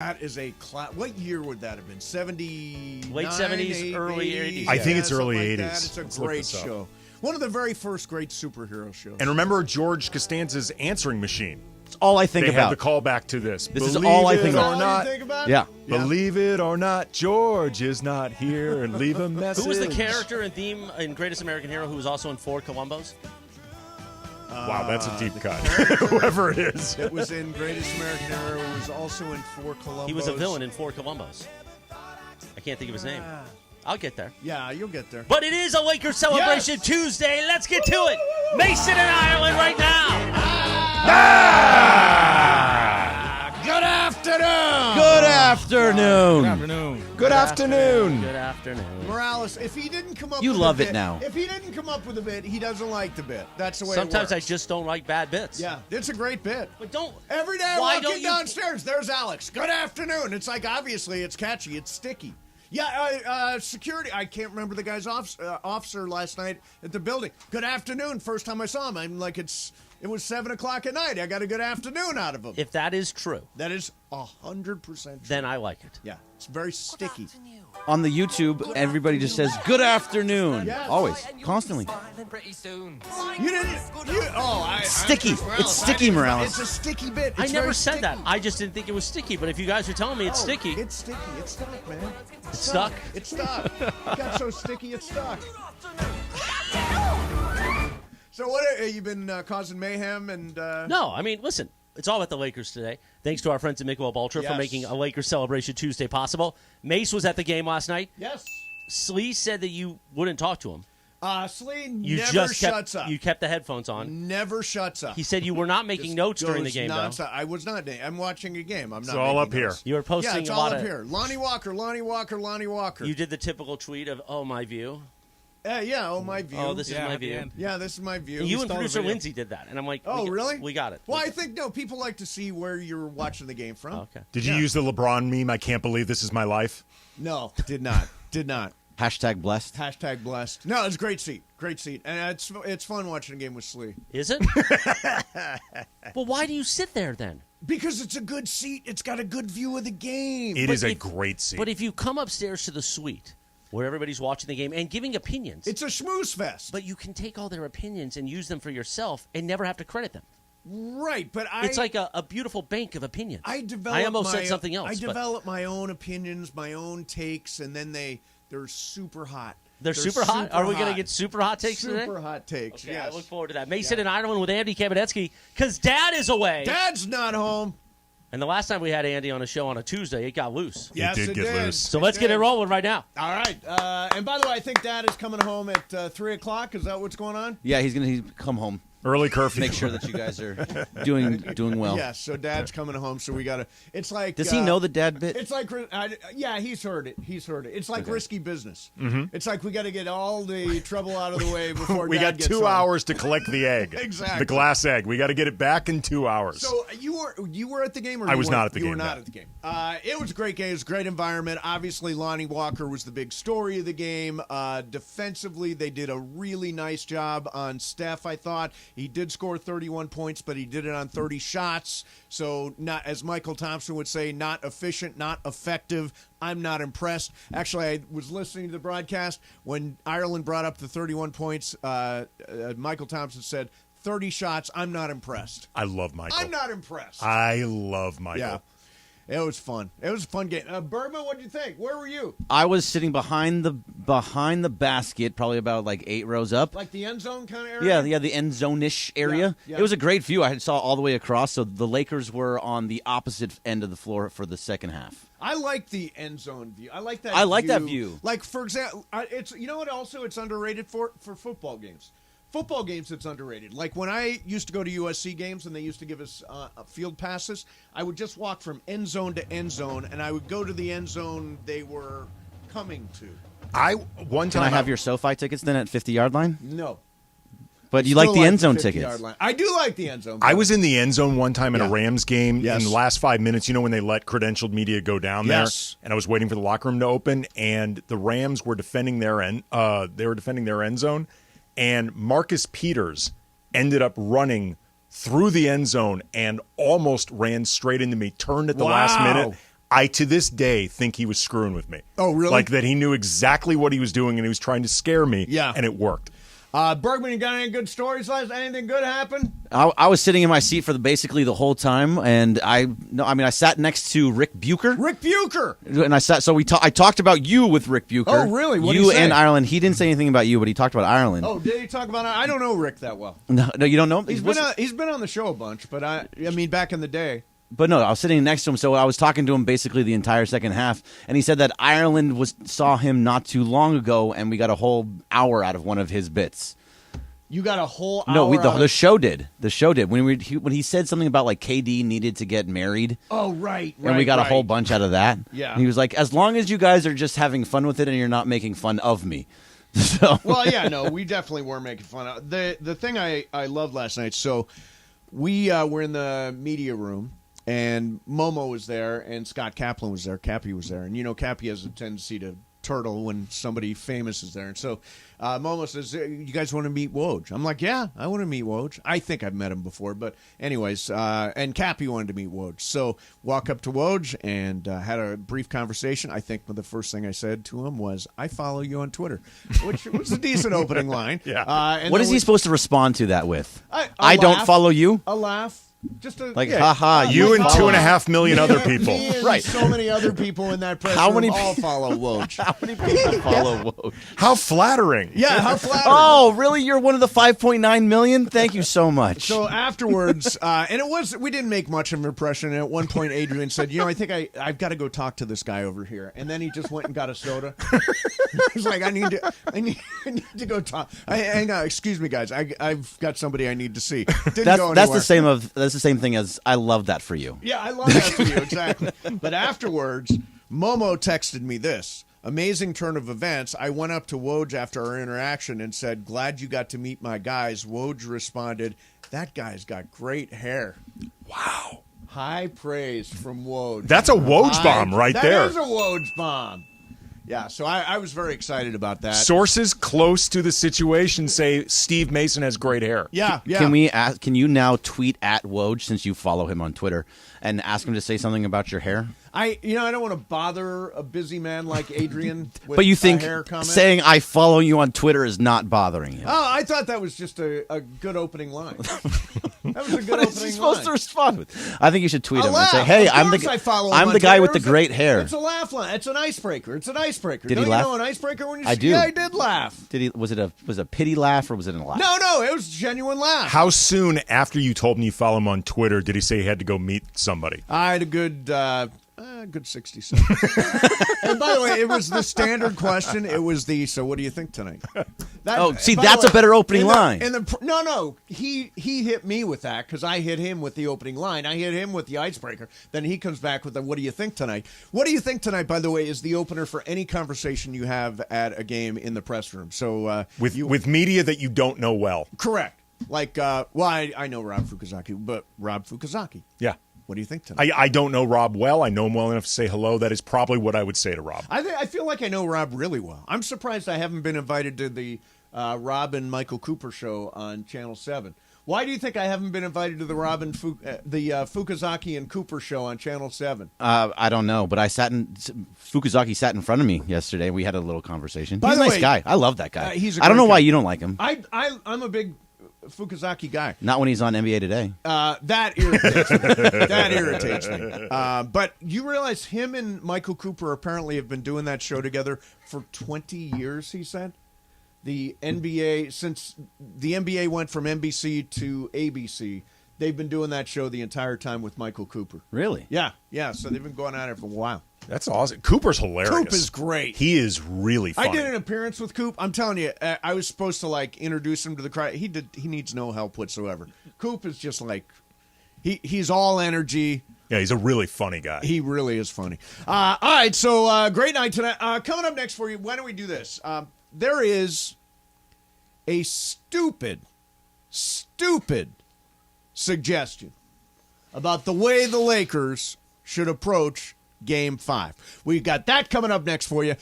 That is a what year would that have been? 70, late 70s, early 80s. I think it's early like 80s. That. It's a great show. One of the very first great superhero shows. And remember George Costanza's answering machine. It's all I think they about. Had the callback to this. This is all I think about. All you think about? Yeah. Believe it or not, George is not here, and leave a message. Who was the character and theme in Greatest American Hero who was also in Ford Columbos? Wow, that's a deep cut. Whoever it is. It was in Greatest American Hero. It was also in Ford Columbus. He was a villain in Ford Columbos. I can't think of his name. I'll get there. Yeah, you'll get there. But it is a Lakers Celebration Tuesday. Let's get to it. Mason and Ireland right now. Good afternoon. Good afternoon. Good afternoon. Good afternoon. Morales, if he didn't come up You with love a it bit, now. If he didn't come up with a bit, he doesn't like the bit. That's the way Sometimes it I works. just don't like bad bits. Yeah, it's a great bit. But don't. Every day I Why walk don't in you- downstairs, there's Alex. Good afternoon. It's like, obviously, it's catchy. It's sticky. Yeah, security. I can't remember the guy's officer last night at the building. Good afternoon. First time I saw him, I'm like, it was 7 o'clock at night. I got a good afternoon out of him. If that is true, That is 100% true. then I like it. Yeah, it's very sticky. On the YouTube, everybody just says, good afternoon. Yes. Always. Constantly. You didn't. Sticky. It's sticky, Morales. It's a sticky bit. I It's never very said sticky. that. I just didn't think it was sticky. But if you guys are telling me it's sticky, It's sticky. It's stuck, man. It's stuck? It's stuck. It got so sticky, it's stuck. So what? You been causing mayhem and? no. I mean, listen. It's all about the Lakers today. Thanks to our friends at Michelob Ultra for Yes. making a Lakers Celebration Tuesday possible. Mace was at the game last night. Yes. Slee said that you wouldn't talk to him. Slee You never just shuts up. You kept the headphones on. Never shuts up. He said you were not making Just notes during the goes game, though. nonstop. I was not. I'm watching a game. I'm not. It's all making up here. notes. You were posting Yeah, it's a all lot up of. here. Lonnie Walker. You did the typical tweet of "Oh, my view." Yeah. Oh, my view. Oh, this is my view. Yeah, this is my view. You We and stole the producer video. Lindsay did that, and I'm like, Oh, really? We got it. Well, I think people like to see where you're watching the game from. Oh, okay. Did you use the LeBron meme, I can't believe this is my life? No, did not. Did not. Hashtag blessed. Hashtag blessed. No, it's a great seat. Great seat. And it's fun watching a game with Slee. Is it? Well, why do you sit there then? Because it's a good seat. It's got a good view of the game. It But is a if- great scene. But if you come upstairs to the suite where everybody's watching the game and giving opinions, It's a schmooze fest. but you can take all their opinions and use them for yourself and never have to credit them. Right, but It's like a beautiful bank of opinions. I develop I almost my, said something else. I but develop my own opinions, my own takes, and then they're super hot. they're super hot. Are we going to hot. get super hot takes today? Super hot takes, Okay, yes. I look forward to that. Mason and Ireland with Andy Kamenetsky because Dad is away. Dad's not home. And the last time we had Andy on a show on a Tuesday, it got loose. Yes, did it get did. loose. So let's get it rolling right now. All right. And by the way, I think Dad is coming home at 3 o'clock. Is that what's going on? Yeah, he's going to come home. Early curfew. Make sure that you guys are doing well. Yes, so Dad's coming home, so we got to. It's like. Does he know the dad bit? It's like, yeah, he's heard it. It's like risky business. It's like we got to get all the trouble out of the way before we Dad got gets 2 home. hours to collect the egg. Exactly. The glass egg. We got to get it back in 2 hours. So you were at the game, or I you was weren't? not at the You game, were not no. at the game. It was a great game. It was a great environment. Obviously, Lonnie Walker was the big story of the game. Defensively, they did a really nice job on Steph. I thought he did score 31 points, but he did it on 30 shots. So, not, as Michael Thompson would say, not efficient, not effective. I'm not impressed. Actually, I was listening to the broadcast when Ireland brought up the 31 points. Michael Thompson said, 30 shots, I'm not impressed. I love Michael. I'm not impressed. I love Michael. Yeah. It was fun. It was a fun game. Bergman, what did you think? Where were you? I was sitting behind the basket, probably about like 8 rows up. Like the end zone kind of area? Yeah, the end zone-ish area. Yeah. It was a great view. I saw all the way across, so the Lakers were on the opposite end of the floor for the second half. I like the end zone view. I like that I like that view. Like, for example, it's what also it's underrated for football games. Football games, it's underrated. Like when I used to go to USC games and they used to give us field passes, I would just walk from end zone to end zone, and I would go to the end zone they were coming to. One Can time I have your SoFi tickets then at 50-yard line? No. But you Still like the end zone 50-yard tickets. line. I do like the end zone. I was in the end zone one time in Yeah. a Rams game. Yes. In the last 5 minutes, when they let credentialed media go down Yes. there, and I was waiting for the locker room to open, and the Rams were defending their end. They were defending their end zone, and Marcus Peters ended up running through the end zone and almost ran straight into me. Turned at the last minute. I, to this day, think he was screwing with me. Oh, really? Like that he knew exactly what he was doing and he was trying to scare me. Yeah. And it worked. Bergman, you got any good stories last? Anything good happen? I was sitting in my seat for basically the whole time, and I sat next to Rick Bucher. Rick Bucher. And I sat. So I talked about you with Rick Bucher. Oh, really? What'd you he say? and Ireland. He didn't say anything about you, but he talked about Ireland. Oh, did he talk about? I don't know Rick that well. No, you don't know him. He's been on the show a bunch, but I mean back in the day. But no, I was sitting next to him, so I was talking to him basically the entire second half, and he said that Ireland saw him not too long ago, and we got a whole hour out of one of his bits. You got a whole hour. No, the show did. The show did when he said something about like KD needed to get married. Oh, right. And we got a whole bunch out of that. Yeah. And he was like, as long as you guys are just having fun with it and you're not making fun of me. So. Well, yeah, no, we definitely were making fun of the thing I loved last night. So we were in the media room. And Momo was there, and Scott Kaplan was there. Cappy was there. And, you know, Cappy has a tendency to turtle when somebody famous is there. And so Momo says, you guys want to meet Woj? I'm like, yeah, I want to meet Woj. I think I've met him before. But anyways, and Cappy wanted to meet Woj. So walk up to Woj and had a brief conversation. I think the first thing I said to him was, I follow you on Twitter, which was a decent opening line. Yeah. What is he supposed to respond to that with? I don't follow you? A laugh. Just like, haha, you and 2.5 million other people. Me and right. So many other people in that press How room many all follow Woj. How many people follow Woj? How flattering. Yeah, how flattering. Oh, really? You're one of the 5.9 million? Thank you so much. So afterwards, and we didn't make much of an impression. And at one point, Adrian said, I think I've got to go talk to this guy over here. And then he just went and got a soda. He's like, I need to go talk. Hang on, excuse me, guys. I've got somebody I need to see. That's the same thing as I love that for you. Yeah, I love that for you, exactly. But afterwards, Momo texted me this. Amazing turn of events. I went up to Woj after our interaction and said, glad you got to meet my guys. Woj responded, that guy's got great hair. Wow. High praise from Woj. That's a Woj bomb right there. That is a Woj bomb. Yeah, so I was very excited about that. Sources close to the situation say Steve Mason has great hair. Yeah. Can you now tweet at Woj, since you follow him on Twitter, and ask him to say something about your hair? I don't want to bother a busy man like Adrian with but you think a hair comment. Saying I follow you on Twitter is not bothering him? Oh, I thought that was just a good opening line. That was a good what opening is he supposed line. to respond with? I think you should tweet him laugh. and say, "Hey, Of I'm course I follow him I'm on the guy Twitter. with the great hair." It's a laugh line. It's an icebreaker. It's an icebreaker. Did Don't he you laugh? know an icebreaker when you I do. Yeah, I did laugh. Was it a pity laugh or was it a laugh? No, it was a genuine laugh. How soon after you told him you follow him on Twitter did he say he had to go meet somebody? I had a good 60 seconds. And by the way, it was the standard question. It was so what do you think tonight? That's a better opening line. No, he hit me with that because I hit him with the opening line. I hit him with the icebreaker. Then he comes back with the what do you think tonight? What do you think tonight, by the way, is the opener for any conversation you have at a game in the press room. So with media that you don't know well. Correct. Like, I know Rob Fukuzaki, but Rob Fukuzaki. Yeah. What do you think tonight? I don't know Rob well. I know him well enough to say hello. That is probably what I would say to Rob. I feel like I know Rob really well. I'm surprised I haven't been invited to the Rob and Michael Cooper show on Channel 7. Why do you think I haven't been invited to the Fukuzaki and Cooper show on Channel 7? I don't know, but Fukuzaki sat in front of me yesterday. We had a little conversation. By He's a the nice way, guy. I love that guy. I don't know why you don't like him. I'm a big Fukuzaki guy. Not when he's on NBA Today. That irritates me. That irritates me. But you realize him and Michael Cooper apparently have been doing that show together for 20 years, he said? Since the NBA went from NBC to ABC, they've been doing that show the entire time with Michael Cooper. Really? Yeah. So they've been going at it for a while. That's awesome. Cooper's hilarious. Coop is great. He is really funny. I did an appearance with Coop. I'm telling you, I was supposed to introduce him to the crowd. He needs no help whatsoever. Coop is just he's all energy. Yeah, he's a really funny guy. He really is funny. All right, so great night tonight. Coming up next for you, why don't we do this? There is a stupid suggestion about the way the Lakers should approach Game 5. We've got that coming up next for you.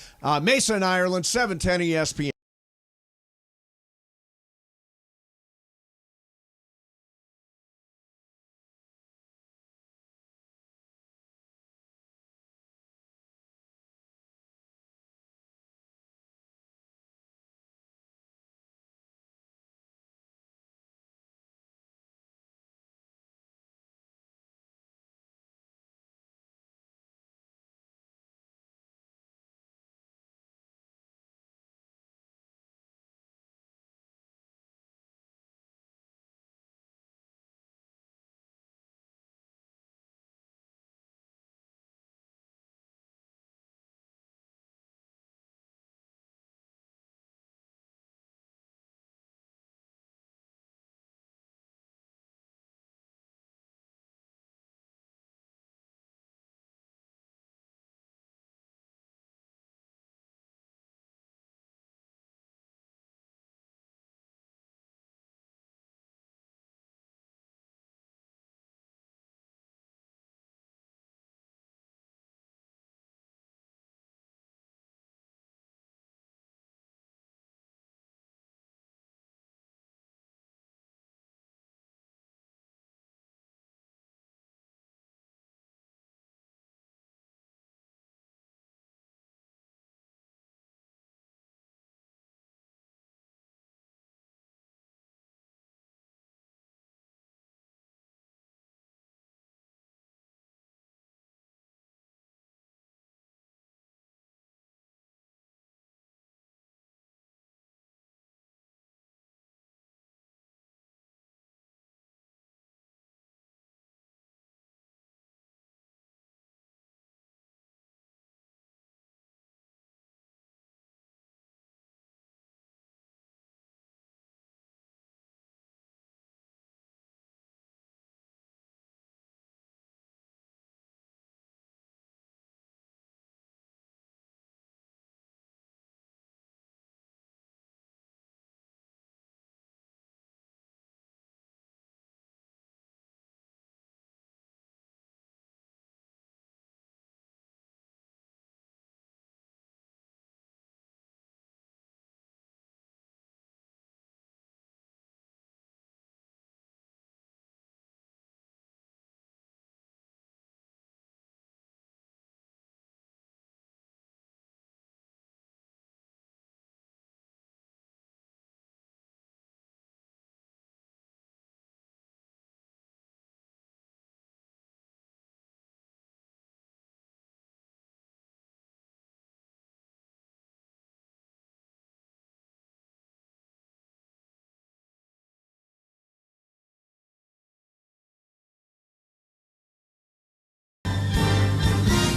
Mesa and Ireland, 710 ESPN.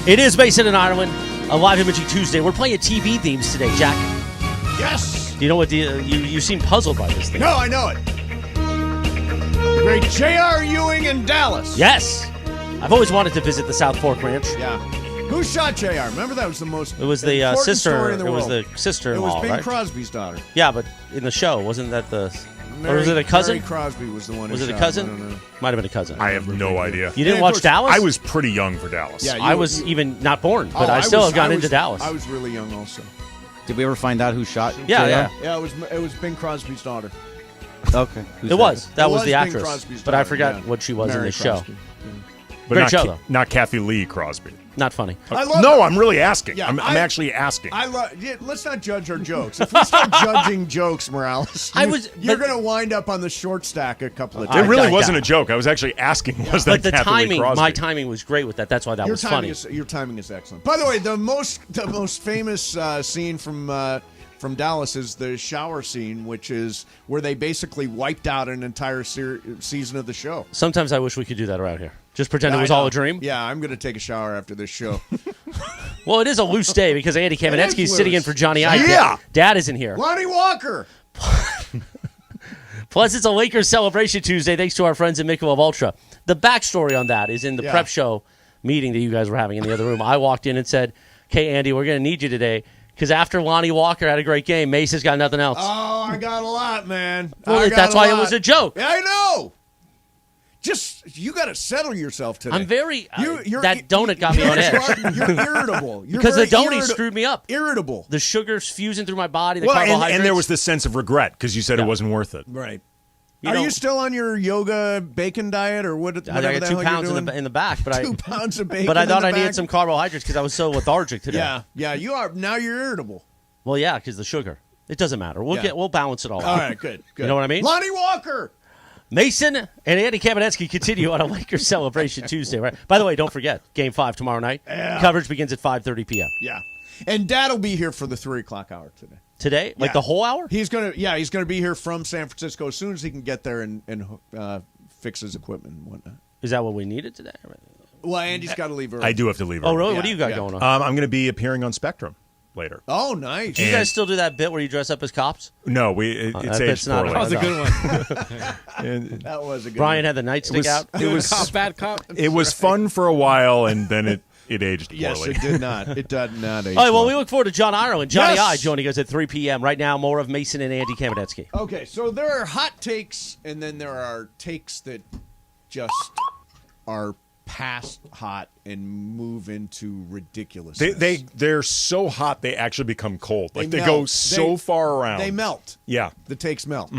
It is Mason in Ireland, a live imaging Tuesday. We're playing TV themes today, Jack. Yes. Do you know what you seem puzzled by this thing? No, I know it. The great J.R. Ewing in Dallas. Yes. I've always wanted to visit the South Fork Ranch. Yeah. Who shot J.R.? Remember that was the most. It was the important sister. story in the It was world. the sister-in-law, It was Bing right? Crosby's daughter. Yeah, but in the show, wasn't that the? Or was Mary- it a cousin? Mary Crosby was the one. Was who it a shot cousin? him. I don't know. Might have been a cousin. I have no idea. You didn't And of watch course, Dallas? I was pretty young for Dallas. Yeah, I was even not born, but I still have gone into Dallas. I was really young also. Did we ever find out who shot? Yeah, JR? yeah. Yeah, it was Bing Crosby's daughter. Okay. Who's It was. That It was was the Bing actress. Crosby's But I daughter, forgot yeah. what she was in Mary the show. Crosby. But Great not, show, though. not Kathy Lee Crosby. Not funny. I love No, I'm really asking. Yeah, I'm actually asking. let's not judge our jokes. If we start judging jokes, Morales, you're going to wind up on the short stack a couple of it times. really wasn't a joke. I was actually asking, was that But the Kathy Lee timing, Crosby? my timing was great with that. That's why that was funny. Your timing is excellent. By the way, the most famous scene from Dallas is the shower scene, which is where they basically wiped out an entire season of the show. Sometimes I wish we could do that around here. Just pretend it I was know. all a dream. Yeah, I'm going to take a shower after this show. Well, it is a loose day because Andy Kamenetsky is sitting in loose. for Johnny I. Yeah. Dad isn't here. Lonnie Walker. Plus, it's a Lakers celebration Tuesday thanks to our friends at Michelob Ultra. The backstory on that is in the Yeah. prep show meeting that you guys were having in the other room. I walked in and said, "Okay, Andy, we're going to need you today because after Lonnie Walker had a great game, Mace has got nothing else." Oh, I got a lot, man. Well, I got that's a why it lot. was a joke. Yeah, I know. Just you got to settle yourself today. I'm very You're- that donut got me on edge You're irritable. You're because the very donut screwed me up. Irritable. The sugar's fusing through my body. The Well, carbohydrates. and there was this sense of regret because you said Yeah. it wasn't worth it. Right. You Are know- you still on your yoga bacon diet or what? I Whatever got the 2 hell pounds you're in doing? the back, but 2 pounds of bacon. but I thought in the I needed back? some carbohydrates because I was so lethargic today. Yeah, you are now. You're irritable. Well, yeah, because the sugar. It doesn't matter. We'll balance it all All out. right, good. You know what I mean? Lonnie Walker. Mason and Andy Kamenetsky continue on a Lakers celebration Tuesday, right? By the way, don't forget, Game 5 tomorrow night. Yeah. Coverage begins at 5:30 p.m. Yeah, and Dad will be here for the 3:00 hour today. Today? Like Yeah. the whole hour? He's gonna be here from San Francisco as soon as he can get there and fix his equipment and whatnot. Is that what we needed today? Well, Andy's got to leave early. I do have to leave. Oh, early. really? Yeah, What do you got yeah. going on? I'm going to be appearing on Spectrum later. Oh, nice. Do you guys still do that bit where you dress up as cops? No, it's that aged bit's not- poorly. that was a Good one. And That was a good Brian one. had the nightstick was- out. it was Cop, bad cop. it was fun for a while, and then it aged poorly. Yes, it did not. It did not. All right, well, we look forward to John Ireland. Johnny Yes. I joining us at 3 p.m. Right now, more of Mason and Andy Kamenetsky. Okay, so there are hot takes, and then there are takes that just are past hot and move into ridiculousness. They're so hot they actually become cold. Like they melt. go so far around. They melt. Yeah. The takes melt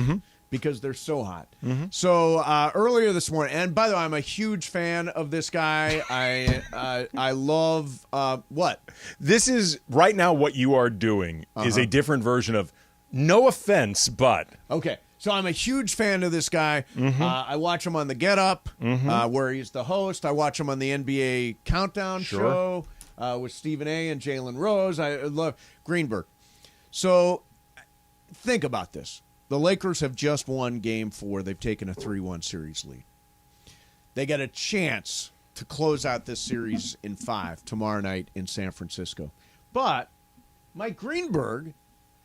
because they're so hot. So earlier this morning, and by the way, I'm a huge fan of this guy. I love what? This is right now what you are doing is a different version of no offense, but Okay. So I'm a huge fan of this guy. I watch him on the Get Up, where he's the host. I watch him on the NBA Countdown show with Stephen A. and Jalen Rose. I love Greenberg. So think about this. The Lakers have just won Game 4. They've taken a 3-1 series lead. They got a chance to close out this series in 5 tomorrow night in San Francisco. But Mike Greenberg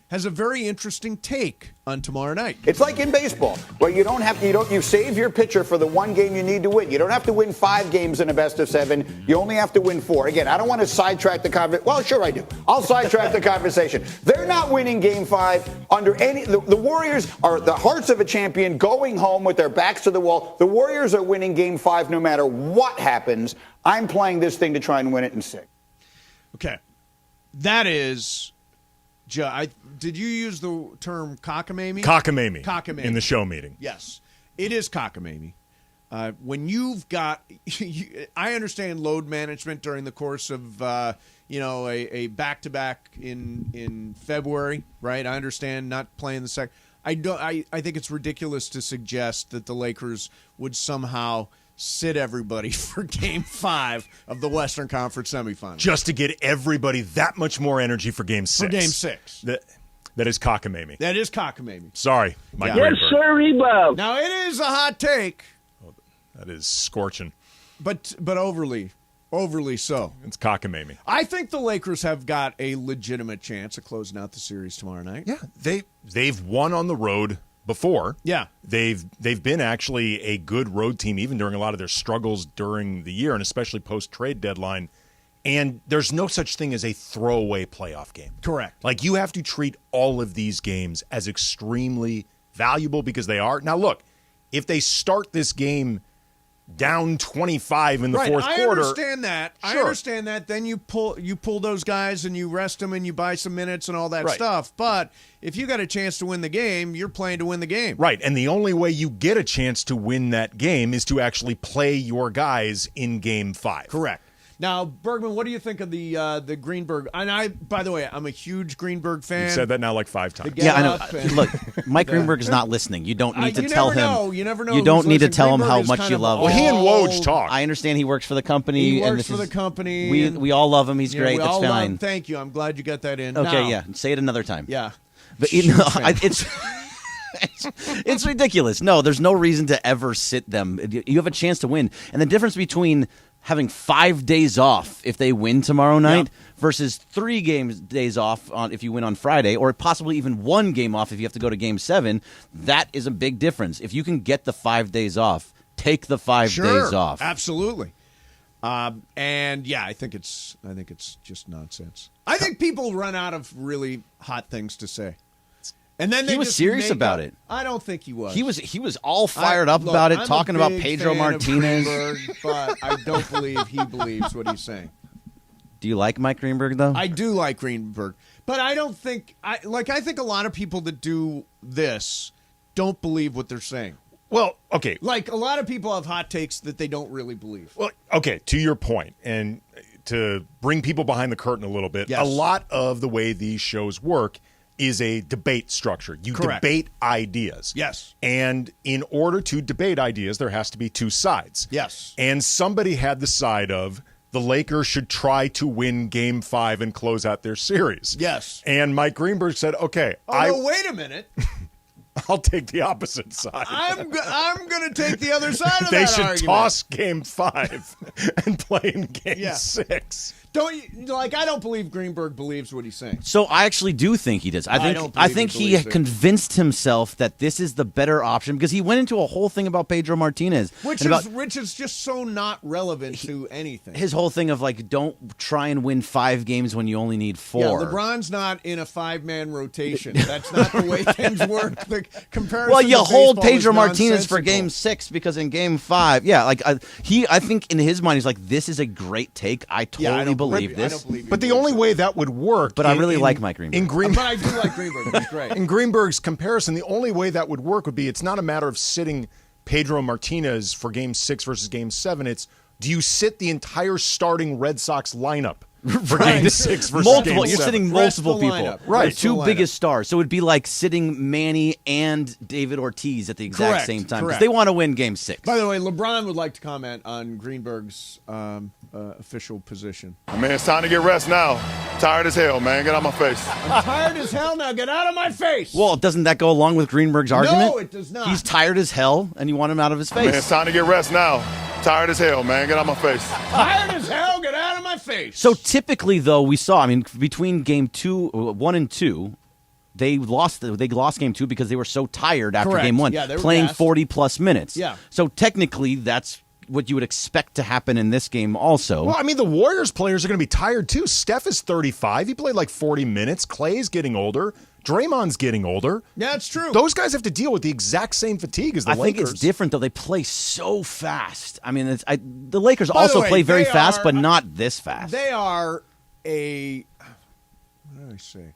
has a very interesting take on tomorrow night. It's like in baseball, where you save your pitcher for the one game you need to win. You don't have to win 5 games in a best of 7. You only have to win 4. Again, I don't want to sidetrack the conversation. Well, sure I do. I'll sidetrack the conversation. They're not winning Game 5 under any. The Warriors are the hearts of a champion, going home with their backs to the wall. The Warriors are winning Game 5 no matter what happens. I'm playing this thing to try and win it in 6. Okay. That is. Did you use the term cockamamie? cockamamie, Cockamamie. in the show meeting. Yes. It is cockamamie. When you've got. I understand load management during the course of. A back-to-back in February, right? I understand not playing the second. I think it's ridiculous to suggest that the Lakers would somehow sit everybody for Game 5 of the Western Conference semifinals. Just to get everybody that much more energy for Game 6. For Game 6. That is cockamamie. That is cockamamie. Sorry, Mike Yeah. Greenberg. Yes, sir, Rebo. Now, it is a hot take, That is scorching. but overly Overly so. It's cockamamie. I think the Lakers have got a legitimate chance of closing out the series tomorrow night. Yeah, they've won on the road before. Yeah. They've been actually a good road team even during a lot of their struggles during the year and especially post-trade deadline. And there's no such thing as a throwaway playoff game. Correct. Like, you have to treat all of these games as extremely valuable because they are. Now, look, if they start this game down 25 in the fourth quarter. I understand that. Sure. I understand that. Then you pull those guys and you rest them and you buy some minutes and all that stuff. But if you got a chance to win the game, you're playing to win the game. Right, and the only way you get a chance to win that game is to actually play your guys in Game 5. Correct. Now, Bergman, what do you think of the Greenberg? And by the way, I'm a huge Greenberg fan. You've said that now like 5 times. Yeah, I know. Look, Mike Greenberg is not listening. You don't need to tell him. You never know. You don't who's need to listening. tell him how Greenberg is much kind you of love Well, him. he and Woj talk. I understand he works for the company. He and works this for is- the company. We all love him. He's Yeah, great. we That's all fine. love- thank you. I'm glad you got that in. Okay, Now, yeah. Say it another time. Yeah. But it's ridiculous. No, there's no reason to ever sit them. You have a chance to win. And the difference between having 5 days off if they win tomorrow night versus 3 days off if you win on Friday, or possibly even 1 game off if you have to go to Game 7, that is a big difference. If you can get the 5 days off, take the 5 days off. Absolutely. And yeah, I think it's just nonsense. I think people run out of really hot things to say. And then He was serious about it. I don't think he was. He was all fired up about it, I'm talking a about big Pedro fan of Martinez. Greenberg, but I don't believe he believes what he's saying. Do you like Mike Greenberg though? I do like Greenberg, but I don't think I think a lot of people that do this don't believe what they're saying. Well, okay. Like a lot of people have hot takes that they don't really believe. Well, okay, to your point, and to bring people behind the curtain a little bit, Yes. a lot of the way these shows work is a debate structure. You Correct. debate ideas. Yes. And in order to debate ideas, there has to be 2 sides. Yes. And somebody had the side of the Lakers should try to win Game 5 and close out their series. Yes. And Mike Greenberg said, okay, Oh, no, wait a minute. I'll take the opposite side. I'm going to take the other side of They that should argument. toss Game 5 and play in Game Yeah. 6. I don't believe Greenberg believes what he's saying. So I actually do think he does. I don't think believe he he believes it. convinced himself that this is the better option because he went into a whole thing about Pedro Martinez, Which and about is just so not relevant to anything. his whole thing of like, don't try and win 5 games when you only need 4. Yeah, LeBron's not in a 5-man rotation. That's not the way things work. The comparison. Well, you to hold baseball Pedro is Martinez for nonsensical. Game 6 because in Game 5, I think in his mind he's like, this is a great take. I totally I don't believe this. I don't believe he But the believes only that. way that would work. But I really like Mike Greenberg. But I do like Greenberg. He's great. In Greenberg's comparison, the only way that would work would be it's not a matter of sitting Pedro Martinez for Game 6 versus Game 7. It's do you sit the entire starting Red Sox lineup for Game 6 versus Multiple. Game You're 7? sitting Rest multiple the people. lineup. Right. Rest The 2 the biggest stars. So it would be like sitting Manny and David Ortiz at the exact Correct, same time because correct. they want to win Game 6. By the way, LeBron would like to comment on Greenberg's official position. I mean, it's time to get rest now. Tired as hell, man. Get out my face. I'm tired as hell now. Get out of my face. Well, doesn't that go along with Greenberg's argument? No, it does not. He's tired as hell, and you want him out of his face. Man, it's time to get rest now. Tired as hell, man. Get out my face. Tired as hell. Get out of my face. So typically, though, we saw, I mean, between Game 1 and 2, they lost Game 2 because they were so tired after Correct. Game 1, Yeah, they were playing gassed. 40-plus minutes. Yeah. So technically, that's what you would expect to happen in this game also. Well, I mean, the Warriors players are going to be tired too. Steph is 35. He played like 40 minutes. Clay's getting older. Draymond's getting older. Yeah, it's true. Those guys have to deal with the exact same fatigue as the I Lakers. think it's different, though. They play so fast. I mean, the Lakers By the also way, play very they fast, are- but not this fast. They are what do I say?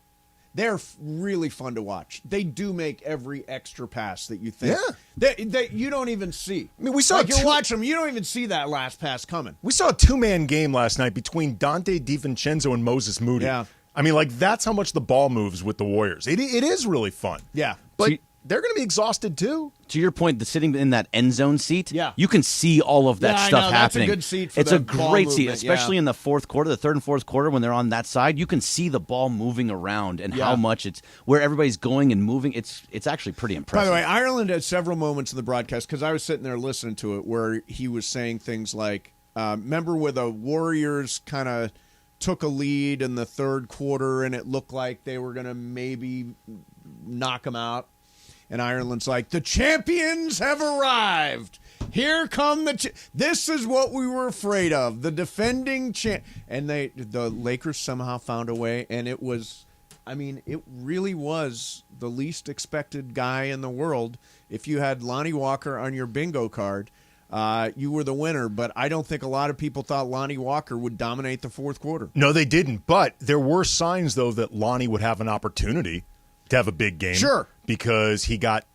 They're really fun to watch. They do make every extra pass that you think. Yeah. That you don't even see. I mean, we saw like you two- watch them, you don't even see that last pass coming. We saw a 2-man game last night between Dante DiVincenzo and Moses Moody. Yeah. I mean, like, that's how much the ball moves with the Warriors. It is really fun. Yeah. But See- they're going to be exhausted too. To your point, the sitting in that end zone seat, Yeah. you can see all of that Yeah, I stuff know. That's a happening. good seat for it's the a ball great seat, movement, especially yeah. in the fourth quarter, the third and fourth quarter when they're on that side. You can see the ball moving around and how Yeah. much it's where everybody's going and moving. It's actually pretty By impressive. the way, Ireland had several moments in the broadcast because I was sitting there listening to it where he was saying things like, Remember where the Warriors kind of took a lead in the third quarter and it looked like they were going to maybe knock them out? And Ireland's like, the champions have arrived. Here come this is what we were afraid of. The defending champ. And the Lakers somehow found a way, and it was, it really was the least expected guy in the world. If you had Lonnie Walker on your bingo card, you were the winner. But I don't think a lot of people thought Lonnie Walker would dominate the fourth quarter. No, they didn't. But there were signs, though, that Lonnie would have an opportunity to have a big game. Sure. Because he got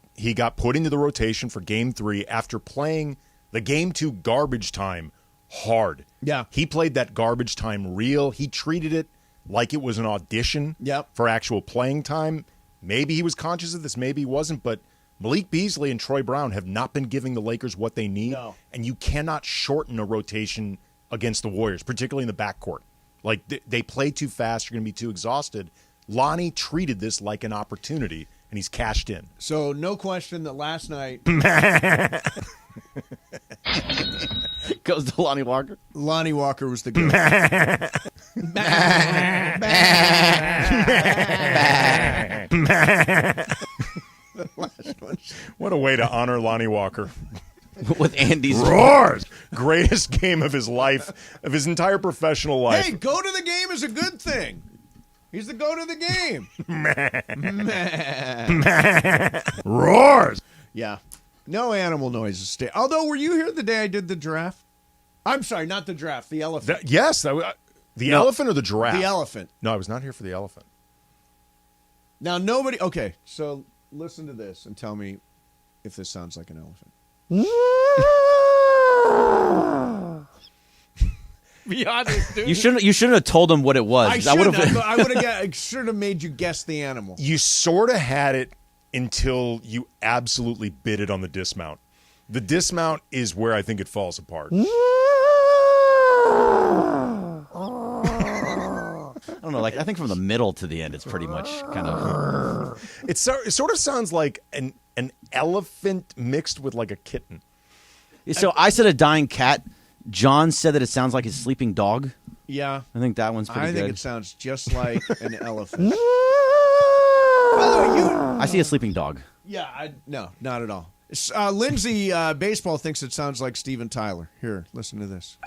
put into the rotation for Game 3 after playing the Game 2 garbage time hard. Yeah. He played that garbage time real. He treated it like it was an audition for actual playing time. Maybe he was conscious of this, maybe he wasn't, but Malik Beasley and Troy Brown have not been giving the Lakers what they need, and you cannot shorten a rotation against the Warriors, particularly in the backcourt. Like, they play too fast, you're going to be too exhausted. Lonnie treated this like an opportunity, and he's cashed in. So no question that last night goes to Lonnie Walker. Lonnie Walker was the goat. The last one. What a way to honor Lonnie Walker. With Andy's roars. Greatest game of his life, of his entire professional life. Hey, go to the game is a good thing. He's the go to the game. Roars. Yeah. No animal noises. Although, were you here the day I did the draft? I'm sorry, not the draft, the elephant. Yes. The elephant or the giraffe? The elephant. No, I was not here for the elephant. Now, nobody... Okay, so listen to this and tell me if this sounds like an elephant. Be honest, dude. You shouldn't have told him what it was. I should have made you guess the animal. You sort of had it until you absolutely bit it on the dismount. The dismount is where I think it falls apart. I don't know. Like, I think from the middle to the end, it's pretty much kind of. It sort of sounds like an elephant mixed with like a kitten. So I said a dying cat. John said that it sounds like his sleeping dog. Yeah. I think that one's pretty good. I think it sounds just like an elephant. By the way, I see a sleeping dog. Yeah, no, not at all. Lindsay Baseball thinks it sounds like Steven Tyler. Here, listen to this.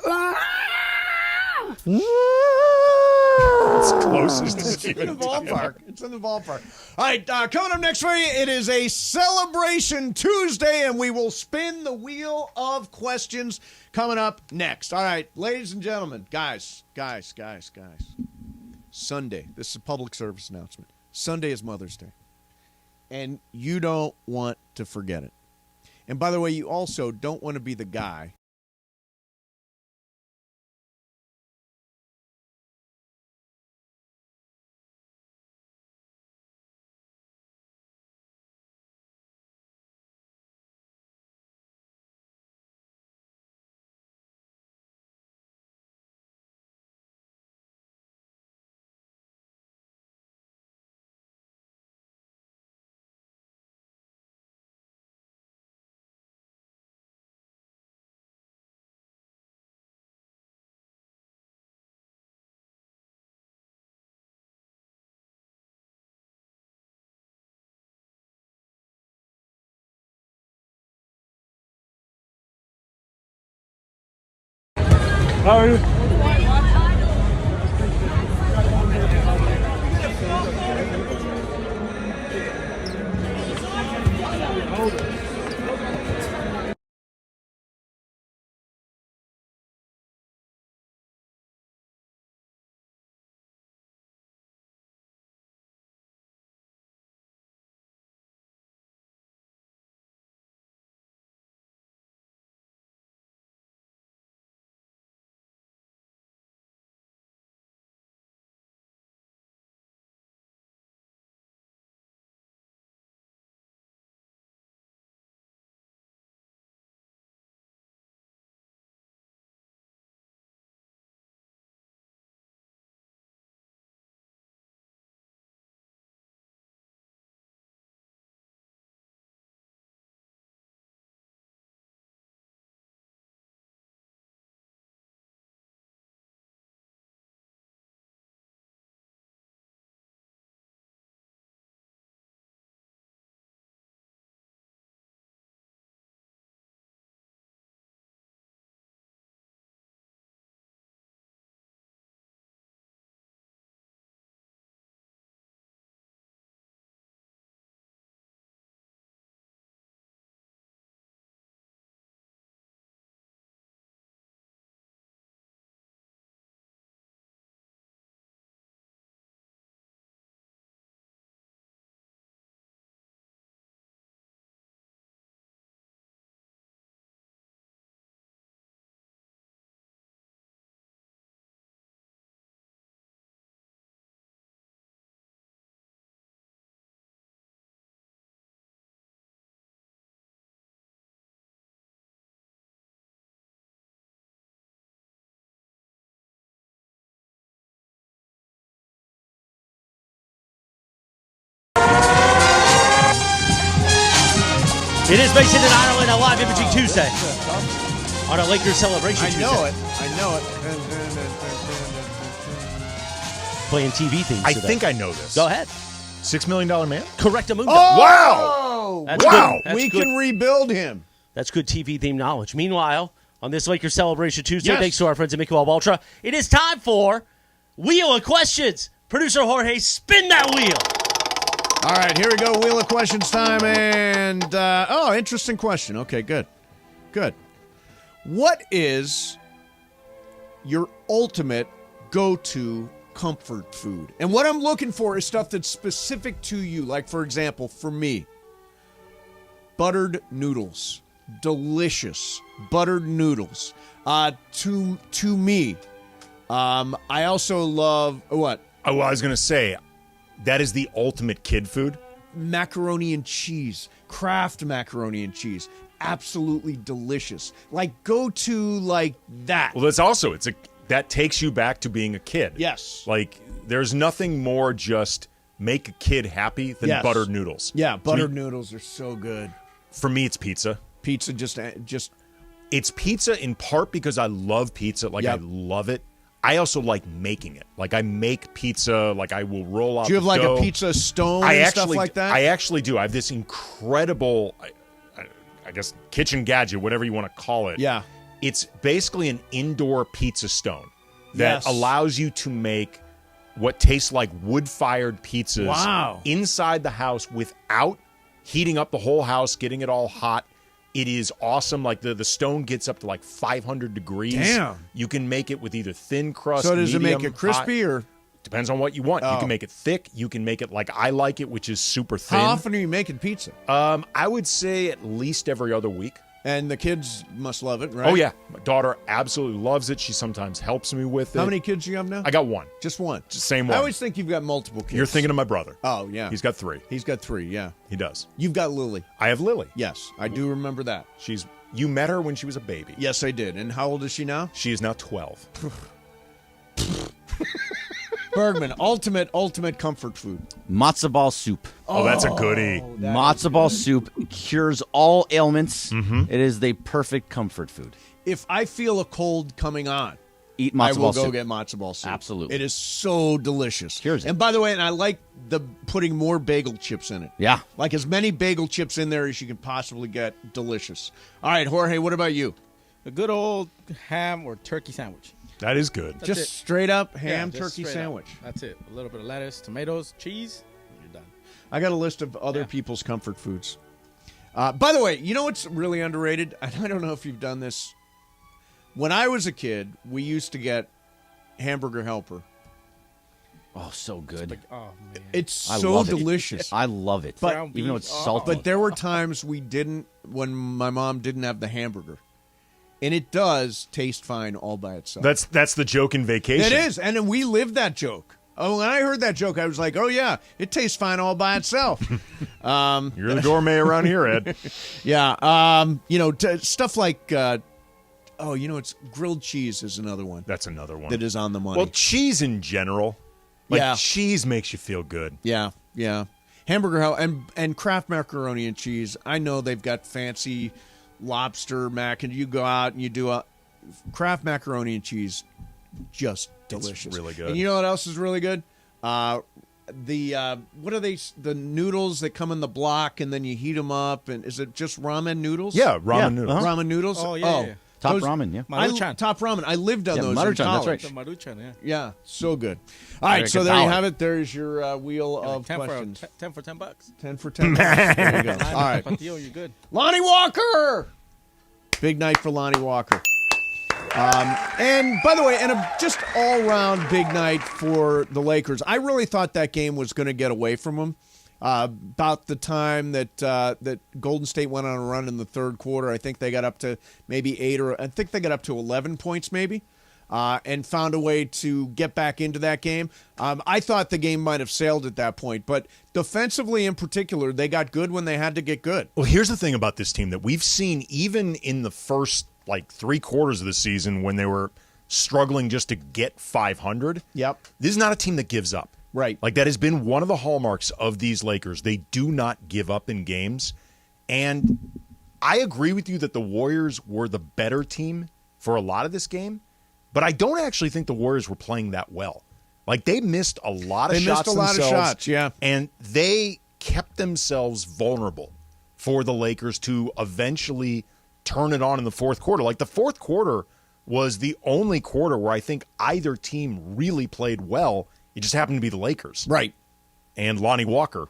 It's closest to It's in the ballpark. It's in the ballpark. All right, coming up next for you, it is a Celebration Tuesday, and we will spin the wheel of questions coming up next. All right, ladies and gentlemen, guys. Sunday, this is a public service announcement. Sunday is Mother's Day, and you don't want to forget it. And by the way, you also don't want to be the guy How are you? It is Mason in Ireland, a live imaging Tuesday on a Lakers celebration I Tuesday. know it. I know it. Playing TV themes I today. think I know this. Go ahead. $6 Million Man? Correct, Amundo. Wow! That's Wow. good. That's We good. can rebuild him. That's good TV theme knowledge. Meanwhile, on this Lakers celebration Tuesday, Yes. thanks to our friends at Michelob Ultra, it is time for Wheel of Questions. Producer Jorge, spin that wheel. All right, here we go. Wheel of Questions time. And, interesting question. Okay, good. Good. What is your ultimate go-to comfort food? And what I'm looking for is stuff that's specific to you. Like, for example, for me, buttered noodles. Delicious buttered noodles. To me, I also love what? Oh, well, I was going to say, that is the ultimate kid food. Macaroni and cheese. Kraft macaroni and cheese. Absolutely delicious. Like, go to like that. Well, that's also, that takes you back to being a kid. Yes. Like, there's nothing more just make a kid happy than Yes. buttered noodles. Yeah, buttered noodles are so good. For me, it's pizza. Pizza just It's pizza in part because I love pizza. Like, Yep. I love it. I also like making it. Like, I make pizza. Like, I will roll out do you have the like dough. a pizza stone I and actually, stuff like that? I actually do. I have this incredible, I guess, kitchen gadget, whatever you want to call it. Yeah. It's basically an indoor pizza stone that Yes. allows you to make what tastes like wood-fired pizzas Wow. inside the house without heating up the whole house, getting it all hot. It is awesome. Like, the stone gets up to like 500 degrees. Damn. You can make it with either thin crust, So does it make medium, it crispy hot. or Depends on what you want. You Oh. can make it thick. You can make it like I like it, which is super thin. how often are you making pizza? I would say at least every other week. And the kids must love it, right? Oh, yeah. My daughter absolutely loves it. She sometimes helps me with it. How many kids do you have now? I got one. Just one. Same I one. always think you've got multiple kids. You're thinking of my brother. Oh, yeah. He's got 3. He's got 3, yeah. He does. You've got Lily. I have Lily. Yes, I do remember that. You met her when she was a baby. Yes, I did. And how old is she now? She is now 12. Bergman, ultimate comfort food. Matzo ball soup. Oh, that's a goodie. Matzo ball soup cures all ailments. Mm-hmm. It is the perfect comfort food. If I feel a cold coming on, Eat I matzo will ball go soup. get matzo ball soup. Absolutely. It is so delicious. Cures it. And by the way, and I like putting more bagel chips in it. Yeah. Like as many bagel chips in there as you can possibly get. Delicious. All right, Jorge, what about you? A good old ham or turkey sandwich. That is good. Just it. straight up Yeah, ham just turkey straight sandwich. up. That's it. A little bit of lettuce, tomatoes, cheese, you're done. I got a list of other people's comfort foods. By the way, you know what's really underrated? And I don't know if you've done this. When I was a kid, we used to get Hamburger Helper. Oh, so good. Oh, man. It's I so love it. delicious. I love it. But- Ground even though beef, it's salty. But there were times we didn't, when my mom didn't have the hamburger. And it does taste fine all by itself. That's the joke in Vacation. It is. And then we lived that joke. Oh, when I heard that joke, I was like, oh, yeah, it tastes fine all by itself. You're the gourmet around here, Ed. Yeah. Stuff like, it's grilled cheese is another one That's another one. that is on the money. Well, cheese in general. Like, Yeah. cheese makes you feel good. Yeah, yeah. Hamburger Helper and Kraft macaroni and cheese. I know they've got fancy lobster mac, and you go out and you do a Kraft macaroni and cheese, just delicious. really good. And you know what else is really good? What are they? The noodles that come in the block, and then you heat them up. And is it just ramen noodles? Yeah, ramen Yeah, noodles. Ramen noodles. Oh, yeah. Top those- ramen, yeah. Maruchan. Top ramen. I lived on Yeah, those in Maruchan, that's college. right. The Maruchan, yeah. Yeah, so good. All right, Like so a there you dollar. have it. There's your wheel of 10 questions. 10 for $10. 10 for 10. There you go. All right. Patillo, you're good. Lonnie Walker! Big night for Lonnie Walker. And by the way, just all-round big night for the Lakers. I really thought that game was going to get away from them. About the time that Golden State went on a run in the third quarter, I think they got up to maybe 8 or I think they got up to 11 points maybe. And found a way to get back into that game. I thought the game might have sailed at that point, but defensively in particular, they got good when they had to get good. Well, here's the thing about this team that we've seen even in the first, 3 quarters of the season when they were struggling just to get 500. Yep. This is not a team that gives up. Right. Like, that has been one of the hallmarks of these Lakers. They do not give up in games. And I agree with you that the Warriors were the better team for a lot of this game, but I don't actually think the Warriors were playing that well. Like, they missed a lot of shots themselves. Yeah. And they kept themselves vulnerable for the Lakers to eventually turn it on in the fourth quarter. Like, the fourth quarter was the only quarter where I think either team really played well. It just happened to be the Lakers. Right. And Lonnie Walker,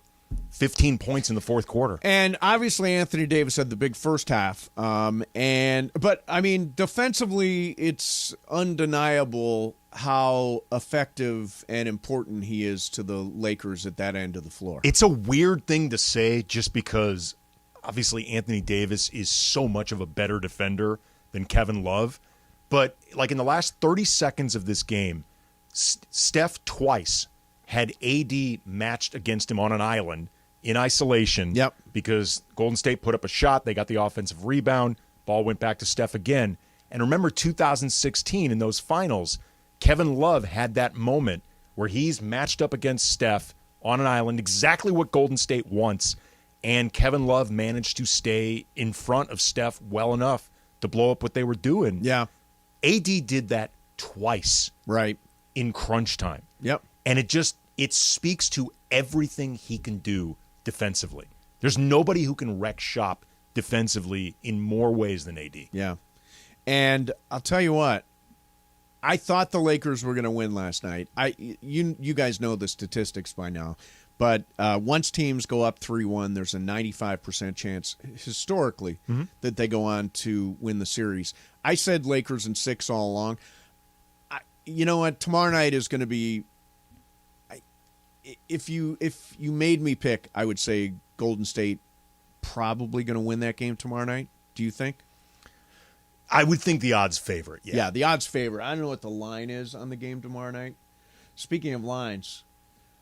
15 points in the fourth quarter. And obviously Anthony Davis had the big first half. But I mean, defensively, it's undeniable how effective and important he is to the Lakers at that end of the floor. It's a weird thing to say just because obviously Anthony Davis is so much of a better defender than Kevin Love. But like in the last 30 seconds of this game, Steph twice had AD matched against him on an island in isolation. Yep. Because Golden State put up a shot. They got the offensive rebound. Ball went back to Steph again. And remember 2016 in those finals, Kevin Love had that moment where he's matched up against Steph on an island, exactly what Golden State wants. And Kevin Love managed to stay in front of Steph well enough to blow up what they were doing. Yeah. AD did that twice. Right. In crunch time. Yep. And it speaks to everything he can do defensively. There's nobody who can wreck shop defensively in more ways than AD. Yeah. And I'll tell you what, I thought the Lakers were going to win last night. You guys know the statistics by now. But once teams go up 3-1, there's a 95% chance historically that they go on to win the series. I said Lakers in 6 all along. You know what? Tomorrow night is going to be. If you made me pick, I would say Golden State probably going to win that game tomorrow night. Do you think? I would think the odds favor it. Yeah, the odds favor. I don't know what the line is on the game tomorrow night. Speaking of lines,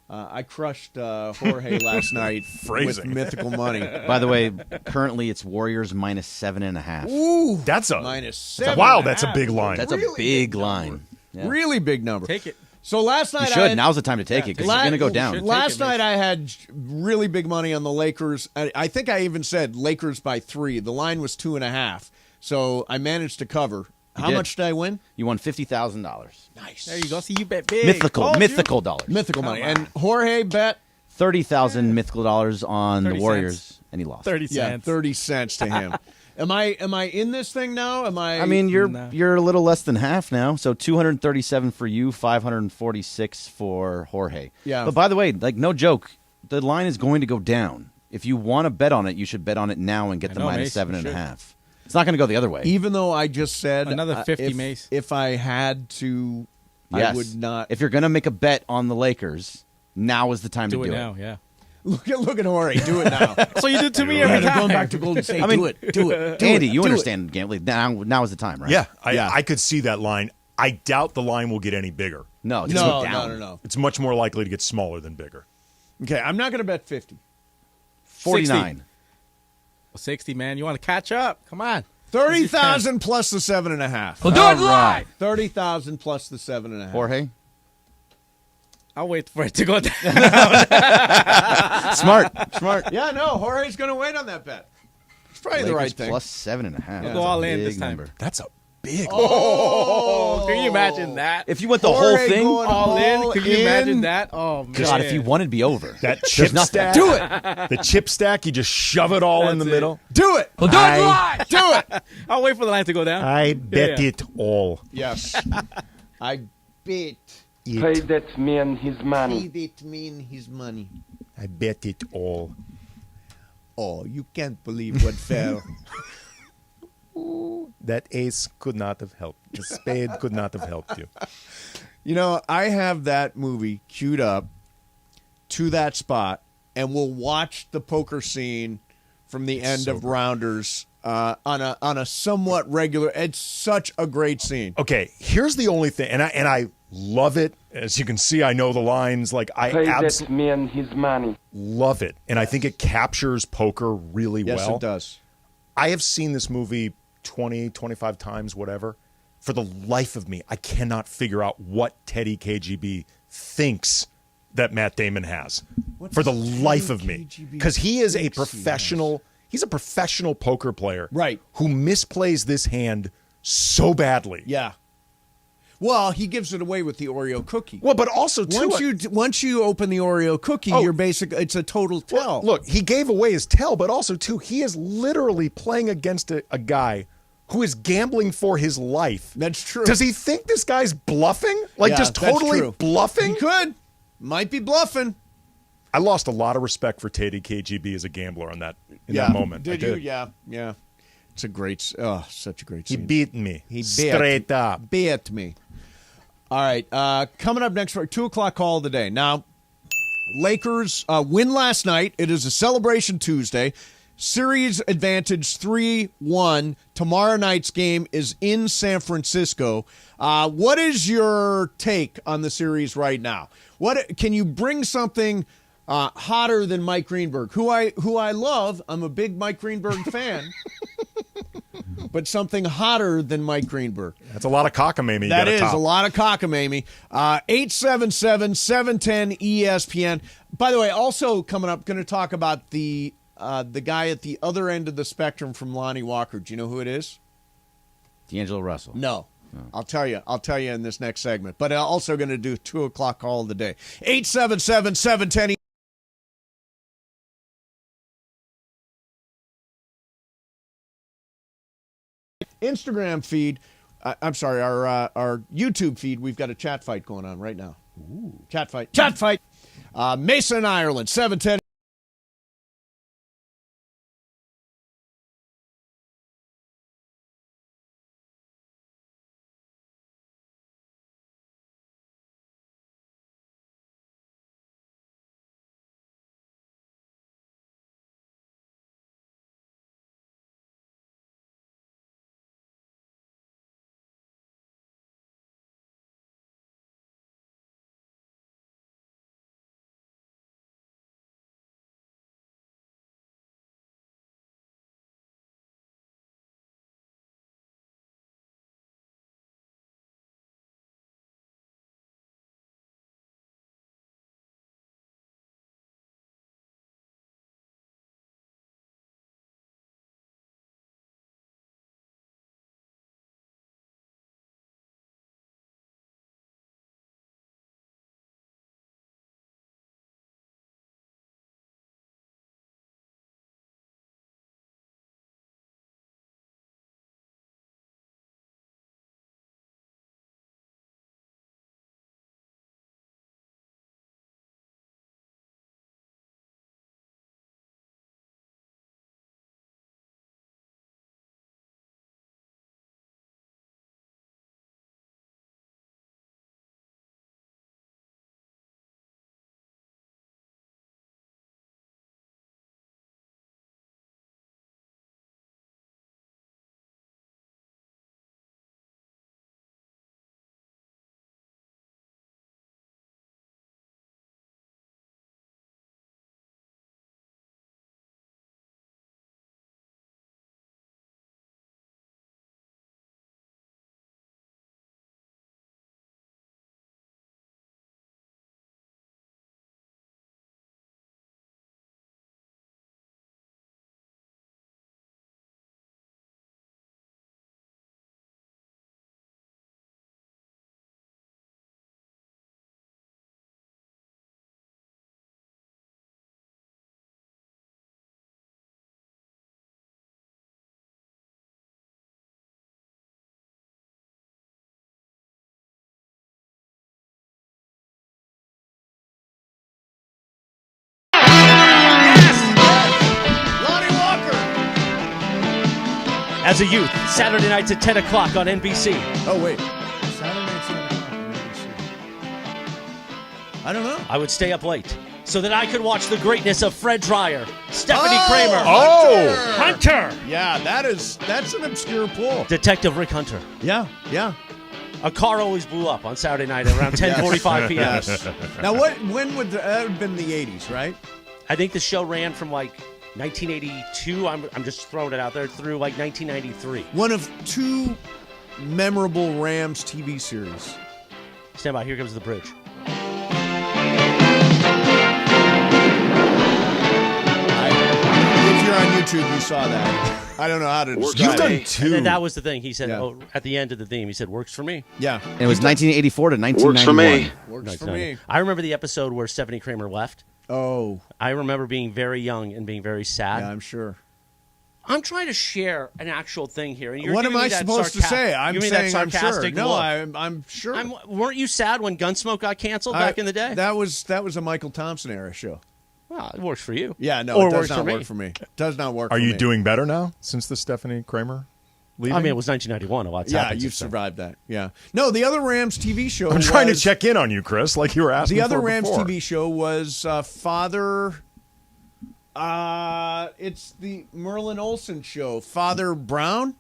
I crushed Jorge last night with mythical money. By the way, currently it's Warriors minus 7.5. Ooh, that's a minus 7. Wow, that's a big line. That's really a big line. Yeah. Really big number. Take it. So last night you should. Now's the time to take it because it's going to go down. Last night I had really big money on the Lakers. I think I even said Lakers by 3. The line was 2.5. So I managed to cover. How much did I win? You won $50,000. Nice. There you go. See, you bet big. Mythical dollars. Mythical money. And Jorge bet $30,000 mythical dollars on the Warriors, cents. and he lost. 30 cents. Yeah, 30 cents to him. Am I in this thing now? I mean, you're a little less than half now. So 237 for you, 546 for Jorge. Yeah. But by the way, like no joke, the line is going to go down. If you want to bet on it, you should bet on it now and get the minus 7.5. It's not going to go the other way. Even though I just said another 50 Mace. If I had to, yes. I would not. If you're going to make a bet on the Lakers, now is the time to do it. Now, yeah. Look at Jorge. Do it now. So you did to me every time. Going back to Golden State. Do it. Andy, you understand gambling. Now is the time, right? Yeah, I could see that line. I doubt the line will get any bigger. No. No. It's much more likely to get smaller than bigger. Okay, I'm not going to bet 50. 49. 60, man. You want to catch up? Come on. 30,000 plus the 7.5. We'll do it live. 30,000 plus the 7.5. Jorge? I'll wait for it to go down. Smart. Yeah, no, Jorge's going to wait on that bet. It's probably the right thing. Plus 7.5. We'll go all in this time. Number. That's a big Oh, can you imagine that? If you went the whole thing all in, can you imagine that? Oh, man. God, if you won, it'd be over. That chip stack. Do it. The chip stack, you just shove it all in the middle. Do it. Well, do it live. Do it. I'll wait for the line to go down. I bet it all. Yes. I bet. Pay that man his money. Pay that man his money. I bet it all. Oh, you can't believe what fell. That ace could not have helped. The spade could not have helped you. You know, I have that movie queued up to that spot, and we'll watch the poker scene from the end of Rounders on a somewhat regular. It's such a great scene. Okay, here's the only thing, and I love it. As you can see, I know the lines. Like I Pay absolutely that man his money. love it, and I think it captures poker really well. Yes, it does. I have seen this movie 20, 25 times, whatever. For the life of me, I cannot figure out what Teddy KGB thinks that Matt Damon has. For the life of me. Because he is a professional. He's a professional poker player, Right? Who misplays this hand so badly. Yeah. Well, he gives it away with the Oreo cookie. Well, but also too, once you open the Oreo cookie, it's a total tell. Well, look, he gave away his tell, but also too, he is literally playing against a guy who is gambling for his life. That's true. Does he think this guy's bluffing? Like Yeah, just that's totally true. bluffing? He could. Might be bluffing. I lost a lot of respect for Teddy KGB as a gambler in that moment. Did you? Yeah. It's a great, such a great He scene. beat me. He straight up. Beat me. All right. Coming up next, 2 o'clock call of the day. Now, Lakers win last night. It is a celebration Tuesday. Series advantage 3-1. Tomorrow night's game is in San Francisco. What is your take on the series right now? What can you bring something hotter than Mike Greenberg, who I love? I'm a big Mike Greenberg fan. But something hotter than Mike Greenberg. That's a lot of cockamamie. That is a lot of cockamamie. 877-710-ESPN. By the way, also coming up, going to talk about the guy at the other end of the spectrum from Lonnie Walker. Do you know who it is? D'Angelo Russell. No. I'll tell you in this next segment. But I'm also going to do 2 o'clock call of the day. 877-710-ESPN. Instagram feed, I'm sorry, our YouTube feed, we've got a chat fight going on right now. Ooh. Chat fight. Mason, Ireland, 710. As a youth, Saturday nights at 10 o'clock on NBC. Oh, wait. Saturday nights at 10 o'clock on NBC. I don't know. I would stay up late so that I could watch the greatness of Fred Dreyer, Stephanie Kramer. Hunter! Yeah, that's an obscure pull. Detective Rick Hunter. Yeah. A car always blew up on Saturday night at around 10:45 p.m. Yes. Now, when would that have been the 80s, right? I think the show ran from like 1982. I'm just throwing it out there through like 1993. One of two memorable Rams TV series. Stand by. Here comes the bridge. If you're on YouTube, you saw that. I don't know how to describe You've done it. two. And then that was the thing. He said, Yeah. at the end of the theme, he said, works for me. Yeah. It was 1984 to 1991. Works for me. I remember the episode where Stephanie Kramer left. Oh, I remember being very young and being very sad. yeah, I'm sure. I'm trying to share an actual thing here. And you're What giving am me I that supposed to say? I'm giving me saying that I'm sure. sarcastic No, look. I'm sure. Weren't you sad when Gunsmoke got canceled back in the day? That was a Michael Thompson era show. Well, it works for you. Yeah, no, Or it does works not for me. work for me. Does not work Are for you me. doing better now since the Stephanie Kramer leaving? I mean, it was 1991. A lot's Yeah, happened you've since then. survived that. Yeah. No, the other Rams TV show I'm trying to was- check in on you, Chris, like you were asking The other for Rams before. TV show was Father. It's the Merlin Olsen show. Father Brown.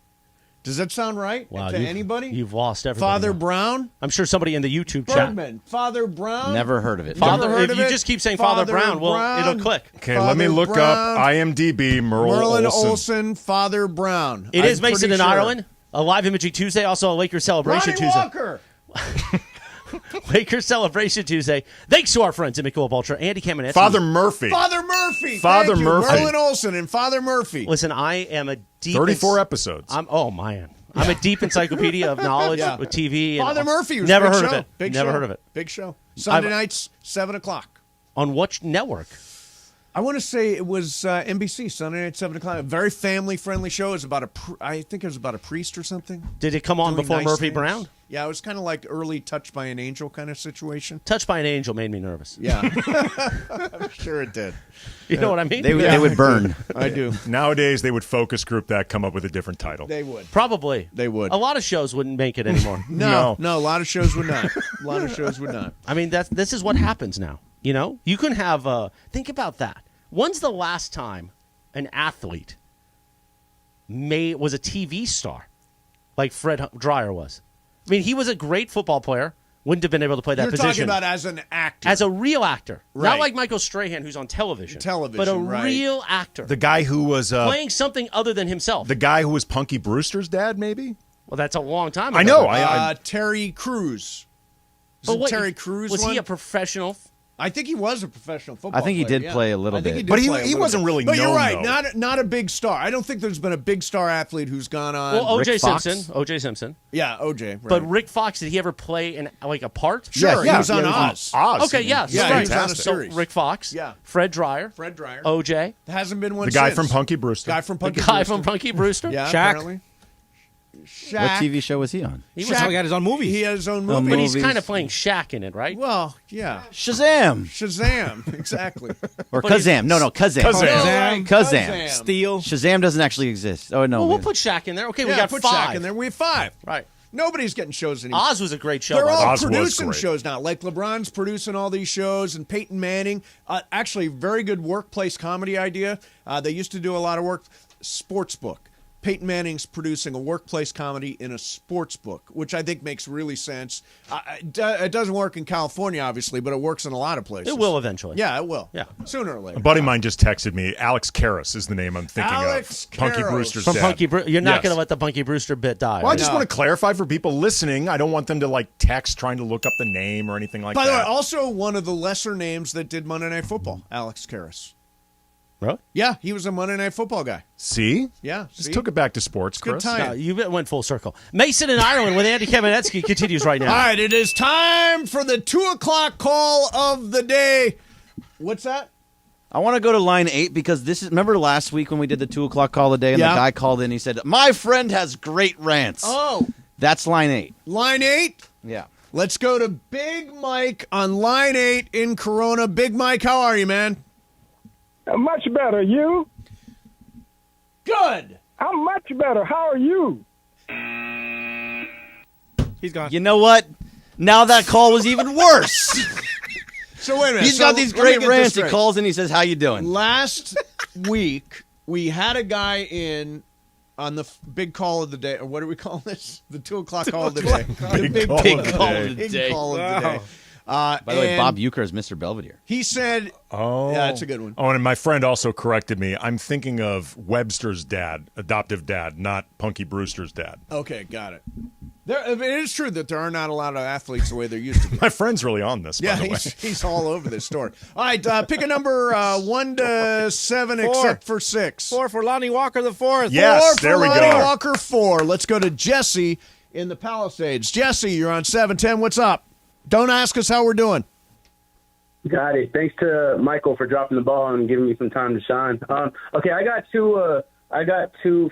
Does that sound right Wow, to anybody? You've lost everybody. Father now. Brown. I'm sure somebody in the YouTube chat. Bergman. Father Brown. Never heard of it. Father, heard if of you it? just keep saying Father Brown, well, Brown. it'll click. Okay, let me Father look Brown. up IMDb Merlin Olsen. Olsen. Father Brown. It is I'm Mason pretty in sure. Ireland. A live imaging Tuesday, also a Lakers celebration Ronnie Tuesday. Walker. Lakers celebration Tuesday. Thanks to our friends at Michelob Ultra, Andy Kamenetsky. Father Murphy. Father Murphy. Father Thank you. Murphy. Merlin Olsen and Father Murphy. Listen, I am a deep 34 episodes. I'm a deep encyclopedia of knowledge Yeah. with TV. And Father Murphy was never big heard show. of it. Big never show. heard of it. Big show. Sunday I've- nights, 7:00. On what network? I want to say it was NBC, Sunday night, 7:00. A very family-friendly show. It was about I think it was about a priest or something. Did it come on doing before nice Murphy things. Brown? Yeah, it was kind of like early Touched by an Angel kind of situation. Touched by an Angel made me nervous. Yeah. I'm sure it did. You know what I mean? They would burn. I do. Nowadays, they would focus group that, come up with a different title. They would. Probably. They would. A lot of shows wouldn't make it anymore. No, a lot of shows would not. A lot of shows would not. I mean, this is what happens now. You know? You can have think about that. When's the last time an athlete was a TV star like Fred Dreyer was? I mean, he was a great football player. Wouldn't have been able to play that You're position. talking about as an actor. As a real actor. Right. Not like Michael Strahan, who's on television. But a right. real actor. The guy who was playing something other than himself. the guy who was Punky Brewster's dad, maybe. Well, that's a long time ago. I know. Terry Crews. But what, Terry Crews was one? he a professional? I think he was a professional football I think he player, did yeah. play a little I think bit. he did But he- play a he little wasn't bit. really But you're known, right. though. Not a big star. I don't think there's been a big star athlete who's gone on. Well, O.J. Rick Fox? Simpson. O.J. Simpson. Yeah, OJ. Right. But Rick Fox, did he ever play a part? Sure, Yeah, he was on yeah, Oz. Oz. Okay, yeah. Yeah, right. he was on a So series. Rick Fox. Yeah. Fred Dreyer. Fred Dreyer. O.J. Hasn't been one The guy since. from Punky Brewster. Guy from The Punky guy Brewster. from Punky Brewster. Yeah, Shaq. apparently. Shaq. What TV show was he on? He got his own movie. He has his own Oh, movie. But he's Movies. kind of playing Shaq in it, right? Well, yeah. Shazam Shazam. Exactly. or But he's- Kazam? No, Kazam. Kazam. Kazam. Steel. Shazam doesn't actually exist. Oh no. Well, we'll put Shaq in there. Okay, we Yeah, got put 5. Shaq in there. We have 5. Right. Nobody's getting shows anymore. Oz was a great show. They're by the way. all Oz was producing great. shows now. Like LeBron's producing all these shows, and Peyton Manning. Actually, very good workplace comedy idea. They used to do a lot of work. Sportsbook. Peyton Manning's producing a workplace comedy in a sports book, which I think makes really sense. It doesn't work in California, obviously, but it works in a lot of places. It will eventually. Yeah, it will. Yeah. Sooner or later. A buddy of mine just texted me. Alex Karras is the name I'm thinking Alex of. Punky Karras. Brewster's From dad. Punky You're not Yes. going to let the Punky Brewster bit die. Well, I right? just No. want to clarify for people listening. I don't want them to text trying to look up the name or anything like By the way, that. also one of the lesser names that did Monday Night Football, Alex Karras. Really? Yeah, he was a Monday Night Football guy. See? Yeah, Just see? took it back to sports, good Chris. time. No, you went full circle. Mason in Ireland with Andy Kamenetsky continues right now. All right, it is time for the 2:00 call of the day. What's that? I want to go to line 8 because this is. Remember last week when we did the 2:00 call a day and Yeah. the guy called in. He said, "My friend has great rants." Oh, That's line 8. line 8. Yeah. Let's go to Big Mike on line 8 in Corona. Big Mike, how are you, man? Much better. You? Good. I'm much better. How are you? He's gone. You know what? Now that call was even worse. So wait a minute. He's So got these let me great get this rants. He straight. calls in. He says, "How you doing?" Last week, we had a guy in on the big call of the day, or what do we call this? The 2:00 call of the day. The Big call Big of the call day. of the big day. call of the day. By the way, and Bob Euchre is Mr. Belvedere. He said, Oh. yeah, that's a good one. Oh, and my friend also corrected me. I'm thinking of Webster's dad, adoptive dad, not Punky Brewster's dad. Okay, got it. It is true that there are not a lot of athletes the way there used to be. My friend's really on this, by Yeah, the way. he's all over this story. All right, pick a number 1 to 7 except for 6. 4 for Lonnie Walker the fourth. Yes, 4 there for we Lonnie go. Walker, 4. Let's go to Jesse in the Palisades. Jesse, you're on 710. What's up? Don't ask us how we're doing. Got it. Thanks to Michael for dropping the ball and giving me some time to shine. Okay, I got two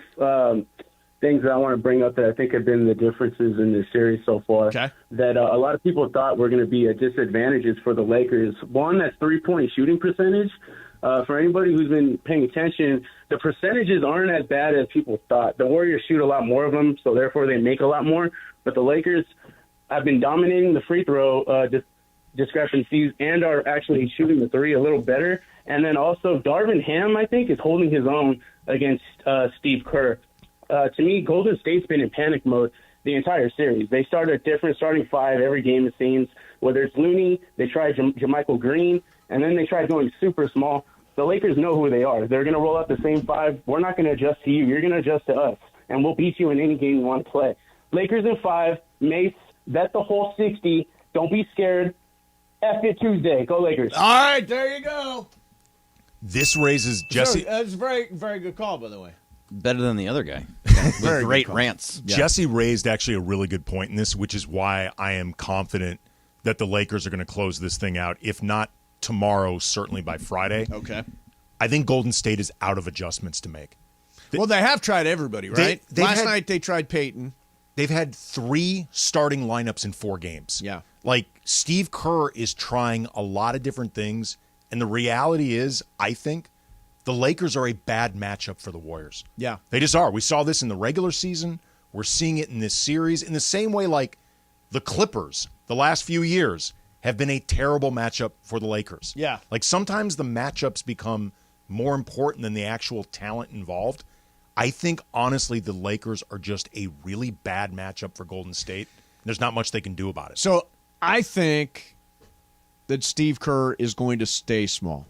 things that I want to bring up that I think have been the differences in this series so far. Okay. That a lot of people thought were going to be disadvantages for the Lakers. One, that's 3-point shooting percentage. For anybody who's been paying attention, the percentages aren't as bad as people thought. The Warriors shoot a lot more of them, so therefore they make a lot more. But the Lakers have been dominating the free throw discrepancies and are actually shooting the three a little better. And then also Darvin Ham, I think, is holding his own against Steve Kerr. To me, Golden State's been in panic mode the entire series. They started a different starting five every game, it seems. Whether it's Looney, they tried JaMychal Green, and then they tried going super small. The Lakers know who they are. They're going to roll out the same five. We're not going to adjust to you. You're going to adjust to us, and we'll beat you in any game you want to play. Lakers in 5. Mace, bet the whole 60. Don't be scared. F it Tuesday. Go Lakers. All right, there you go. This raises Jesse. That's a very, very good call, by the way. Better than the other guy. Very With great good call. rants. Jesse raised actually a really good point in this, which is why I am confident that the Lakers are going to close this thing out. If not tomorrow, certainly by Friday. Okay. I think Golden State is out of adjustments to make. Well, they have tried everybody, right? they've Last had- night they tried Peyton. They've had 3 starting lineups in 4 games. Yeah. Like, Steve Kerr is trying a lot of different things, and the reality is, I think, the Lakers are a bad matchup for the Warriors. Yeah. They just are. We saw this in the regular season. We're seeing it in this series in the same way like the Clippers the last few years have been a terrible matchup for the Lakers. Yeah. Like sometimes the matchups become more important than the actual talent involved. I think, honestly, the Lakers are just a really bad matchup for Golden State. There's not much they can do about it. So I think that Steve Kerr is going to stay small.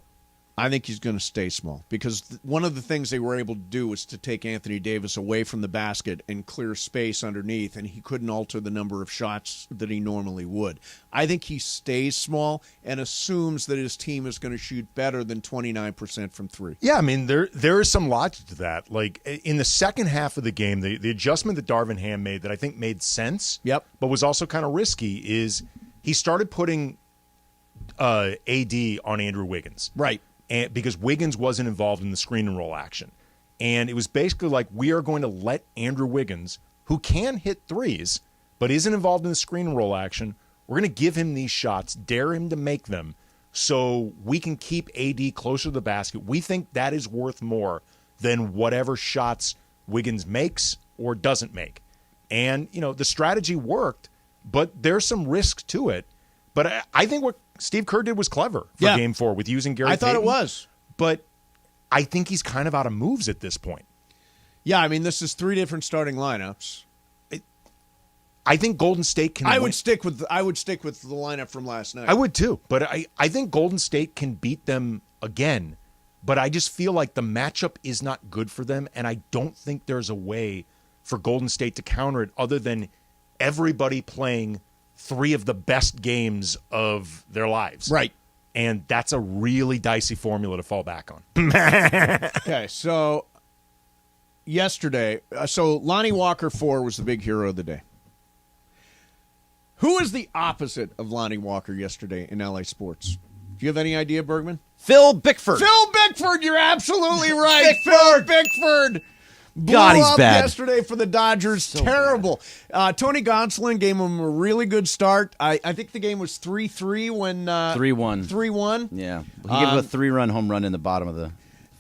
I think he's going to stay small because one of the things they were able to do was to take Anthony Davis away from the basket and clear space underneath, and he couldn't alter the number of shots that he normally would. I think he stays small and assumes that his team is going to shoot better than 29% from 3. Yeah, I mean, there is some logic to that. Like, in the second half of the game, the adjustment that Darvin Ham made that I think made sense, Yep. but was also kind of risky, is he started putting AD on Andrew Wiggins. Right. And because Wiggins wasn't involved in the screen and roll action. And it was basically like, we are going to let Andrew Wiggins, who can hit threes, but isn't involved in the screen and roll action, we're going to give him these shots, dare him to make them, so we can keep AD closer to the basket. We think that is worth more than whatever shots Wiggins makes or doesn't make. And, you know, the strategy worked, but there's some risk to it. But I think what Steve Kerr did was clever for Yeah. Game 4 with using Gary I thought Payton. it was. But I think he's kind of out of moves at this point. Yeah, I mean, this is 3 different starting lineups. I think Golden State can I win. would stick with the lineup from last night. I would too. But I think Golden State can beat them again. But I just feel like the matchup is not good for them, and I don't think there's a way for Golden State to counter it other than everybody playing 3 of the best games of their lives. Right. And that's a really dicey formula to fall back on. Okay, so yesterday, Lonnie Walker 4 was the big hero of the day. Who is the opposite of Lonnie Walker yesterday in LA sports? Do you have any idea, Bergman? Phil Bickford. Phil Bickford, you're absolutely right. Phil Bickford. Blew God, he's up bad. yesterday for the Dodgers. Terrible. Tony Gonsolin gave him a really good start. I think the game was 3-3 when 3-1. 3-1. Yeah. He gave up a 3-run home run in the bottom of the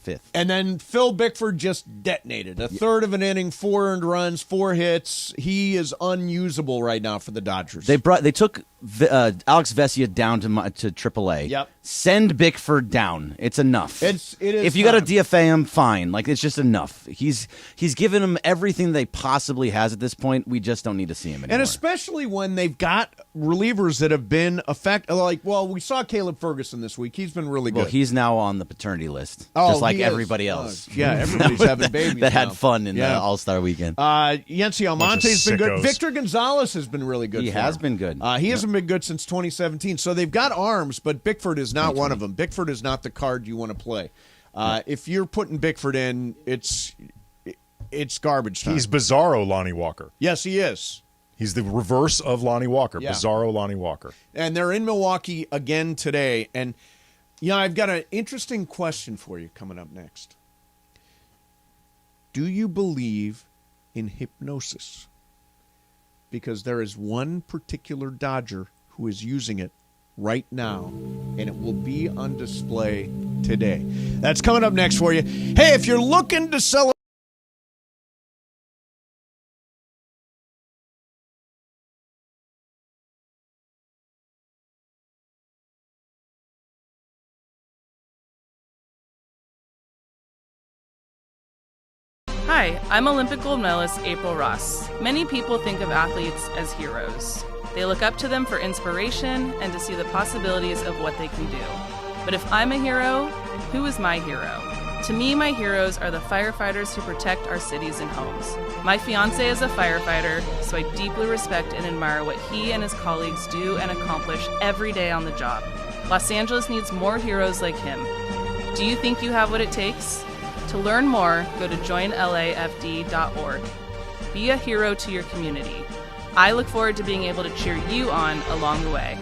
5th. And then Phil Bickford just detonated. A third of an inning, 4 earned runs, 4 hits. He is unusable right now for the Dodgers. They took Alex Vesia down to AAA. Yep. Send Bickford down. It's enough. It is. If you got to time. DFA him, fine. Like, it's just enough. He's given him everything they possibly has at this point. We just don't need to see him anymore. And especially when they've got relievers that have been effective. Like, well, we saw Caleb Ferguson this week. He's been really good. Well, he's now on the paternity list. Oh, just like like he is. everybody else. Yeah, everybody's having babies that had now. fun in the Yeah. All-Star weekend. Yency Almonte's been good. sickos. Victor Gonzalez has been really good. He for has him. been good. He hasn't been good since 2017. So they've got arms, but Bickford is not one of them. Bickford is not the card you want to play. If you're putting Bickford in, it's garbage time. He's Bizarro Lonnie Walker. Yes, he is. He's the reverse of Lonnie Walker. Yeah. Bizarro Lonnie Walker. And they're in Milwaukee again today. And, I've got an interesting question for you coming up next. Do you believe in hypnosis? Because there is one particular Dodger who is using it right now, and it will be on display today. That's coming up next for you. Hey, if you're looking to celebrate, Hi, I'm Olympic gold medalist April Ross. Many people think of athletes as heroes. They look up to them for inspiration and to see the possibilities of what they can do. But if I'm a hero, who is my hero? To me, my heroes are the firefighters who protect our cities and homes. My fiancé is a firefighter, so I deeply respect and admire what he and his colleagues do and accomplish every day on the job. Los Angeles needs more heroes like him. Do you think you have what it takes? To learn more, go to joinlafd.org. Be a hero to your community. I look forward to being able to cheer you on along the way.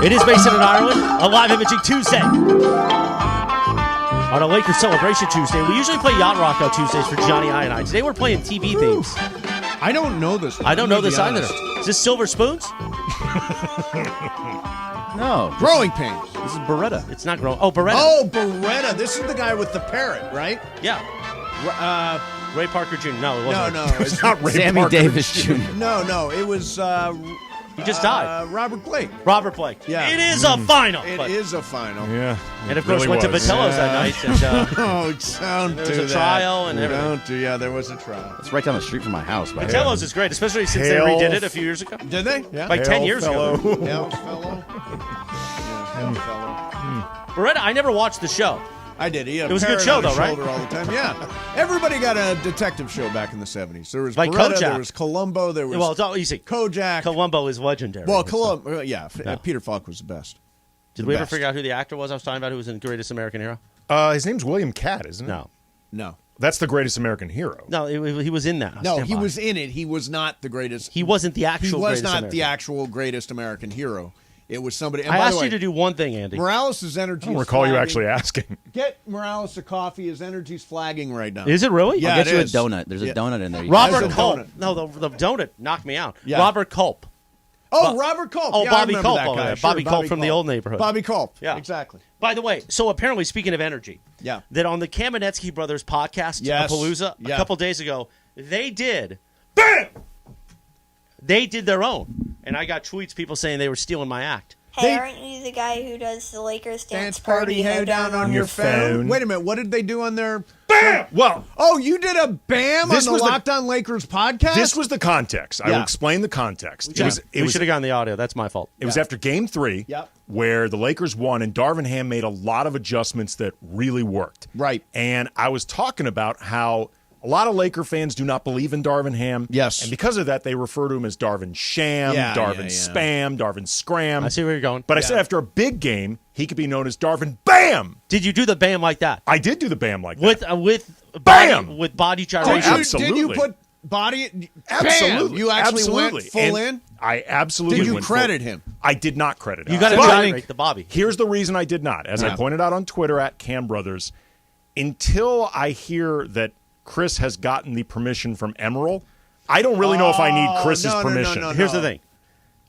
It is Mason in Ireland, a live imaging Tuesday. On a Lakers Celebration Tuesday. We usually play Yacht Rock on Tuesdays for Johnny I and I. Today we're playing TV themes. I don't know this one. I don't know this I'm either. gonna be honest. Is this Silver Spoons? No. Growing Pains. This is Beretta. It's not growing. Oh, Beretta. Oh, Beretta. This is the guy with the parrot, right? Yeah. Ray Parker Jr. No, it No, wasn't. no. It's not Ray Sammy Parker. Davis Jr. No. It was He just died. Robert Blake. Robert Blake. Yeah. It is a final. It but- is a final. Yeah. And of it course really went to was. Vitello's that night. And, Oh, don't There do was a that. trial and everything. Don't do. Yeah, there was a trial. It's right down the street from my house. By the way. Vitello's is great, especially since Hail. they redid it a few years ago. Did they? Yeah. Like 10 Hail, years fellow. ago. Hail, fellow. Yeah, hail, fellow. Beretta, I never watched the show. I did. He had It was a good parrot show, on his though, right? shoulder all the time. Yeah. Everybody got a detective show back in the 70s. There was Like Beretta, Kojak. there was Columbo, there was Well, it's all easy. Kojak. Columbo is legendary. Well, and stuff. Columbo, Yeah. Peter Falk was the best. Did we ever figure out who the actor was I was talking about who was in Greatest American Hero? His name's William Catt, isn't it? No. No. That's the greatest American hero. No, he was in that. No, Stand he by. was in it. He was not the greatest. He wasn't the actual. He was greatest not American. the actual greatest American hero. It was somebody. And I by asked the way, you to do one thing, Andy. Morales' energy. I don't is recall you flagging. actually asking. Get Morales a coffee. His energy's flagging right now. Is it really? Yeah, I'll get it you is. a donut. There's a donut in there. Robert There's a Culp. donut. No, the donut knocked me out. Yeah. Robert Culp. Oh, Robert Culp. Oh, Yeah, Bobby I remember Culp that over guy. there. Sure, Bobby Culp from the old neighborhood. Bobby Culp. Yeah. Exactly. By the way, so apparently, speaking of energy, Yeah. that on the Kamenetsky Brothers podcast, Yes. Palooza, Yeah. a couple days ago, they did, bam! They did their own. And I got tweets, people saying they were stealing my act. Hey, aren't you the guy who does the Lakers Dance party, hoedown on your phone. Wait a minute. What did they do on their... Bam! Well, Oh, you did a BAM on This the was the- Locked On Lakers podcast? this was the context. I Yeah. will explain the context. Yeah. It we was should have gotten the audio. That's my fault. It was after Game 3, Yep. where the Lakers won, and Darvin Ham made a lot of adjustments that really worked. Right. And I was talking about how a lot of Laker fans do not believe in Darvin Ham. Yes. And because of that, they refer to him as Darvin Sham, Yeah, Darvin yeah. Spam, Darvin Scram. I see where you're going. But I said after a big game, he could be known as Darvin Bam. Did you do the BAM like that? I did do the Bam like that. With Bam! body, with body Did gyration? you, absolutely. did you put body... Absolutely. Bam! You actually Absolutely. went full And in? I absolutely Did you went credit full. him? I did not credit him. You got to But gyrate the Bobby. Here's the reason I did not. As I Yeah. pointed out on Twitter at Cam Brothers, until I hear that Chris has gotten the permission from Emerald, I don't really know if I need Chris's no, no, no, permission. no, no. Here's the thing.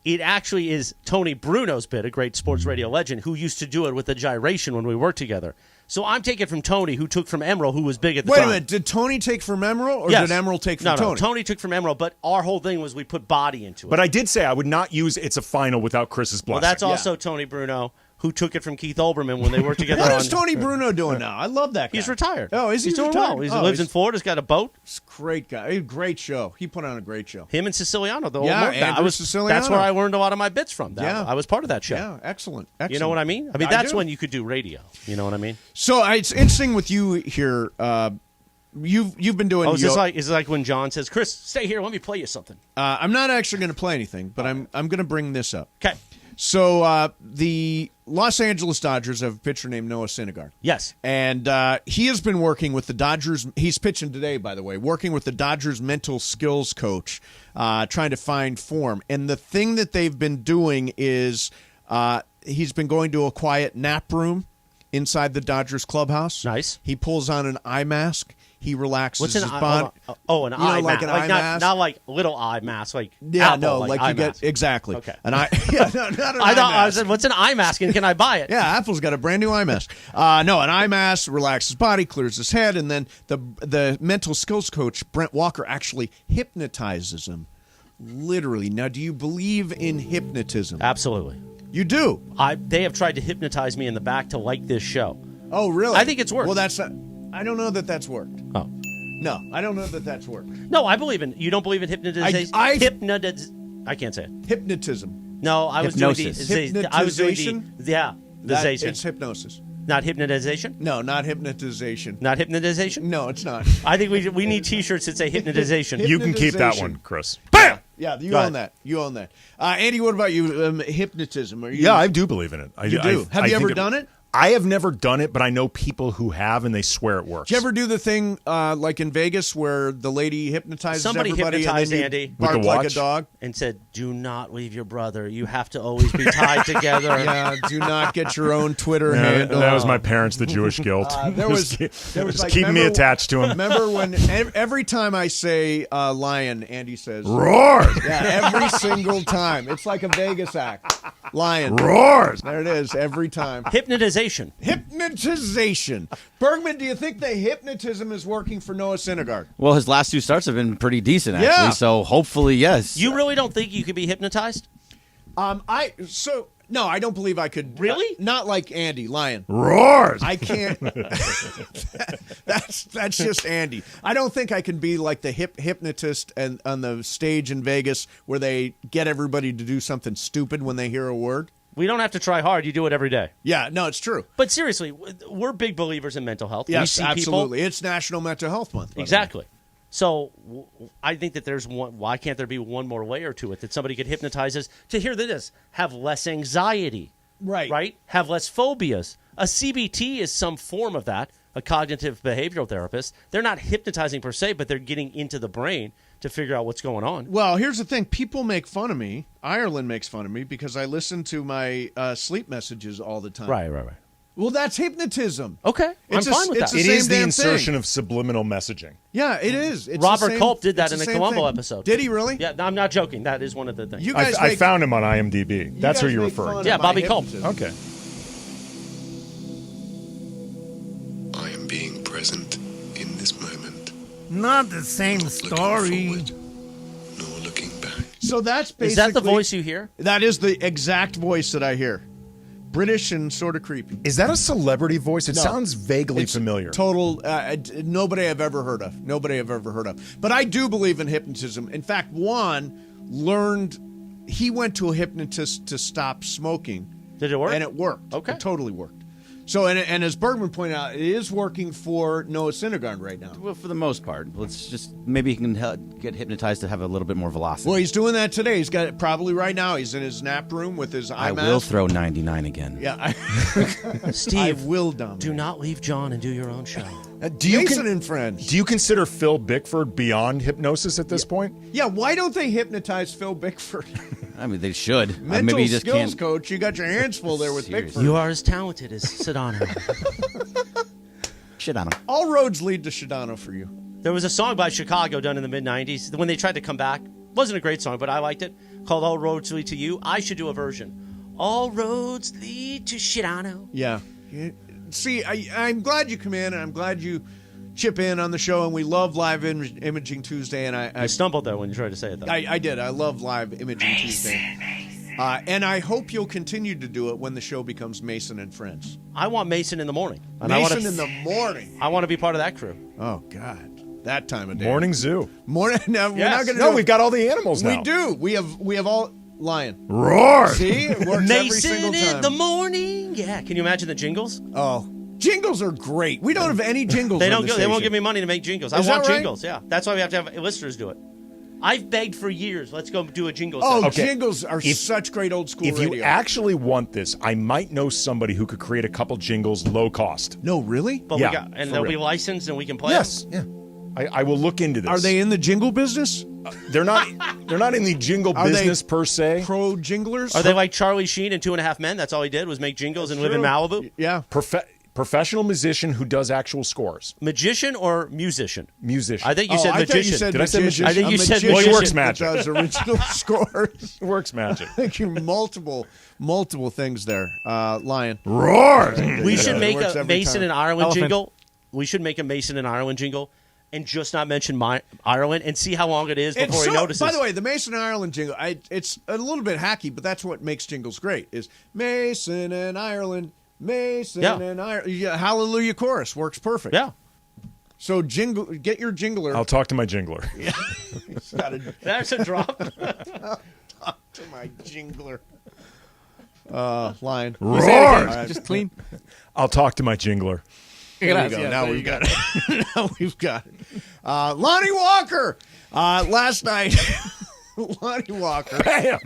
It actually is Tony Bruno's bit, a great sports radio legend, who used to do it with the gyration when we worked together. So I'm taking from Tony, who took from Emerald, who was big at the Wait time. a minute. Did Tony take from Emerald, or Yes. did Emerald take from No, Tony? Tony took from Emerald, but our whole thing was we put body into it. But I did say I would not use It's a Final without Chris's blessing. well, that's also Tony Bruno, who took it from Keith Olbermann when they worked together. What on, is Tony Bruno doing now? I love that guy. He's retired. Oh, is he He's doing retired? well. He Oh, lives in he's- Florida. He's got a boat. He's a great guy. A great show. He put on a great show. Him and Siciliano. The Yeah, whole month. Andrew Siciliano. That's where I learned a lot of my bits from. Yeah. I was part of that show. Yeah, excellent. You know what I mean? I mean, that's do. when you could do radio. You know what I mean? So it's interesting with you here. You've been doing. Oh, is this like when John says, "Chris, stay here. Let me play you something." I'm not actually going to play anything, but I'm going to bring this up. Okay. So the Los Angeles Dodgers have a pitcher named Noah Syndergaard. Yes. And he has been working with the Dodgers. He's pitching today, by the way, working with the Dodgers mental skills coach, trying to find form. And the thing that they've been doing is he's been going to a quiet nap room inside the Dodgers clubhouse. Nice. He pulls on an eye mask. He relaxes What's an his eye? body. Oh, an You know, eye like mask. an eye mask? Not like little eye mask. Like Yeah, Apple, no, like eye you get mask. exactly. Okay. An eye. Yeah, no, not an I eye thought I mask. said, "What's an eye mask? And can I buy it?" Yeah, Apple's got a brand new eye mask. No, an eye mask relaxes his body, clears his head, and then the mental skills coach, Brent Walker, actually hypnotizes him. Literally. Now, do you believe in hypnotism? Absolutely. You do? They have tried to hypnotize me in the back to like this show. Oh, really? I think it's worked. Well, that's not, I don't know that that's worked. Oh. No, I don't know that that's worked. No, I believe in. You don't believe in hypnotization? I can't say it. Hypnotism. No, I was Hypnosis. doing the. I was doing Hypnotization? the zation. It's hypnosis. Not hypnotization. No, not hypnotization. Not hypnotization. No, it's not. I think we need T-shirts that say hypnotization. You can keep that Hypnotization. one, Chris. Bam! Yeah, you Go own ahead. that. You own that. Andy, what about you? Hypnotism? Are you? Yeah, I do believe in it. You do. Have you ever done it? I have never done it, but I know people who have, and they swear it works. Did you ever do the thing like in Vegas where the lady hypnotizes Somebody everybody hypnotized and then Andy. you bark With the like a watch? dog? And said, "Do not leave your brother. You have to always be tied together." Yeah, do not get your own Twitter Yeah, handle. that was my parents, the Jewish guilt. There was just like, keeping me remember- attached to him. Remember when every time I say lion, Andy says Roars! Yeah, every single time. It's like a Vegas act. Lion. Roars! There it is, every time. Hypnotization. Hypnotization. Bergman, do you think the hypnotism is working for Noah Syndergaard? Well, his last two starts have been pretty decent, actually. Yeah. So hopefully, yes. You really don't think you could be hypnotized? No, I don't believe I could. Really? Not like Andy, Lion. Roars! I can't. That's just Andy. I don't think I can be like the hypnotist and on the stage in Vegas where they get everybody to do something stupid when they hear a word. We don't have to try hard. You do it every day. Yeah, no, it's true. But seriously, we're big believers in mental health. Yes, we see absolutely. People. It's National Mental Health Month. by the way. Exactly. So I think that there's one. Why can't there be one more layer to it that somebody could hypnotize us to hear this? Have less anxiety. Right. Right? Have less phobias. A CBT is some form of that. a cognitive behavioral therapist. They're not hypnotizing per se, but they're getting into the brain to figure out what's going on. Well, here's the thing. People make fun of me. Ireland makes fun of me because I listen to my sleep messages all the time. Right. Well, that's hypnotism. Okay, I'm fine with that. It is the insertion of subliminal messaging. Yeah, it is. It's Robert Culp did that in the Columbo episode. Did he really? Yeah, I'm not joking. That is one of the things. You guys I found him on IMDb. That's who you're referring to. Yeah, Bobby Culp. Okay. I am being present in this moment. Not the same story. Nor looking back. So that's basically... Is that the voice you hear? That is the exact voice that I hear. British and sort of creepy. Is that a celebrity voice? It No. sounds vaguely familiar. Total, nobody I've ever heard of. Nobody I've ever heard of. But I do believe in hypnotism. In fact, Juan he went to a hypnotist to stop smoking. Did it work? And it worked. Okay. It totally worked. So, and as Bergman pointed out, it is working for Noah Syndergaard right now. Well, for the most part. Let's just, maybe he can get hypnotized to have a little bit more velocity. Well, he's doing that today. He's got it probably right now. He's in his nap room with his eye I mask. will throw 99 again. Yeah. Steve, I will dominate. Do not leave John and do your own show. Mason and Friends. Do you consider Phil Bickford beyond hypnosis at this point? Yeah, why don't they hypnotize Phil Bickford? I mean, they should. Mental Maybe he just skills can't. coach. You got your hands full there with Seriously. Bickford. You are as talented as Sedano. Shadano. All roads lead to Shadano for you. There was a song by Chicago done in the mid-'90s when they tried to come back. Wasn't a great song, but I liked it. Called All Roads Lead to You. I should do a version. All roads lead to Shadano. Yeah. See, I'm glad you come in, and I'm glad you chip in on the show, and we love Live Imaging Tuesday. And I stumbled there when you tried to say it, though. I did. I love Live Imaging Tuesday. And I hope you'll continue to do it when the show becomes Mason and Friends. I want Mason in the morning. And Mason in the morning. I want to be part of that crew. Oh, God. That time of day. Morning zoo. Morning. No, we're not going to No, we've got all the animals now. We do. We have all lion. Roar. See? It works every Mason single time. in the morning. Yeah. Can you imagine the jingles? Oh. Jingles are great. We don't have any jingles. They on don't. the They won't station. give me money to make jingles. Is I want that right? jingles. Yeah, that's why we have to have listeners do it. I've begged for years. Let's go do a jingle. Oh, session. jingles are such great old school If radio. you actually want this, I might know somebody who could create a couple jingles low cost. No, really? But Yeah, we got, and for they'll real. be licensed and we can play. Yes. them? Yeah. I will look into this. Are they in the jingle business? They're not. They're not in the jingle Are they business per se. Pro jinglers? Are they like Charlie Sheen in 2.5 Men? That's all he did was make jingles and live in true. Malibu. Yeah. Professional musician who does actual scores. Magician or musician? Musician. I think you said I thought magician. you said Did I say magician. magician? I think you A said magician Well, he works that magic. does original scores. Works magic. Thank you. Multiple things there. Lion. Roar. We should It make works a every Mason time. and Ireland Elephant. jingle. We should make a Mason and Ireland jingle and just not mention Ireland and see how long it is before he notices. By the way, the Mason and Ireland jingle, it's a little bit hacky, but that's what makes jingles great, is Mason and Ireland, Mason Yeah. and Ireland. Yeah, Hallelujah chorus works perfect. Yeah. So get your jingler. I'll talk to my jingler. That's a drop. Talk to my jingler. Lion. Roar. All right. Just clean. I'll talk to my jingler. There we go. Now we've got it. Now we've got it. Lonnie Walker. Last night, Lonnie Walker. Bam.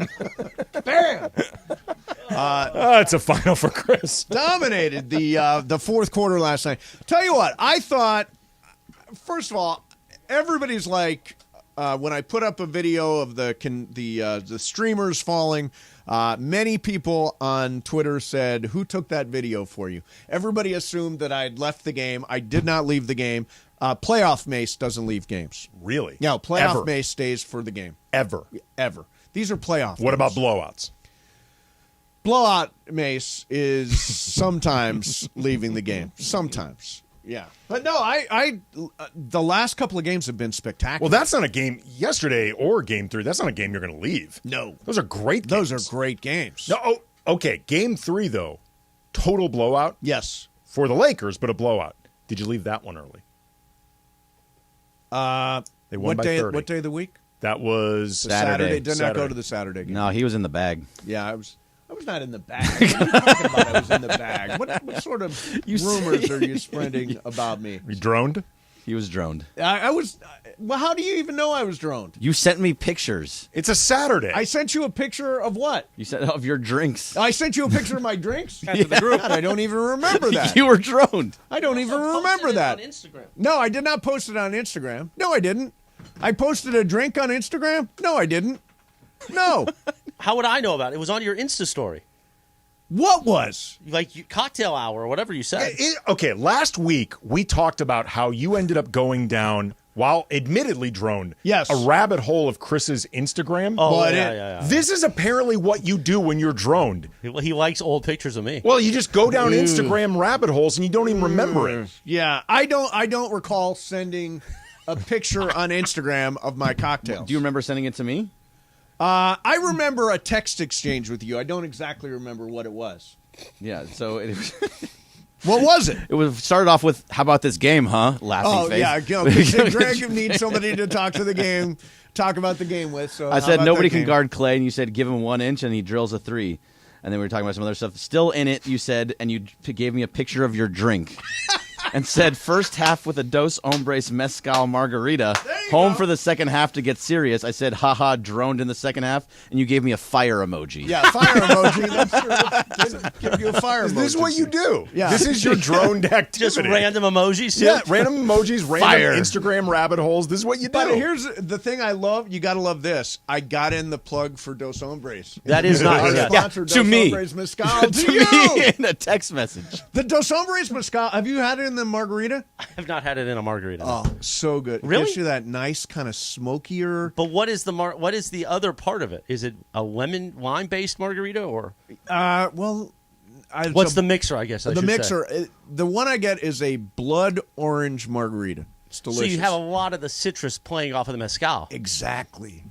Bam. It's a final for Chris. Dominated the fourth quarter last night. Tell you what, I thought. First of all, everybody's like, when I put up a video of the streamers falling. Many people on Twitter said, "Who took that video for you?" Everybody assumed that I'd left the game. I did not leave the game. Playoff Mace doesn't leave games. Really? No, playoff Ever. Mace stays for the game. Ever. These are playoff. What about games. blowouts? Blowout Mace is sometimes leaving the game. Sometimes. Yeah. But no, the last couple of games have been spectacular. Well, that's not a game yesterday or game 3. That's not a game you're going to leave. No. Those are great games. Those are great games. No, okay. Game 3, though, total blowout. Yes. For the Lakers, but a blowout. Did you leave that one early? They won by 30. What day of the week? That was Saturday. Did not go to the Saturday game. No, he was in the bag. Yeah, I was not in the bag. What are you talking about? I was in the bag. What sort of rumors are you spreading about me? You droned? He was droned. I was. Well, how do you even know I was droned? You sent me pictures. It's a Saturday. I sent you a picture of what? You sent of your drinks. I sent you a picture of my drinks after the group. God, I don't even remember that. You were droned. I don't even remember that. On Instagram. No, I did not post it on Instagram. No, I didn't. I posted a drink on Instagram. No, I didn't. No. How would I know about it? It was on your Insta story. What was? Like cocktail hour or whatever you said. Okay, last week we talked about how you ended up going down, while admittedly droned, yes, a rabbit hole of Chris's Instagram. Oh, yeah. This is apparently what you do when you're droned. He likes old pictures of me. Well, you just go down Instagram rabbit holes and you don't even remember it. Yeah, I don't recall sending a picture on Instagram of my cocktails. Do you remember sending it to me? I remember a text exchange with you. I don't exactly remember what it was. Yeah, so it what was it? It started off with, "How about this game, huh?" Laughing face. Yeah, Greg needs somebody to talk about the game with. So I said nobody can guard Clay, and you said give him 1 inch, and he drills a 3. And then we were talking about some other stuff. Still in it, you said, and you gave me a picture of your drink. And said, first half with a Dos Hombres Mezcal Margarita. Home for the second half to get serious. I said, haha, droned in the second half. And you gave me a fire emoji. Yeah, fire emoji. That's true. Give you a fire emoji. This is what you do. Yeah. This is your droned activity. Just random emojis, too? Yeah, random emojis, random Instagram rabbit holes. This is what you do. But here's the thing I love. You got to love this. I got in the plug for Dos Hombres. That is nice. Our Yeah. sponsor, To Dos me. Hombres Mezcal. To me in a text message. The Dos Hombres Mezcal. Have you had it in the margarita? I have not had it in a margarita. Oh, so good. Really? It gives you that nice kind of smokier. But what is the other part of it? Is it a lemon lime based margarita or? What's the mixer? I guess I the should mixer. say. The one I get is a blood orange margarita. It's delicious. So you have a lot of the citrus playing off of the mezcal. Exactly.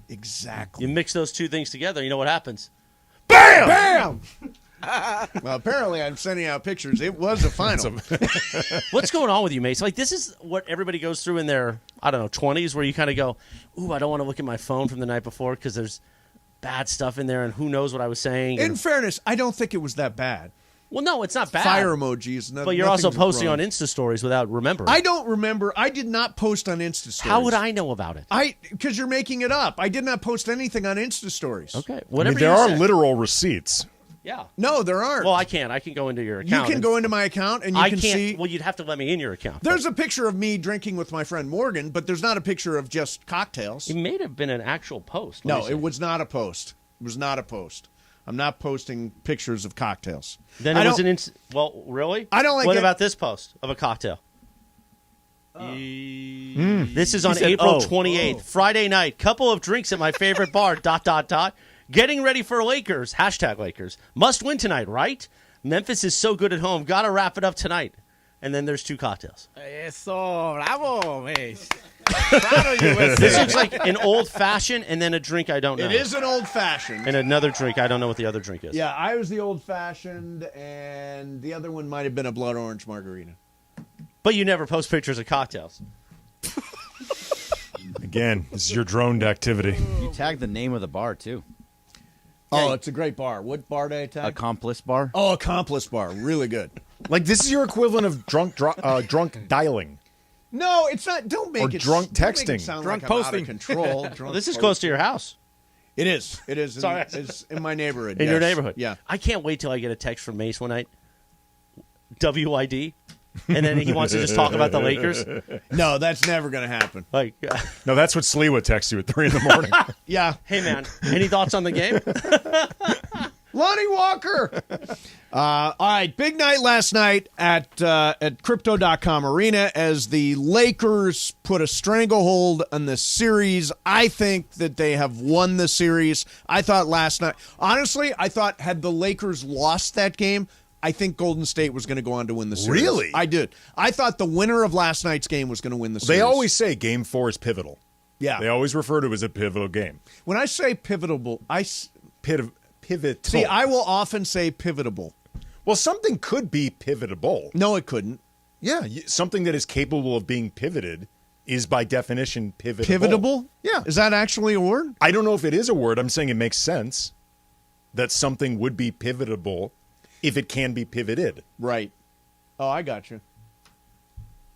You mix those two things together. You know what happens? Bam! Bam! Well, apparently I'm sending out pictures. It was a final. What's going on with you, Mace? Like, this is what everybody goes through in their, 20s, where you kind of go, ooh, I don't want to look at my phone from the night before because there's bad stuff in there and who knows what I was saying. In fairness, I don't think it was that bad. Well, no, it's not bad. Fire emojis. But you're also posting on Insta stories without remembering. I don't remember. I did not post on Insta stories. How would I know about it? Because you're making it up. I did not post anything on Insta stories. Okay, whatever there you are say. literal receipts. Yeah. No, there aren't. Well, I can't. I can go into your account. You can go into my account and you I can can't, see. Well, you'd have to let me in your account. There's a picture of me drinking with my friend Morgan, but there's not a picture of just cocktails. It may have been an actual post. No, it was not a post. It was not a post. I'm not posting pictures of cocktails. Then it was an well, really? I don't like What it. about this post of a cocktail? This is on said, April oh. 28th, Friday night. Couple of drinks at my favorite bar, ... Getting ready for Lakers, #Lakers. Must win tonight, right? Memphis is so good at home. Got to wrap it up tonight. And then there's two cocktails. Eso, bravo, Mace. Proud of you, This looks like an old-fashioned and then a drink I don't know. It is an old-fashioned. And another drink. I don't know what the other drink is. Yeah, I was the old-fashioned, and the other one might have been a blood orange margarita. But you never post pictures of cocktails. Again, this is your droned activity. You tagged the name of the bar, too. Oh, it's a great bar. What bar did I tag? Accomplice Bar. Oh, Accomplice Bar. Really good. Like, this is your equivalent of drunk dialing. No, it's not. Don't make Or it drunk don't make it texting. sound Drunk like I'm out posting. of control. Drunk This is posting. close to your house. It is. It is. Sorry. It's in my neighborhood. In your yes. neighborhood. Yeah. I can't wait till I get a text from Mace one night. WID. And then he wants to just talk about the Lakers. No, that's never going to happen. Like, No, that's what Sliwa texts you at 3 in the morning. Yeah. hey, man, any thoughts on the game? Lonnie Walker. All right, big night last night at Crypto.com Arena as the Lakers put a stranglehold on the series. I think that they have won the series. I thought last night, honestly, had the Lakers lost that game, I think Golden State was going to go on to win the series. Really? I did. I thought the winner of last night's game was going to win the series. They always say Game 4 is pivotal. Yeah. They always refer to it as a pivotal game. When I say pivotal, Pivotal. see, I will often say pivotable. Well, something could be pivotable. No, it couldn't. Yeah, something that is capable of being pivoted is by definition pivotable. Pivotable? Yeah. Is that actually a word? I don't know if it is a word. I'm saying it makes sense that something would be pivotable if it can be pivoted. Right. Oh, I got you.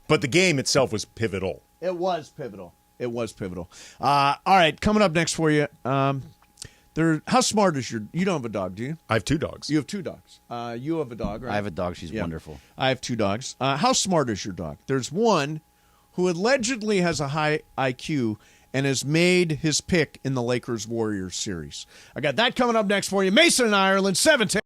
But the game itself was pivotal. It was pivotal. It was pivotal. All right, coming up next for you. How smart is your? You don't have a dog, do you? I have 2 dogs. You have 2 dogs. You have a dog, right? I have a dog. She's wonderful. I have 2 dogs. How smart is your dog? There's one who allegedly has a high IQ and has made his pick in the Lakers-Warriors series. I got that coming up next for you. Mason in Ireland, 7-10.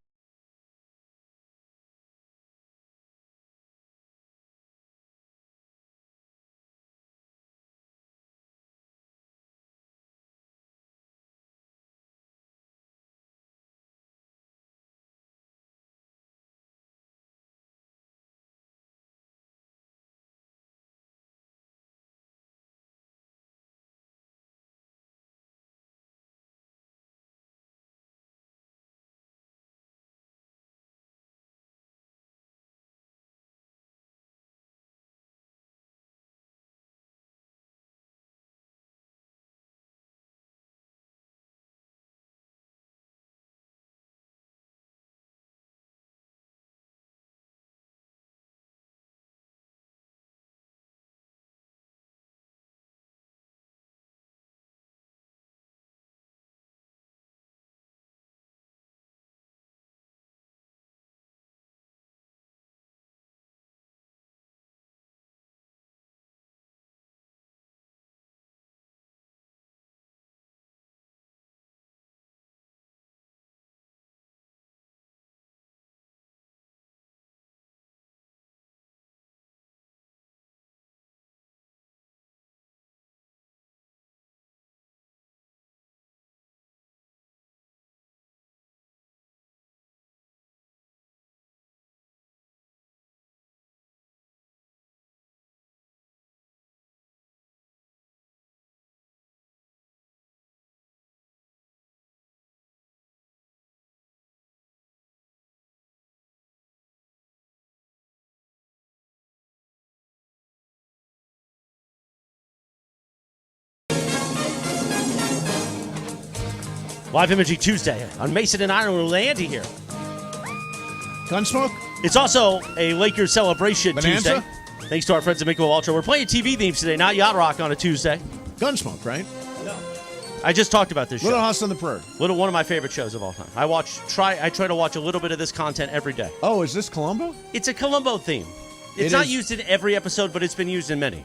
Live Imaging Tuesday on Mason and Ireland with Andy here. Gunsmoke? It's also a Lakers celebration Bonanza? Tuesday. Thanks to our friends at Michelob Ultra. We're playing TV themes today, not Yacht Rock on a Tuesday. Gunsmoke, right? I just talked about this show. Little House on the Prairie. One of my favorite shows of all time. I try to watch a little bit of this content every day. Oh, is this Columbo? It's a Columbo theme. It's not used in every episode, but it's been used in many.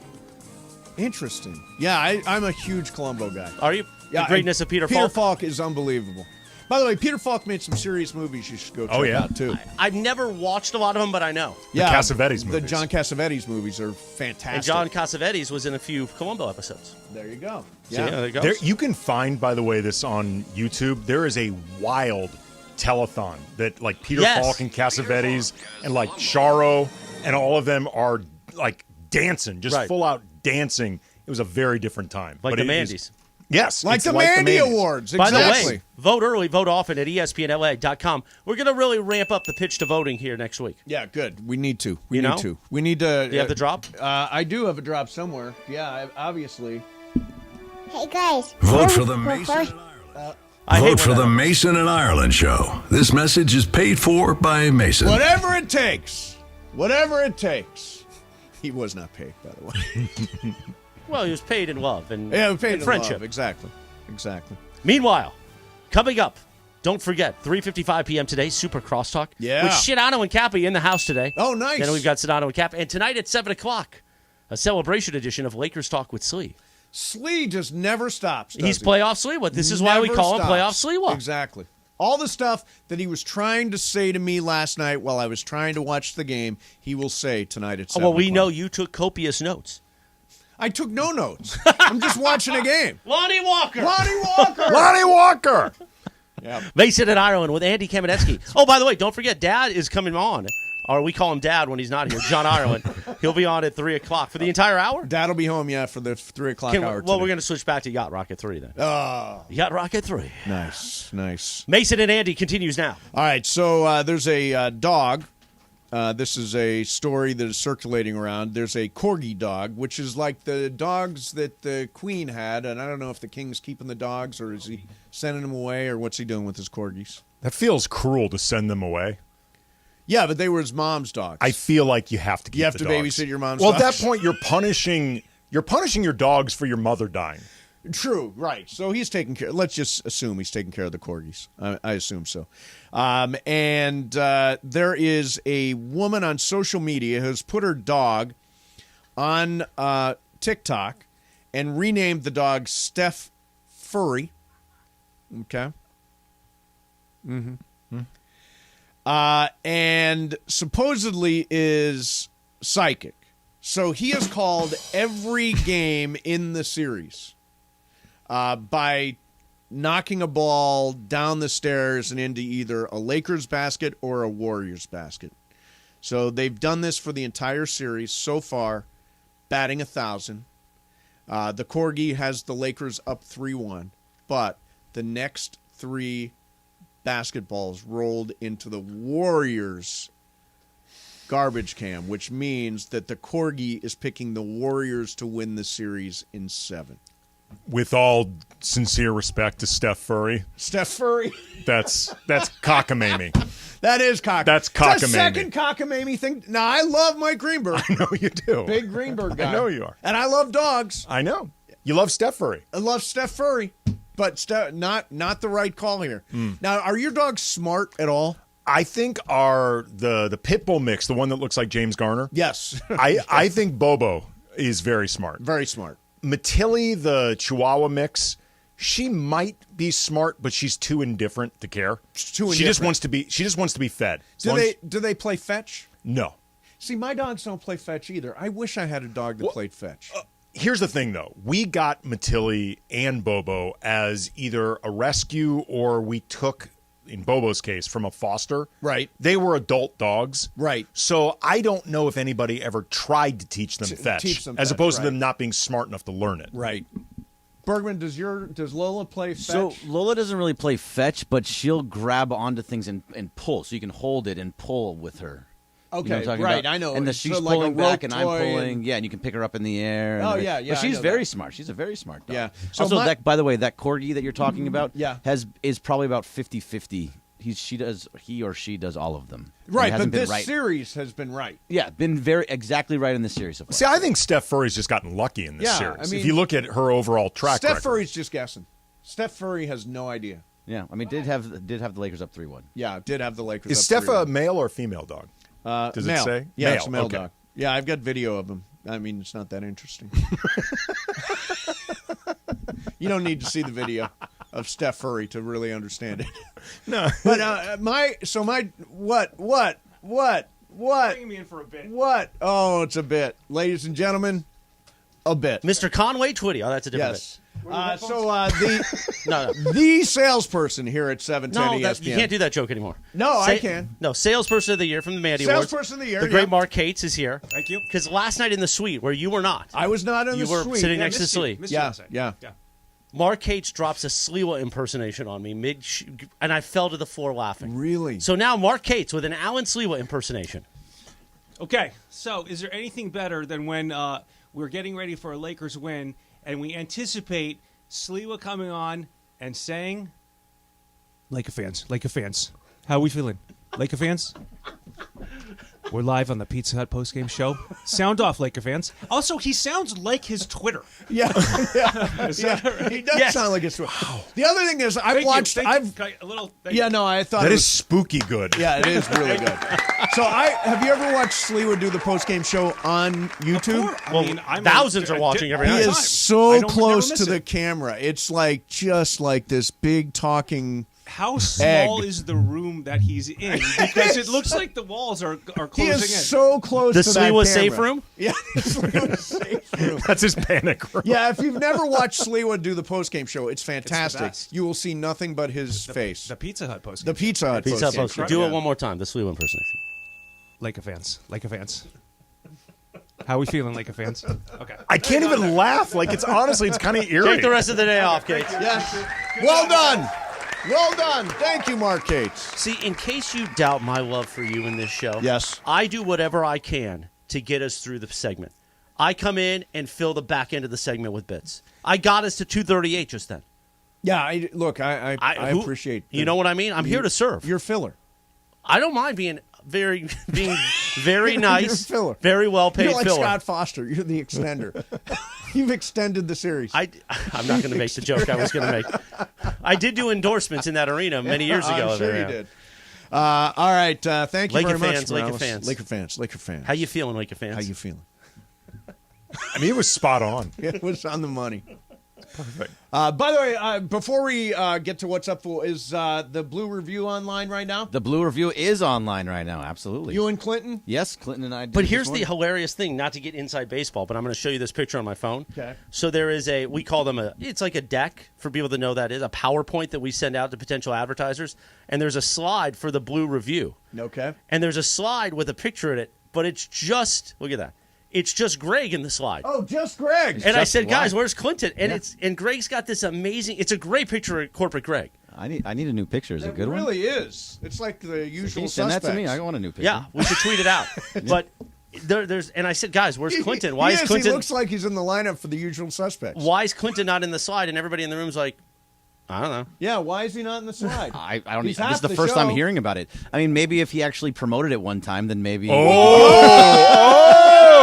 Interesting. Yeah, I'm a huge Columbo guy. Are you? Yeah, the greatness of Peter Falk? Peter Falk is unbelievable. By the way, Peter Falk made some serious movies you should go check out, too. I've never watched a lot of them, but I know. The Cassavetes movies. The John Cassavetes movies are fantastic. And John Cassavetes was in a few Columbo episodes. There you go. Yeah, there you go. You can find, by the way, this on YouTube. There is a wild telethon that, like, Peter Falk and Cassavetes and, like, Charo and all of them are, like, dancing, just full-out dancing. It was a very different time. Like the Mandy's. Yes. Like the Mandy Awards. Exactly. By the way, vote early, vote often at ESPNLA.com. We're going to really ramp up the pitch to voting here next week. Yeah, good. We need to. We need to. We need to. Do you have the drop? I do have a drop somewhere. Yeah, obviously. Hey, guys. Vote for the Mason Vote for the Mason and Ireland Show. This message is paid for by Mason. Whatever it takes. Whatever it takes. He was not paid, by the way. Well, he was paid in love and paid in friendship. Love. Exactly. Meanwhile, coming up, don't forget, 3:55 p.m. today, Super Crosstalk. Yeah. With Shidano and Cappy in the house today. Oh, nice. Then we've got Shidano and Cappy. And tonight at 7 o'clock, a celebration edition of Lakers Talk with Slee. Slee just never stops. He's playoff Sleewa. This is why we call him playoff Sleewa. Exactly. All the stuff that he was trying to say to me last night while I was trying to watch the game, he will say tonight at 7 Well, we know you took copious notes. I took no notes. I'm just watching a game. Lonnie Walker. Yeah. Mason in Ireland with Andy Kamenetsky. Oh, by the way, don't forget, Dad is coming on. Or we call him Dad when he's not here, John Ireland. He'll be on at 3 o'clock for the entire hour? Dad will be home, for the 3 o'clock hour. Well, we're going to switch back to Yacht Rock at 3 then. Yacht Rock at 3. Nice. Mason and Andy continues now. All right, so there's a dog. This is a story that is circulating around. There's a Corgi dog, which is like the dogs that the Queen had, and I don't know if the King's keeping the dogs or is he sending them away or what's he doing with his Corgis. That feels cruel to send them away. Yeah, but they were his mom's dogs. I feel like you have to keep You have the to dogs. babysit your mom's Well, dogs. at that point, you're punishing your dogs for your mother dying. True, right. So he's taking care. Let's just assume he's taking care of the corgis. I assume so. And there is a woman on social media who has put her dog on TikTok and renamed the dog Steph Furry. Okay. And supposedly is psychic. So he has called every game in the series by knocking a ball down the stairs and into either a Lakers basket or a Warriors basket. So they've done this for the entire series so far, batting 1,000. The Corgi has the Lakers up 3-1, but the next 3 basketballs rolled into the Warriors garbage can, which means that the Corgi is picking the Warriors to win the series in 7. With all sincere respect to Steph Furry. Steph Furry. That's cockamamie. That is cockamamie. That's cockamamie. It's a second cockamamie thing. Now, I love Mike Greenberg. I know you do. Big Greenberg guy. I know you are. And I love dogs. I know. You love Steph Furry. I love Steph Furry, but not the right call here. Now, are your dogs smart at all? I think the pit bull mix, the one that looks like James Garner. Yes. I think Bobo is very smart. Very smart. Matilli, the Chihuahua mix, she might be smart, but she's too indifferent to care. She just wants to be fed. Do they play fetch? No. See, my dogs don't play fetch either. I wish I had a dog that played fetch. Here's the thing, though. We got Matilli and Bobo as either a rescue or we took, in Bobo's case, from a foster. Right. They were adult dogs. Right. So I don't know if anybody ever tried to teach them fetch, as opposed to them not being smart enough to learn it. Right. Bergman, does Lola play fetch? So Lola doesn't really play fetch, but she'll grab onto things and pull. So you can hold it and pull with her. Okay, you know what I'm talking right, about? I know. And She's she's like a pulling back, and I'm rope toy pulling. Yeah, and you can pick her up in the air. Oh, yeah, But she's I know very that. smart. She's a very smart dog. Yeah. So Also, my- by the way, that Corgi that you're talking about Yeah. is probably about 50-50. He or she does all of them. And it Right, hasn't but been this right. series has been right. Yeah, been exactly right in this series so far. See, I think Steph Furry's just gotten lucky in this Yeah, series. I mean, if you look at her overall track Steph record. Furry's just guessing. Steph Furry has no idea. Yeah, I mean, did have the Lakers up 3-1. Yeah, did have the Lakers. Is up Steph 3-1. a male or female dog? Does male. it say? Yeah, male. it's a male Okay. dog. Yeah, I've got video of him. I mean, it's not that interesting. You don't need to see the video of Steph Furry to really understand it. No. But what? Bringing me in for a bit. What? Oh, it's a bit. Ladies and gentlemen, a bit. Mr. Conway Twitty. Oh, that's a different Yes. No. The salesperson here at 710 No, ESPN. you can't do that joke anymore. No, I can. No, salesperson of the year from the Mandy Awards. Salesperson of the year, The great yeah. Mark Cates is here. Thank you. Because last night in the suite, where you were not. I was not in the You were suite. sitting Yeah, next to Slee. Yeah. Mark Cates drops a Sliwa impersonation on me and I fell to the floor laughing. Really? So now Mark Cates with an Alan Sliwa impersonation. Okay, so is there anything better than when we're getting ready for a Lakers win and we anticipate Sliwa coming on and saying, Laker fans, how are we feeling? Laker fans? We're live on the Pizza Hut postgame show. Sound off, Laker fans. Also, he sounds like his Twitter. Yeah. He does sound like his Twitter. The other thing is, I've watched. I thought That is spooky good. Yeah, it is really good. So have you ever watched Sliwa do the post-game show on YouTube? Thousands are watching every He night. is I so don't close never to miss the it. camera. It's like just like this big talking. How small egg. is the room that he's in? Because it looks like the walls are closing He in. is so close The to that Sliwa camera. safe room? Yeah, the Sliwa safe room. That's his panic room. Yeah, if you've never watched Sliwa do the post-game show, it's fantastic. best. You will see nothing but his face. The Pizza Hut post. The Pizza Hut Pizza Hut post-game post. show. Do Yeah. it one more time. The Sliwa impersonation. Laker fans. How are we feeling, Laker fans? Okay. I can't even laugh. Like, it's kind of eerie. Take the rest of the day off, Cates. Yes. Well done. Well done. Thank you, Mark Cates. See, in case you doubt my love for you in this show, Yes. I do whatever I can to get us through the segment. I come in and fill the back end of the segment with bits. I got us to 238 just then. Yeah, I appreciate You know what I mean? I'm here to serve. You're filler. I don't mind being being very nice, You're a filler. very well paid You're like filler. Scott Foster. You're the extender. You've extended the series. I'm not going to make the joke I was going to make. I did do endorsements in that arena many years ago. I'm sure you did. All right. Thank you Laker very fans, much, Laker Morales. fans. Laker fans. Laker fans. How you feeling, Laker fans? How you feeling? I mean, it was spot on. It was on the money. Perfect. By the way, before we get to what's up, for is the Blue Review online right now? The Blue Review is online right now. Absolutely. You and Clinton? Yes, Clinton and I did. But this here's the morning. hilarious thing, not to get inside baseball, but I'm going to show you this picture on my phone. Okay. So there is we call them it's like a deck for people to know that is, a PowerPoint that we send out to potential advertisers. And there's a slide for the Blue Review. Okay. And there's a slide with a picture in it, but it's just, look at that. It's just Greg in the slide. Oh, just Greg. And I said, guys, where's Clinton? And and Greg's got this amazing, it's a great picture of corporate Greg. I need a new picture. Is it a good It one? really is. It's like the usual Can you send suspects. that to me? I want a new picture. Yeah, we should tweet it out. But there's, and I said, guys, where's Clinton? Why He is is. Clinton? He looks like he's in the lineup for the usual suspects. Why is Clinton not in the slide? And everybody in the room's like, I don't know. Yeah, why is he not in the slide? I don't. He's This half is the the first time show. hearing about it. I mean, maybe if he actually promoted it one time, then maybe.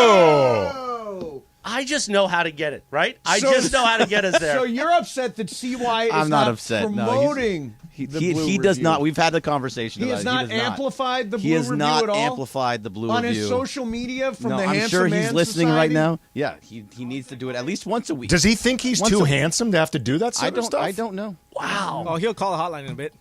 Oh! I just know how to get it, right? I So- just know how to get us there. So you're upset that CY is I'm not upset. No, promoting He the Blue does Review. not. We've had the conversation He about has it. not amplified the Blue He has Review not at all? amplified the Blue on Review. his social media from No, the I'm Handsome sure he's Man listening Society? right now. Yeah, he needs to do it at least once a week. Does he think he's Once too a week. handsome to have to do that sort of stuff? I don't know. Wow. Oh, he'll call a hotline in a bit.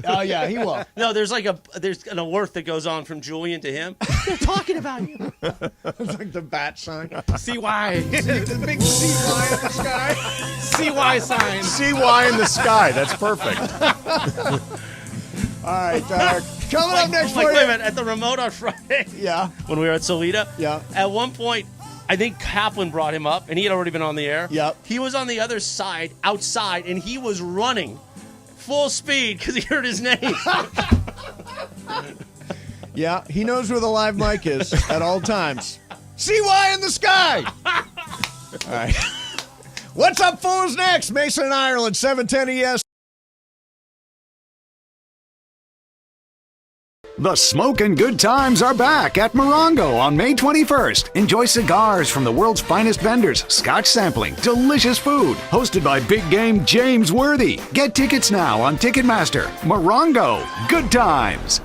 Oh, yeah, he will. No, there's an alert that goes on from Julian to him. They're talking about you. It's like the bat sign. CY. The big CY in the sky. CY sign. CY in the sky. That's perfect. All right, coming up next Wait for a you. minute, at the remote on Friday. Yeah. When we were at Solita. Yeah. At one point, I think Kaplan brought him up, and he had already been on the air. Yep. He was on the other side, outside, and he was running full speed because he heard his name. Yeah, he knows where the live mic is at all times. CY in the sky. All right. What's up, fools? Next, Mason and Ireland, 710 ES. The smoking good times are back at Morongo on May 21st. Enjoy cigars from the world's finest vendors, scotch sampling, delicious food, hosted by big game James Worthy. Get tickets now on Ticketmaster. Morongo, good times.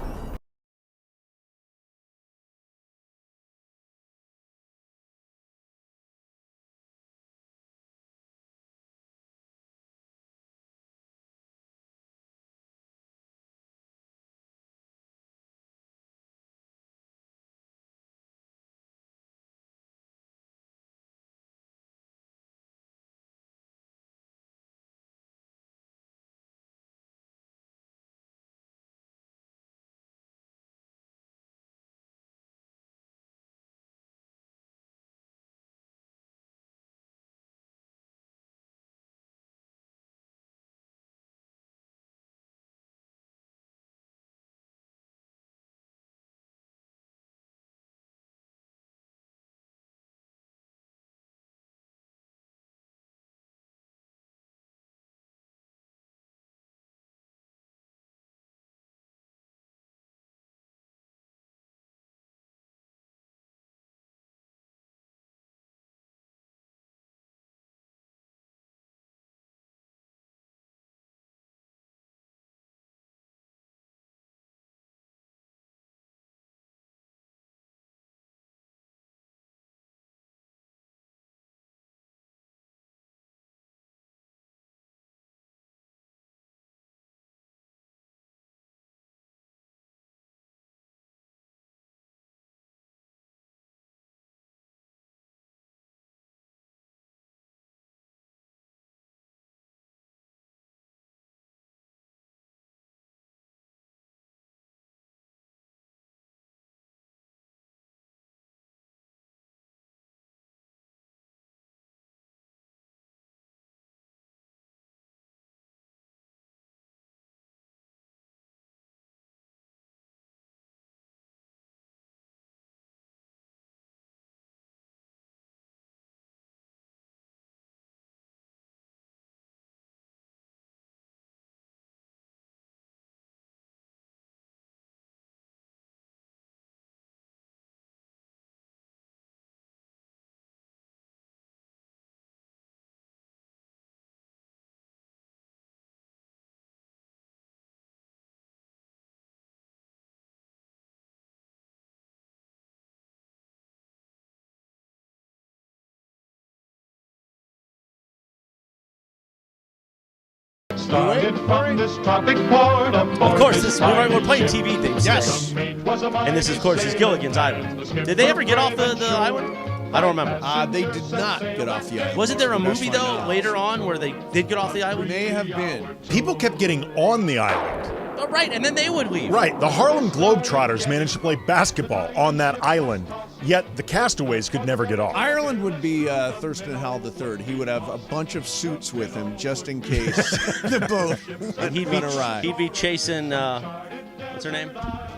started from this tropic port Of course, we're playing TV things. Yes. And this, of course, is Gilligan's Island. Did they ever get off the island? I don't remember. They did not get off the island. Wasn't there a movie, though, later on where they did get off the island? May have been. People kept getting on the island. Oh, right, and then they would leave. Right. The Harlem Globetrotters managed to play basketball on that island, yet the castaways could never get off. Ireland would be Thurston Howell III. He would have a bunch of suits with him just in case the boat went awry. He'd be chasing, what's her name?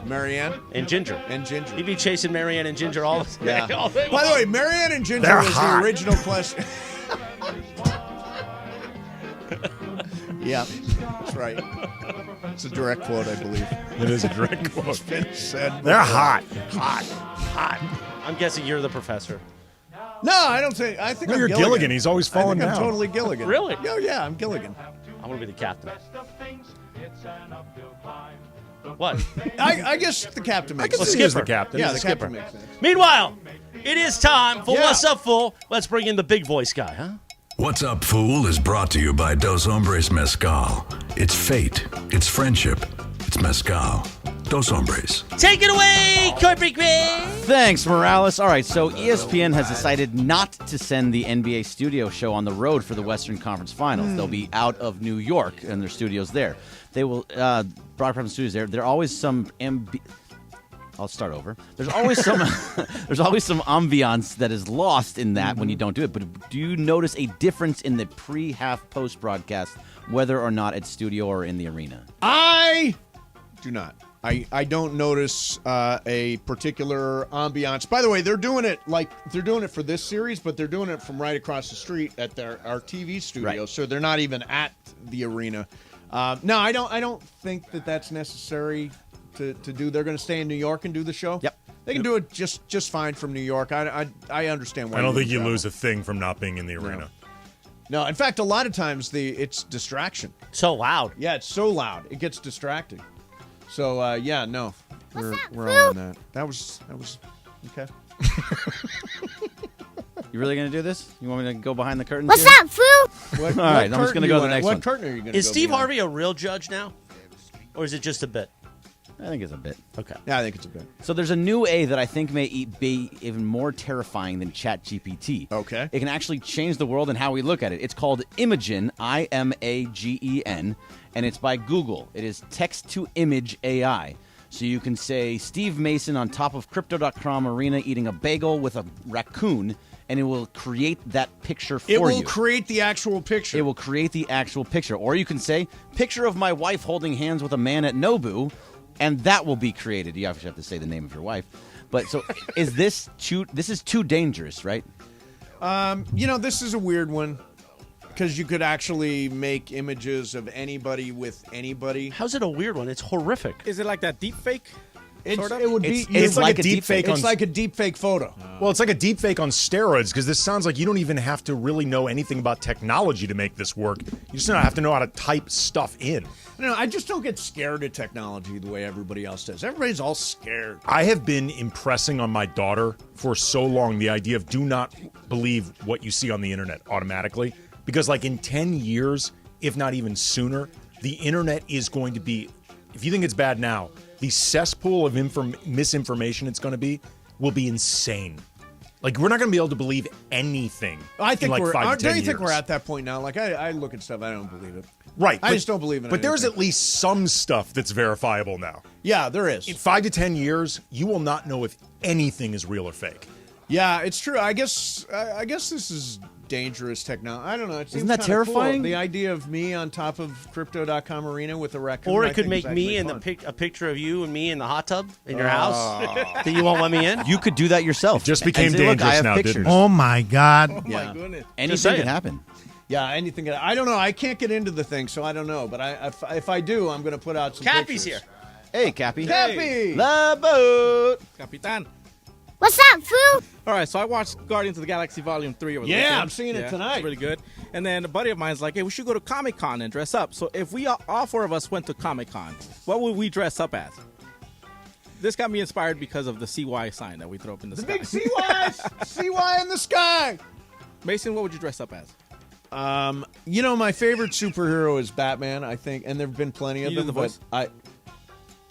Marianne? And Ginger. He'd be chasing Marianne and Ginger all the Yeah. all day By the long. way, Marianne and Ginger They're was hot. the original question. Yeah, that's right. It's a direct quote, I believe. It is a direct quote. It's been said They're before. hot. Hot. I'm guessing you're the professor. No, I don't think. I think No, I'm you're Gilligan. Gilligan. He's always falling I think down. I'm totally Gilligan. Really? Oh, yeah, I'm Gilligan. I want to be the captain. What? I guess the captain makes guess sense. he is the captain. Yeah, He's the the captain skipper. makes sense. Meanwhile, it is time for Yeah. What's Up, Fool? Let's bring in the big voice guy, huh? What's Up, Fool is brought to you by Dos Hombres Mezcal. It's fate. It's friendship. It's mezcal. Dos Hombres. Take it away, Corgi. Thanks, Morales. All right, so ESPN has decided not to send the NBA studio show on the road for the Western Conference Finals. They'll be out of New York and their studios there. They will broadcast studios there. There are always some I'll start over. There's always some ambiance that is lost in that when you don't do it. But do you notice a difference in the pre-half post broadcast, whether or not it's studio or in the arena? I do not. I don't notice a particular ambiance. By the way, they're doing it for this series, but they're doing it from right across the street at our TV studio, Right. so they're not even at the arena. No, I don't think that that's necessary to do. They're going to stay in New York and do the show. Yep. They can do it just fine from New York. I understand why. I don't think you travel. lose a thing from not being in the arena. No, in fact, a lot of times it's distraction. So loud. Yeah, it's so loud it gets distracting. So yeah, no, we're all on that. That was okay. You really going to do this? You want me to go behind the curtain? What's up, fool? What, All right, I'm just going to go to the next one. What curtain are you going to? Is Steve Harvey a real judge now? Or is it just a bit? I think it's a bit. Okay. Yeah, I think it's a bit. So there's a new A that I think may be even more terrifying than ChatGPT. Okay. It can actually change the world and how we look at it. It's called Imagen, Imagen, and it's by Google. It is text-to-image AI. So you can say Steve Mason on top of Crypto.com arena eating a bagel with a raccoon, and it will create that picture for you. It will create the actual picture. It will create the actual picture. Or you can say, picture of my wife holding hands with a man at Nobu, and that will be created. You actually have to say the name of your wife. But so is this too dangerous, right? This is a weird one because you could actually make images of anybody with anybody. How's it a weird one? It's horrific. Is it like that deep fake? It would be. It's like a deep fake. It's like a deep fake photo. Well, it's like a deep fake on steroids because this sounds like you don't even have to really know anything about technology to make this work. You just have to know how to type stuff in. I just don't get scared of technology the way everybody else does. Everybody's all scared. I have been impressing on my daughter for so long the idea of do not believe what you see on the internet automatically. Because like in 10 years, if not even sooner, the internet is going to be, if you think it's bad now, the cesspool of misinformation it's going to be will be insane. Like, we're not going to be able to believe anything. I think in like 5 to 10 don't you years. think we're at that point now? Like, I look at stuff, I don't believe it. Right. I just don't believe in it. But there's at least some stuff that's verifiable now. Yeah, there is. In 5 to 10 years, you will not know if anything is real or fake. Yeah, it's true. I guess this is dangerous technology. I don't know. It seems Isn't that kinda terrifying? Cool. The idea of me on top of Crypto.com arena with a raccoon. Or I it could think make is me actually in fun. a picture of you and me in the hot tub in your house that you won't let me in. You could do that yourself. It just became and say, look, I dangerous have now, pictures. didn't it? Oh my God. Oh Yeah. my goodness. Anything can happen. Yeah, anything. I don't know. I can't get into the thing, so I don't know. But if I do, I'm going to put out some Cappy's pictures. here. Hey, Cappy. Cappy! The boat. Capitan. What's up, fool? All right, so I watched Guardians of the Galaxy Volume 3 over the Yeah, weekend. I'm seeing it tonight. It's really good. And then a buddy of mine's like, hey, we should go to Comic-Con and dress up. So if we all four of us went to Comic-Con, what would we dress up as? This got me inspired because of the CY sign that we throw up in the sky. Big CY in the sky. Mason, what would you dress up as? My favorite superhero is Batman, I think, and there have been plenty of You do them. the voice?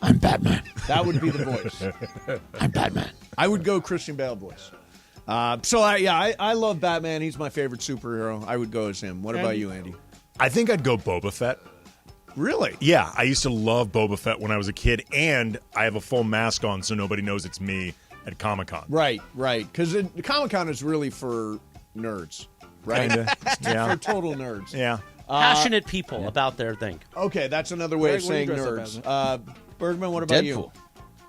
I'm Batman. That would be the voice. I'm Batman. I would go Christian Bale voice. I love Batman. He's my favorite superhero. I would go as him. What about you, Andy? I think I'd go Boba Fett. Really? Yeah, I used to love Boba Fett when I was a kid, and I have a full mask on so nobody knows it's me at Comic-Con. Right. Because Comic-Con is really for nerds, right? Kinda, yeah. For total nerds. Yeah. Passionate people about their thing. Okay, that's another way of saying Greg, what do you dress nerds. Bergman, what about you?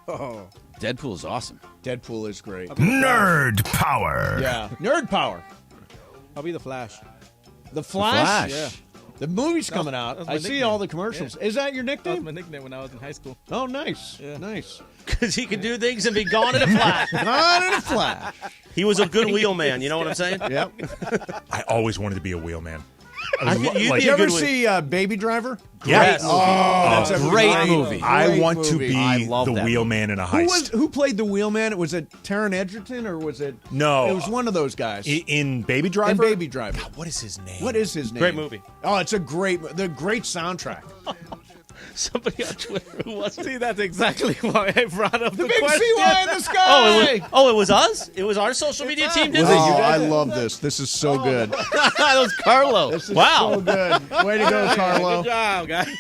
Deadpool. Deadpool is awesome. Deadpool is great. Nerd power. Yeah, nerd power. I'll be the Flash. The Flash? Flash. Yeah. The movie's coming out. that was my I see nickname. all the commercials. Yeah. Is that your That was nickname? my nickname when I was in high school. Oh, nice. Yeah. Nice. Because he could do things and be gone in a flash. Gone in a flash. He was a good wheelman, you know what I'm saying? Yep. I always wanted to be a wheelman. You'd be Did you a ever good see Baby Driver? Yes. Oh, that's a great movie. I want to movie. be I the love that wheelman in a heist. Who played the wheelman? Was it Taron Egerton or was it? No. It was one of those guys. In Baby Driver? In Baby Driver. God, what is his name? What is his name? Great movie. Oh, it's a great soundtrack. Somebody on Twitter who was See, that's exactly why I brought up the Big question. CY in the sky. it was us? It was our social media team did Oh, this? I love this. This is so good. That was Carlo. This is Wow. so good. Way to go, Carlo. Good job, guys.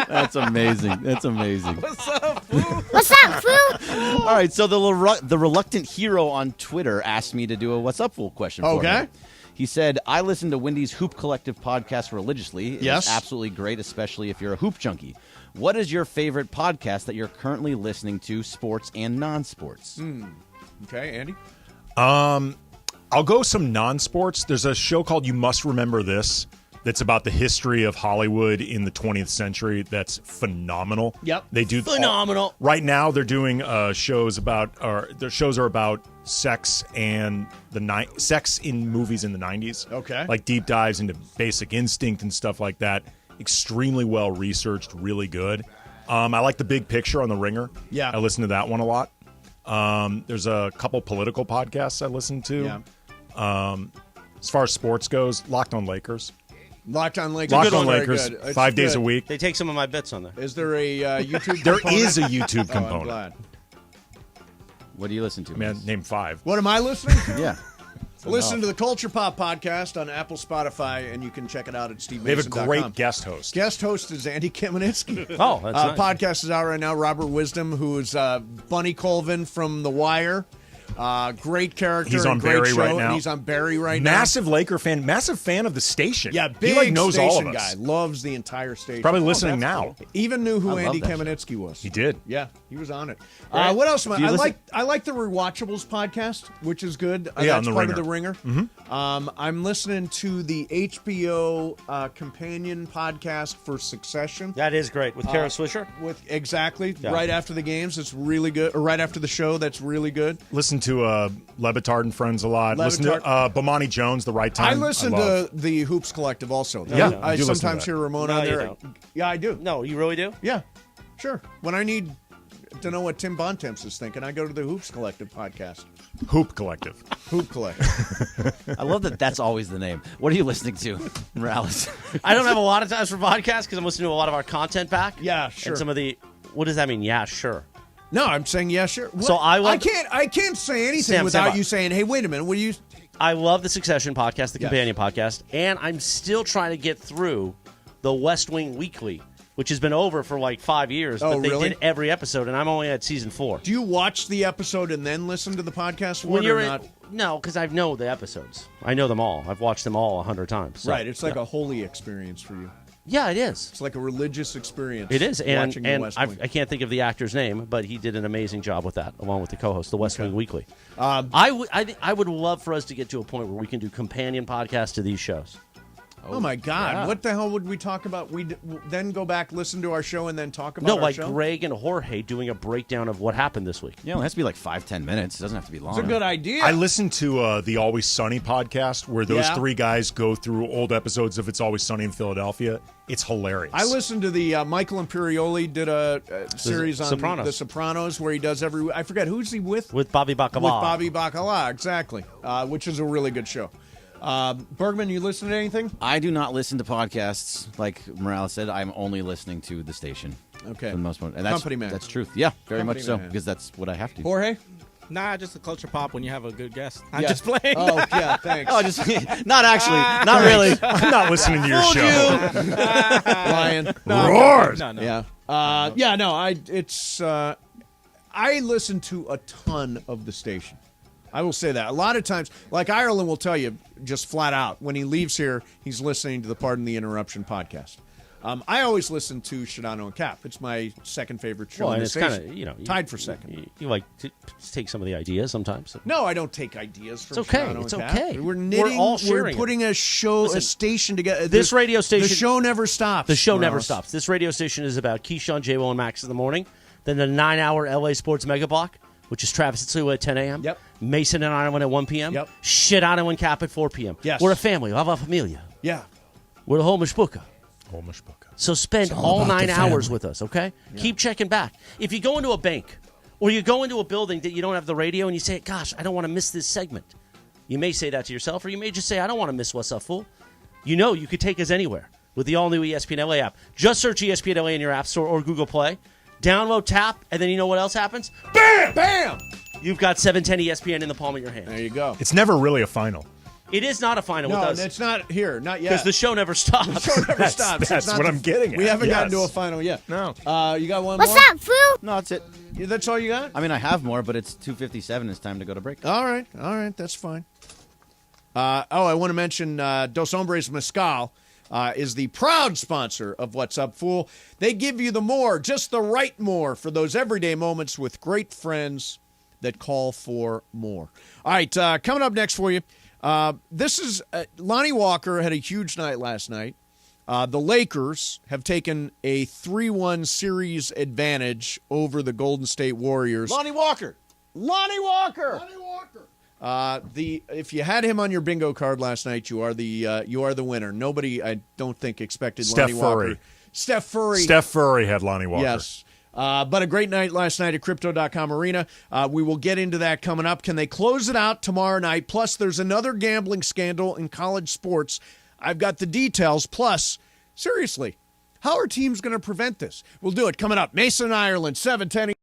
That's amazing. That's amazing. What's up, fool? What's up, fool? All right, so the reluctant hero on Twitter asked me to do a "What's up, fool?" question for Okay. him. He said, "I listen to Wendy's Hoop Collective podcast religiously. It's Yes. absolutely great, especially if you're a hoop junkie. What is your favorite podcast that you're currently listening to, sports and non-sports?" Okay, Andy. I'll go some non-sports. There's a show called You Must Remember This that's about the history of Hollywood in the 20th century. That's phenomenal. Yep. They do Phenomenal. right now they're doing shows about their shows are about sex and sex in movies in the 90s. Okay. Like deep dives into Basic Instinct and stuff like that. Extremely well researched, really good. I like The Big Picture on The Ringer. Yeah. I listen to that one a lot. There's a couple political podcasts I listen to. Yeah. As far as sports goes, Locked on Lakers. Locked on Lakers. Locked Good on one. Lakers, Very good. It's 5 days good. a week. They take some of my bits on there. Is there a YouTube There component? is a YouTube Oh, I'm component. glad. What do you listen to? Man, name 5. What am I listening to? Yeah. Listen to the Culture Pop podcast on Apple, Spotify, and you can check it out at They have a stevemason.com. great guest host. Guest host is Andy Kamenetsky. Oh, that's nice. Podcast is out right now. Robert Wisdom, who is Bunny Colvin from The Wire. Great character. He's on and great Barry show, right and now. he's on Barry right now. Massive Laker fan, massive fan of the station. Yeah, big he knows station all of us. guy. Loves the entire station. Probably listening now. Even knew who I love Andy that show. Kamenetsky was. He did. Yeah, he was on it. Right. What else? Do you listen? I like the Rewatchables podcast, which is good. Yeah, That's on the part Ringer. of the Ringer. Mm-hmm. I'm listening to the HBO companion podcast for Succession. That is great. With Kara Swisher? Right after the games. It's really good. Or right after the show. That's really good. Listen to Levitard and Friends a lot. Listen to Bomani Jones, The Right Time. I listen to the Hoops Collective also. Yeah, I you do listen to sometimes that. hear Ramon No, on you there. don't. Yeah, I do. No, you really do? Yeah, sure. When I need to know what Tim Bontemps is thinking, I go to the Hoops Collective podcast. Hoop Collective. Hoop Collective. I love that that's always the name. What are you listening to, Morales? I don't have a lot of times for podcasts because I'm listening to a lot of our content back. Yeah, sure. And some of the, what does that mean? Yeah, sure. No, I'm saying yeah, sure. What? So I can't say anything Sam, without Sam, you saying, "Hey, wait a minute, what do you?" I love the Succession podcast, the Yes. companion podcast, and I'm still trying to get through the West Wing Weekly, which has been over for like 5 years, Oh, but they really? did every episode, and I'm only at season 4. Do you watch the episode and then listen to the podcast for When it you're or in, not? no, because I know the episodes. I know them all. I've watched them all 100 times. So, Right, it's like yeah. a holy experience for you. Yeah, it is. It's like a religious experience. It is, and watching the West Wing. I can't think of the actor's name, but he did an amazing job with that, along with the co-host, the West Wing Weekly. I would love for us to get to a point where we can do companion podcasts to these shows. Oh my God! yeah. What the hell would we talk about? We then go back, listen to our show, and then talk about No, our like show? Greg and Jorge doing a breakdown of what happened this week. Yeah, it has to be like 5-10 minutes. It doesn't have to be long. It's a good idea. I listened to the Always Sunny podcast where those Yeah. 3 guys go through old episodes of It's Always Sunny in Philadelphia. It's hilarious. I listened to the Michael Imperioli did a series on Sopranos. The Sopranos where he does I forget who's he with? With Bobby Bacala. With Bobby Bacala, exactly, which is a really good show. Bergman, you listen to anything? I do not listen to podcasts. Like Morales said, I'm only listening to the station. Okay. For the most part. And that's, Company man. That's truth. Yeah, very Company much so, man. because that's what I have to. Jorge? Nah, just a culture pop when you have a good guest. I'm Yeah. just playing. Oh, yeah, thanks. Oh, just not actually, not really. I'm not listening to your Fooled show. Ryan. Roars. No. Yeah. I listen to a ton of the station. I will say that. A lot of times, like Ireland will tell you just flat out, when he leaves here, he's listening to the Pardon the Interruption podcast. I always listen to Shadano and Cap. It's my second favorite show. Well, in and the it's station. kind of, tied for second. You like to take some of the ideas sometimes. No, I don't take ideas from It's okay. Shadano It's and Cap. okay. We're knitting. all We're sharing it. putting a show, Listen, a station together. this radio station- The show never stops. The show never Morales. stops. This radio station is about Keyshawn, J-Will, and Max in the morning. Then the 9-hour LA Sports Mega Block, which is Travis and Sliwa at 10 a.m. Yep. Mason and Ireland at 1 p.m. Yep. Shadano and Cap at 4 p.m. Yes. We're a family. La familia. Yeah. We're the whole mishpucha. Homishbuka. So spend all 9 hours with us, okay? Yeah. Keep checking back. If you go into a bank or you go into a building that you don't have the radio and you say, gosh, I don't want to miss this segment. You may say that to yourself, or you may just say, I don't want to miss What's Up, Fool. You know you could take us anywhere with the all-new ESPN LA app. Just search ESPN LA in your App Store or Google Play. Download, tap, and then you know what else happens? Bam! Bam! You've got 710 ESPN in the palm of your hand. There you go. It's never really a final. It is not a final No, with us. it's not here. Not yet. Because the show never stops. The show never stops. That's It's not what I'm getting at. We haven't gotten Yes. to a final yet. No. You got one What's more? up, fool? No, that's it. Yeah, that's all you got? I mean, I have more, but it's 2:57. It's time to go to break. All right. That's fine. I want to mention Dos Hombres Mezcal is the proud sponsor of What's Up, Fool. They give you the more, just the right more, for those everyday moments with great friends that call for more. All right, coming up next for you, this is Lonnie Walker had a huge night last night. The Lakers have taken a 3-1 series advantage over the Golden State Warriors. Lonnie Walker. If you had him on your bingo card last night, you are the winner. Nobody, I don't think, expected Steph Lonnie Furry. Walker. Steph Furry. Steph Furry had Lonnie Walker. Yes. But a great night last night at Crypto.com Arena. We will get into that coming up. Can they close it out tomorrow night? Plus, there's another gambling scandal in college sports. I've got the details. Plus, seriously, how are teams going to prevent this? We'll do it coming up. Mason, Ireland, 7:10.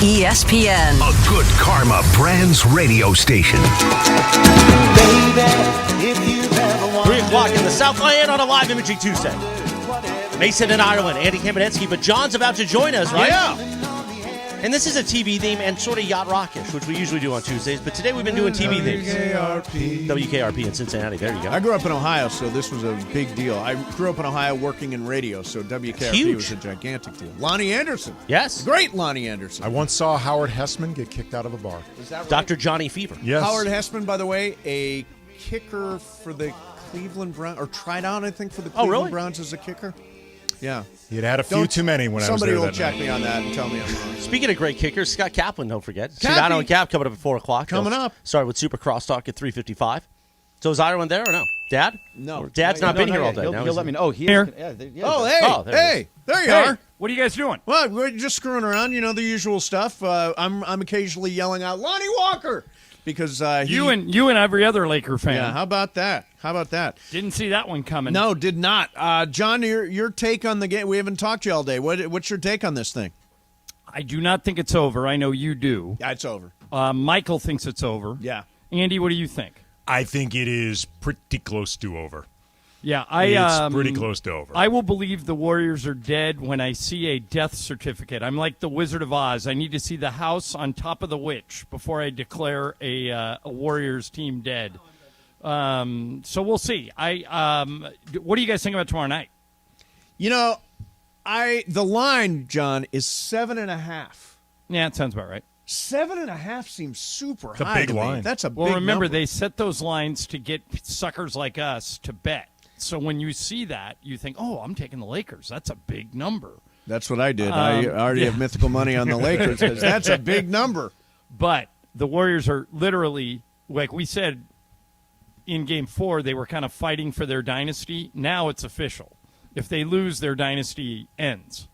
ESPN. A good karma brands radio station. 3 o'clock in the Southland on a live Imaging Tuesday. Mason in Ireland, Andy Kamenetsky, but John's about to join us, right? Yeah. And this is a TV theme and sort of yacht rockish, which we usually do on Tuesdays, but today we've been doing TV themes. WKRP in Cincinnati. There you go. I grew up in Ohio, so this was a big deal. I grew up in Ohio working in radio, so WKRP was a gigantic deal. Lonnie Anderson. Yes. Great Lonnie Anderson. I once saw Howard Hessman get kicked out of a bar. Is that right? Dr. Johnny Fever. Yes. Howard Hessman, by the way, a kicker for the Cleveland Browns, or tried out, I think, for the Cleveland Browns as a kicker. Yeah. He'd had a few too many when I was there. Somebody will that check night. me on that and tell me I'm wrong. Speaking of great kickers, Scott Kaplan, don't forget. Cappy. Sedano and Cap coming up at 4 o'clock. Coming up. Started with Super Crosstalk at 3:55. So is Ireland there or no? Dad? No. Or Dad's not been here all day. He'll Now let me know. Oh, Here. Yeah, Oh, hey. There you are. What are you guys doing? Well, we're just screwing around, the usual stuff. I'm occasionally yelling out, Lonnie Walker! Because you and every other Laker fan. Yeah, how about that? Didn't see that one coming. No, did not. John, your take on the game. We haven't talked to you all day. What's your take on this thing? I do not think it's over. I know you do. Yeah, it's over. Michael thinks it's over. Yeah. Andy, what do you think? I think it is pretty close to over. Yeah, it's pretty close to over. I will believe the Warriors are dead when I see a death certificate. I'm like the Wizard of Oz. I need to see the house on top of the witch before I declare a Warriors team dead. So we'll see. What do you guys think about tomorrow night? The line, John, is 7.5. Yeah, it sounds about right. 7.5 seems super a high. big to me. line. That's a Well, big remember, number. they set those lines to get suckers like us to bet. So when you see that, you think, oh, I'm taking the Lakers. That's a big number. That's what I did. I already have mythical money on the Lakers because that's a big number. But the Warriors are literally, like we said in Game 4, they were kind of fighting for their dynasty. Now it's official. If they lose, their dynasty ends.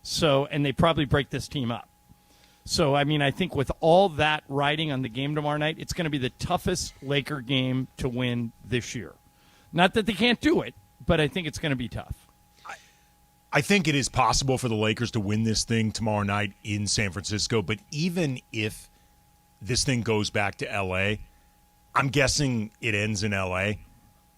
So, and they probably break this team up. So, I mean, I think with all that riding on the game tomorrow night, it's going to be the toughest Laker game to win this year. Not that they can't do it, but I think it's going to be tough. I think it is possible for the Lakers to win this thing tomorrow night in San Francisco, but even if this thing goes back to L.A., I'm guessing it ends in L.A.,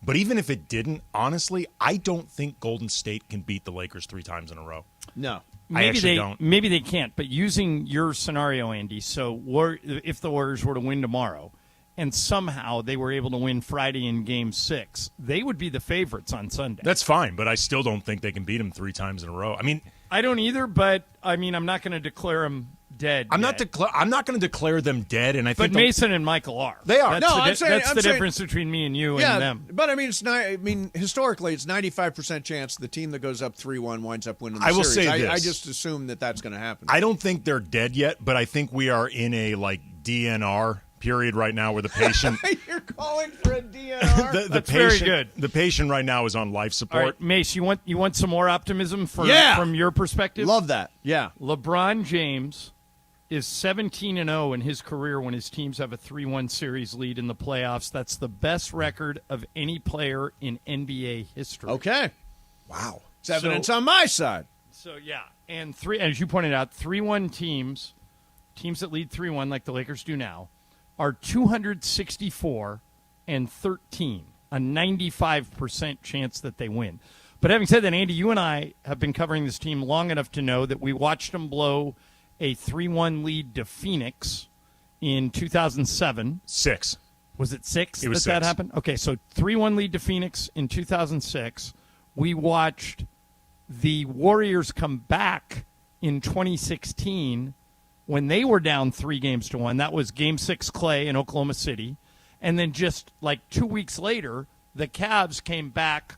but even if it didn't, honestly, I don't think Golden State can beat the Lakers 3 times in a row. No. I actually don't. Maybe they can't, but using your scenario, Andy, so if the Warriors were to win tomorrow and somehow they were able to win Friday in Game 6, they would be the favorites on Sunday. That's fine, but I still don't think they can beat them 3 times in a row. I mean, I don't either, but I mean, I'm not going to declare them dead. I'm not going to declare them dead, and I think but Mason and Michael are. They are. That's the difference between me and you and them. But I mean, historically, it's 95% chance the team that goes up 3-1 winds up winning the series. I will say this. I just assume that's going to happen. I don't think they're dead yet, but I think we are in a DNR period right now where the patient You're calling for a DNR? That's very good. The patient right now is on life support. All right, Mace, you want some more optimism from your perspective? Love that. Yeah. LeBron James is 17-0 in his career when his teams have a 3-1 series lead in the playoffs. That's the best record of any player in NBA history. Okay. Wow. It's evidence on my side. So, yeah. And as you pointed out, 3-1 teams that lead 3-1 like the Lakers do now, are 264 and 13, a 95% chance that they win. But having said that, Andy, you and I have been covering this team long enough to know that we watched them blow a 3-1 lead to Phoenix in 2007. 6. Was it 6 It was that 6. happened? Okay, so 3-1 lead to Phoenix in 2006. We watched the Warriors come back in 2016 when they were down 3-1. That was Game 6 Clay in Oklahoma City. And then just like 2 weeks later, the Cavs came back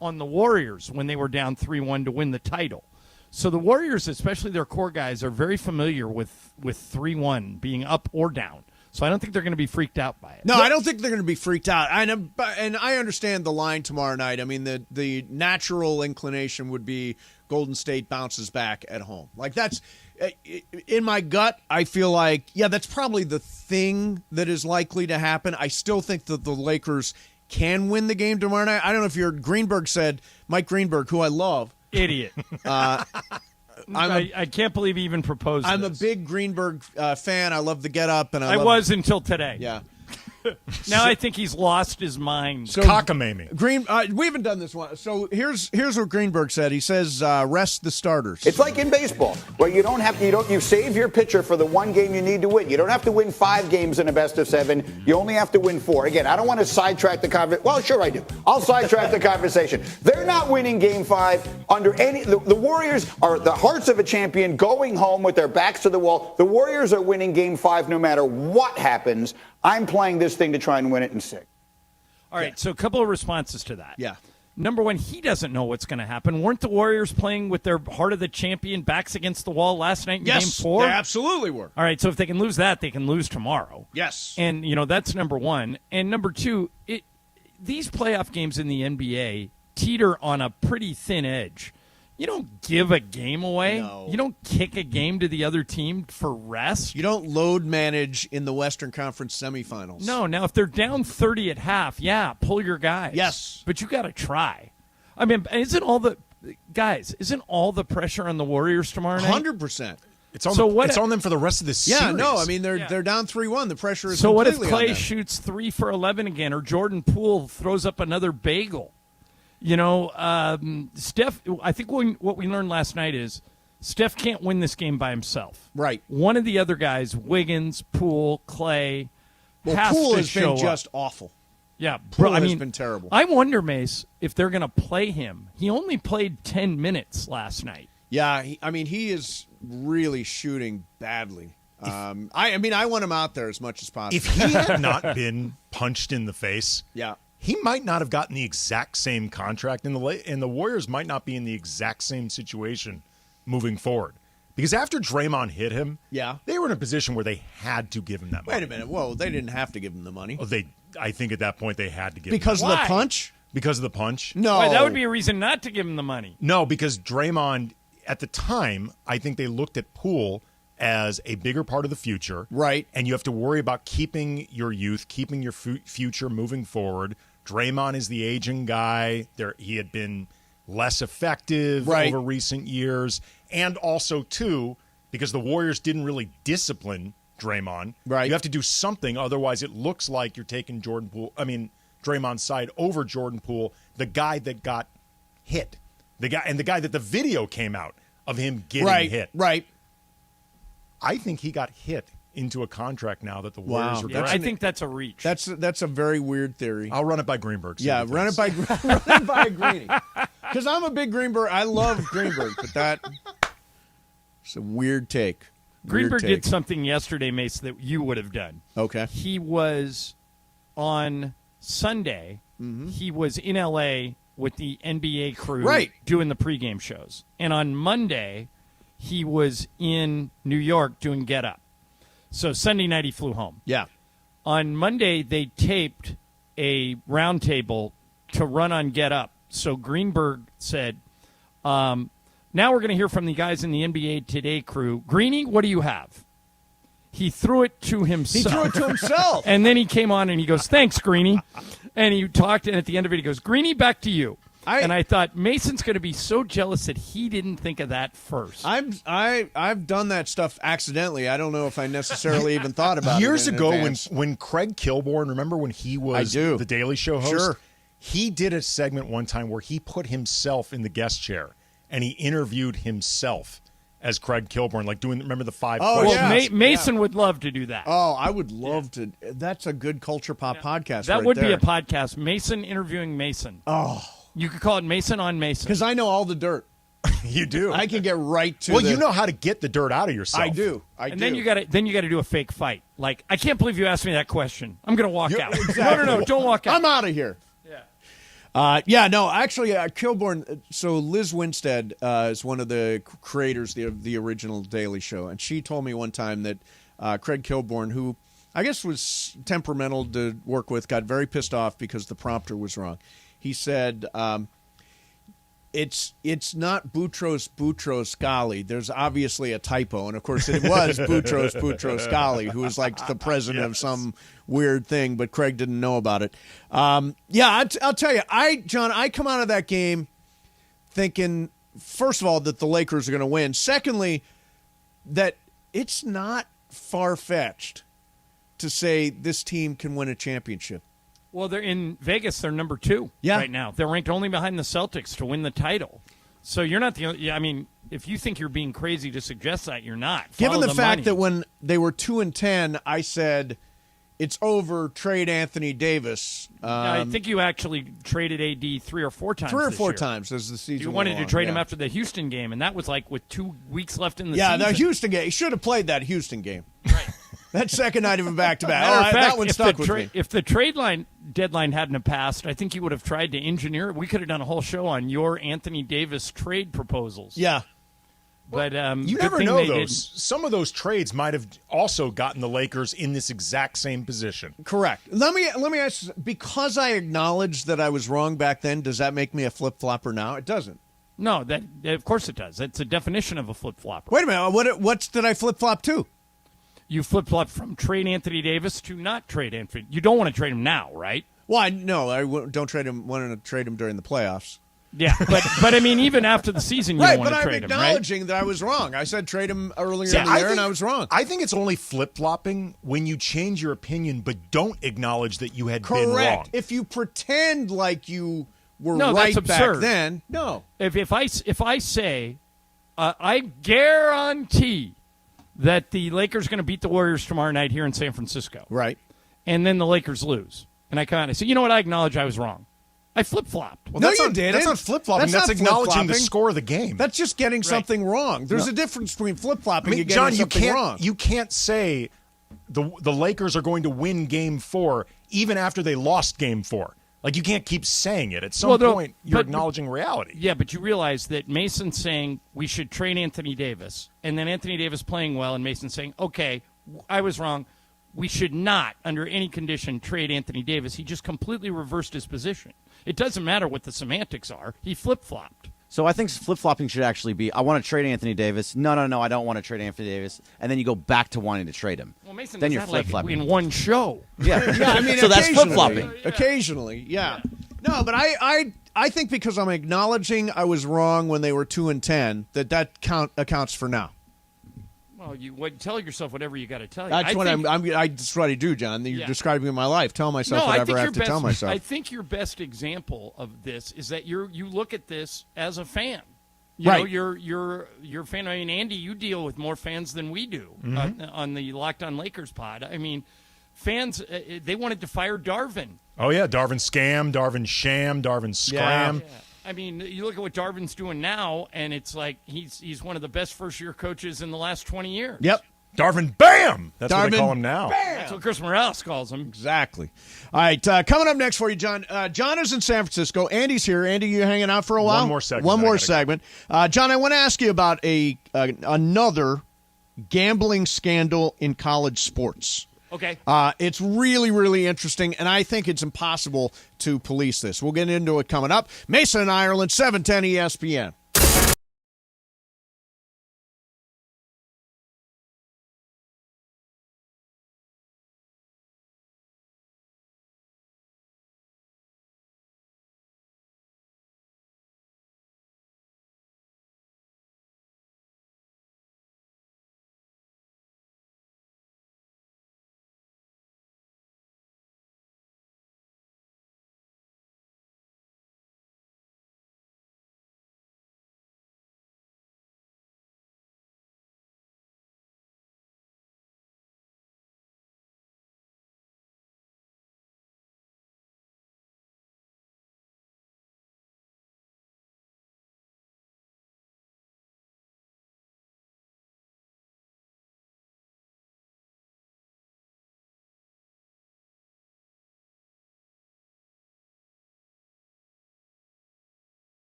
on the Warriors when they were down 3-1 to win the title. So the Warriors, especially their core guys, are very familiar with 3-1 being up or down. So I don't think they're going to be freaked out by it. No, I don't think they're going to be freaked out. And I understand the line tomorrow night. I mean, the natural inclination would be Golden State bounces back at home. Like that's in my gut. I feel like, yeah, that's probably the thing that is likely to happen. I still think that the Lakers can win the game tomorrow night. I don't know if Greenberg said, Mike Greenberg, who I love. Idiot. I can't believe he even proposed I'm this. a big Greenberg fan. I love the get up, and I was until today. Yeah. Now I think he's lost his mind. So cockamamie. We haven't done this one. So here's what Greenberg said. He says, "Rest the starters." It's like in baseball, where you save your pitcher for the one game you need to win. You don't have to win 5 games in a best of 7. You only have to win 4. Again, I don't want to sidetrack the conversation. Well, sure I do. I'll sidetrack the conversation. They're not winning Game 5 under any. The Warriors are the hearts of a champion, going home with their backs to the wall. The Warriors are winning Game 5 no matter what happens. I'm playing this thing to try and win it in 6. All right, so a couple of responses to that. Yeah. Number one, he doesn't know what's going to happen. Weren't the Warriors playing with their heart of the champion backs against the wall last night in Game 4? They absolutely were. All right, so if they can lose that, they can lose tomorrow. Yes. And, that's number one. And number two, these playoff games in the NBA teeter on a pretty thin edge. You don't give a game away. No. You don't kick a game to the other team for rest. You don't load manage in the Western Conference semifinals. No. Now, if they're down 30 at half, pull your guys. Yes. But you got to try. I mean, isn't all the pressure on the Warriors tomorrow night? 100%. It's on them for the rest of the series. Yeah, no, I mean, they're down 3-1. The pressure is So what if completely on Clay them. shoots 3 for 11 again, or Jordan Poole throws up another bagel? Steph, I think what we learned last night is Steph can't win this game by himself. Right. One of the other guys, Wiggins, Poole, Clay, has Poole to has show been just up. awful. Yeah, Poole has been terrible. I wonder, Mace, if they're going to play him. He only played 10 minutes last night. Yeah, he is really shooting badly. I want him out there as much as possible. If he had not been punched in the face, yeah, he might not have gotten the exact same contract, and the Warriors might not be in the exact same situation moving forward. Because after Draymond hit him, they were in a position where they had to give him that money. Wait a minute. Whoa, they didn't have to give him the money. Oh, I think at that point they had to give because him of the punch? Because of the punch? No. Why, that would be a reason not to give him the money. No, because Draymond, at the time, I think they looked at Poole as a bigger part of the future. Right. And you have to worry about keeping your youth, keeping your future moving forward. Draymond is the aging guy. He had been less effective over recent years. And also, too, because the Warriors didn't really discipline Draymond. Right. You have to do something, otherwise it looks like you're taking Draymond's side over Jordan Poole, the guy that got hit. The guy that the video came out of him getting hit. Right. I think he got hit into a contract now that the Warriors are I think that's a reach. That's a very weird theory. I'll run it by Greenberg. Yeah, run it by Greeny. Because I'm a big Greenberg. I love Greenberg, but it's a weird take. Greenberg did something yesterday, Mace, that you would have done. Okay. He was on Sunday. Mm-hmm. He was in L.A. with the NBA crew doing the pregame shows. And on Monday, he was in New York doing Get Up. So Sunday night he flew home. Yeah. On Monday, they taped a roundtable to run on Get Up. So Greenberg said, now we're going to hear from the guys in the NBA Today crew. Greeny, what do you have? He threw it to himself. And then he came on and he goes, thanks, Greeny. And he talked, and at the end of it, he goes, Greeny, back to you. And I thought, Mason's going to be so jealous that he didn't think of that first. I've done that stuff accidentally. I don't know if I necessarily even thought about it. Years ago, when Craig Kilborn, remember when he was the Daily Show host? Sure. He did a segment one time where he put himself in the guest chair and he interviewed himself as Craig Kilborn, like remember the 5 questions? Well, Mason would love to do that. Oh, I would love to. That's a good Culture Pop podcast. That right would there. be a podcast. Mason interviewing Mason. Oh. You could call it Mason on Mason. Because I know all the dirt. You do. I can get right to you know how to get the dirt out of yourself. I do. Then you got to do a fake fight. Like, I can't believe you asked me that question. I'm going to walk out. Exactly. No, don't walk out. I'm out of here. Actually, Kilborn. So Liz Winstead is one of the creators of the original Daily Show, and she told me one time that Craig Kilborn, who I guess was temperamental to work with, got very pissed off because the prompter was wrong. He said, "It's not Boutros Ghali. There's obviously a typo, and of course it was Boutros Ghali, who was like the president of some weird thing, but Craig didn't know about it. I'll tell you, John, I come out of that game thinking first of all, that the Lakers are going to win. Secondly, that it's not far-fetched to say this team can win a championship. Well, they're in Vegas. They're number 2 right now. They're ranked only behind the Celtics to win the title. So you're not the only. I mean, if you think you're being crazy to suggest that, you're not. Given Follow the fact money. that when they were 2-10, I said it's over. Trade Anthony Davis. I think you actually traded AD 3 or 4 times. 3 or this 4 year. times as the season. You wanted went to along, trade him after the Houston game, and that was like with 2 weeks left in the yeah, season. the Houston game. He should have played that Houston game. Right. That second night of a back-to-back. Matter of fact, That one stuck with me. If the trade deadline hadn't have passed, I think you would have tried to engineer it. We could have done a whole show on your Anthony Davis trade proposals. Yeah. But you never know those. Some of those trades might have also gotten the Lakers in this exact same position. Correct. Let me ask, because I acknowledged that I was wrong back then, does that make me a flip-flopper now? It doesn't. No, that of course it does. It's a definition of a flip-flopper. Wait a minute. What did I flip-flop to? You flip-flop from trade Anthony Davis to not trade Anthony. You don't want to trade him now, right? Well, I don't trade him. Want to trade him during the playoffs. Yeah, but I mean, even after the season, you right, don't want but to I'm trade him, right? acknowledging that I was wrong. I said trade him earlier in the year, and I was wrong. I think it's only flip-flopping when you change your opinion but don't acknowledge that you had been wrong. Correct. If you pretend like you were that's right absurd. back then, no. If I say, I guarantee that the Lakers are going to beat the Warriors tomorrow night here in San Francisco. Right. And then the Lakers lose. And I kind of say, you know what? I acknowledge I was wrong. I flip-flopped. Well, No, that's you not, didn't. That's not flip-flopping. That's not acknowledging the flip-flopping. score of the game. That's just getting something wrong. There's a difference between flip-flopping and getting John, something wrong. You can't say the Lakers are going to win Game 4 even after they lost Game 4. Like, you can't keep saying it. At some point, you're acknowledging reality. Yeah, but you realize that Mason's saying we should trade Anthony Davis, and then Anthony Davis playing well, and Mason saying, okay, I was wrong. We should not, under any condition, trade Anthony Davis. He just completely reversed his position. It doesn't matter what the semantics are. He flip-flopped. So I think flip-flopping should actually be, I want to trade Anthony Davis. No, I don't want to trade Anthony Davis. And then you go back to wanting to trade him. Well, Mason then does you're that like flip-flopping. in one show. Yeah, I mean, so that's occasionally. flip-flopping. Occasionally, yeah. No, but I think because I'm acknowledging I was wrong when they were 2-10, that accounts for now. Well, tell yourself whatever you got to tell you. That's that's what I do, John. You're describing my life. Tell myself whatever I have to tell myself. I think your best example of this is that you look at this as a fan. Right. You're a fan. I mean, Andy, you deal with more fans than we do on the Locked On Lakers pod. I mean, fans, they wanted to fire Darvin. Oh, yeah. Darvin scam, Darvin sham, Darvin scram. Yeah. I mean, you look at what Darvin's doing now, and it's like he's one of the best first-year coaches in the last 20 years. Yep. Darvin Bam! That's what they call him now. Bam! That's what Chris Morales calls him. Exactly. All right, coming up next for you, John. John is in San Francisco. Andy's here. Andy, you hanging out for a while? One more segment. One more segment. John, I want to ask you about another gambling scandal in college sports. Okay. It's really, really interesting, and I think it's impossible to police this. We'll get into it coming up. Mason and Ireland, 710 ESPN.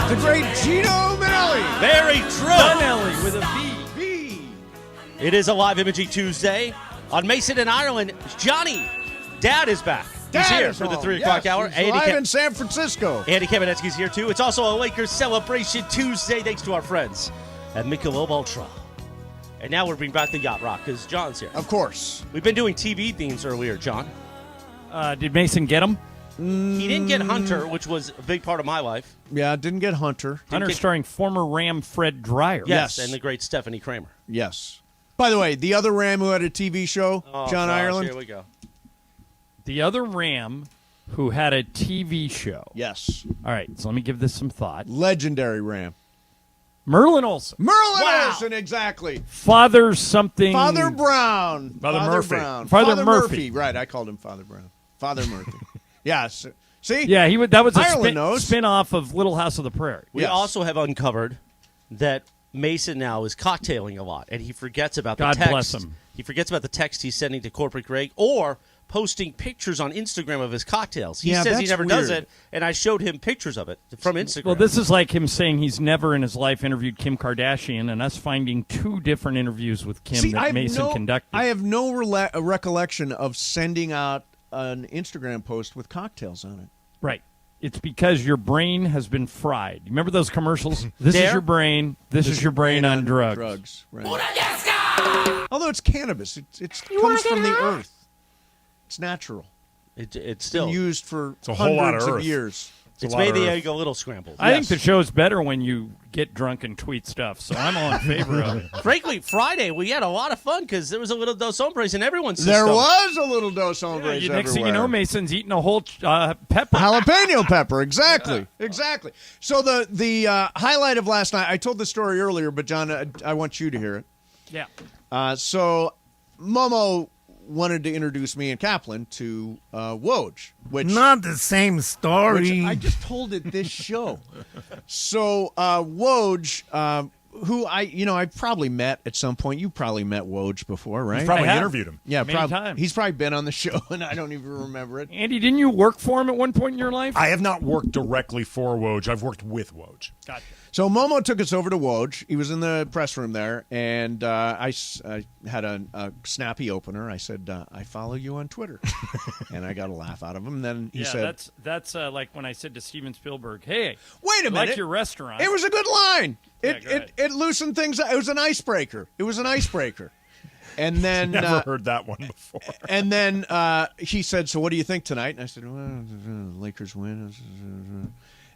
The great Gino Minelli. Very true. Minelli with a V. B. It is a live imaging Tuesday on Mason and Ireland. Johnny, Dad is back. He's here for the 3 o'clock hour. He's live in San Francisco. Andy Kamenetsky's here, too. It's also a Lakers Celebration Tuesday, thanks to our friends at Michelob Ultra. And now we're bringing back the Yacht Rock, because John's here. Of course. We've been doing TV themes earlier, John. Did Mason get him? He didn't get Hunter, which was a big part of my life. Yeah, didn't get Hunter. Hunter starring former Ram Fred Dreyer. Yes, and the great Stephanie Kramer. Yes. By the way, the other Ram who had a TV show, John Ireland. Here we go. The other Ram who had a TV show. Yes. All right, so let me give this some thought. Legendary Ram. Merlin Olsen. Merlin Olsen, exactly. Father something. Father Brown. Father Murphy. Brown. Father Murphy. Right, I called him Father Brown. Father Murphy. Yes. See? Yeah, that was a spin-off of Little House of the Prairie. We also have uncovered that Mason now is cocktailing a lot, and he forgets about the God text. bless him. He forgets about the text he's sending to Corporate Greg or posting pictures on Instagram of his cocktails. He says he never does it, and I showed him pictures of it from Instagram. Well, this is like him saying he's never in his life interviewed Kim Kardashian, and us finding 2 different interviews with Kim that Mason conducted. I have no recollection of sending out an Instagram post with cocktails on it. Right. It's because your brain has been fried. Remember those commercials? This is your brain. This is your brain on drugs. Right. Although it's cannabis, it comes from the earth. It's natural. It's still been used for a whole lot hundreds of of earth. years. It's made the egg a little scrambled. I think the show's better when you get drunk and tweet stuff, so I'm all in favor of it. Frankly, Friday, we had a lot of fun because there was a little Dos Hombres in everyone's system. There was a little Dos Hombres everywhere. Next thing you know, Mason's eating a whole pepper. Jalapeno pepper, exactly. Exactly. So the highlight of last night, I told the story earlier, but John, I want you to hear it. Yeah. So Momo wanted to introduce me and Kaplan to Woj, which not the same story. I just told it this show. So Woj, who I probably met at some point. You probably met Woj before, right? You probably interviewed him. Yeah, many times. He's probably been on the show, and I don't even remember it. Andy, didn't you work for him at one point in your life? I have not worked directly for Woj. I've worked with Woj. Gotcha. So Momo took us over to Woj. He was in the press room there, and I had a snappy opener. I said, I follow you on Twitter. And I got a laugh out of him. Then he said... that's like when I said to Steven Spielberg, hey, wait a minute. like your restaurant. It was a good line. Yeah, it loosened things up. It was an icebreaker. And then... Never heard that one before. And then he said, so what do you think tonight? And I said, well, Lakers win.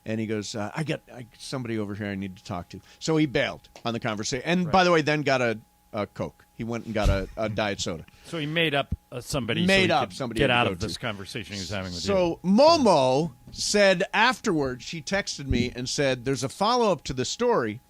And he goes, I got somebody over here I need to talk to. So he bailed on the conversation. And by the way, then got a Coke. He went and got a diet soda. So he made up somebody. Get out of this conversation he was having with you. So Momo said afterwards, she texted me and said, there's a follow-up to the story.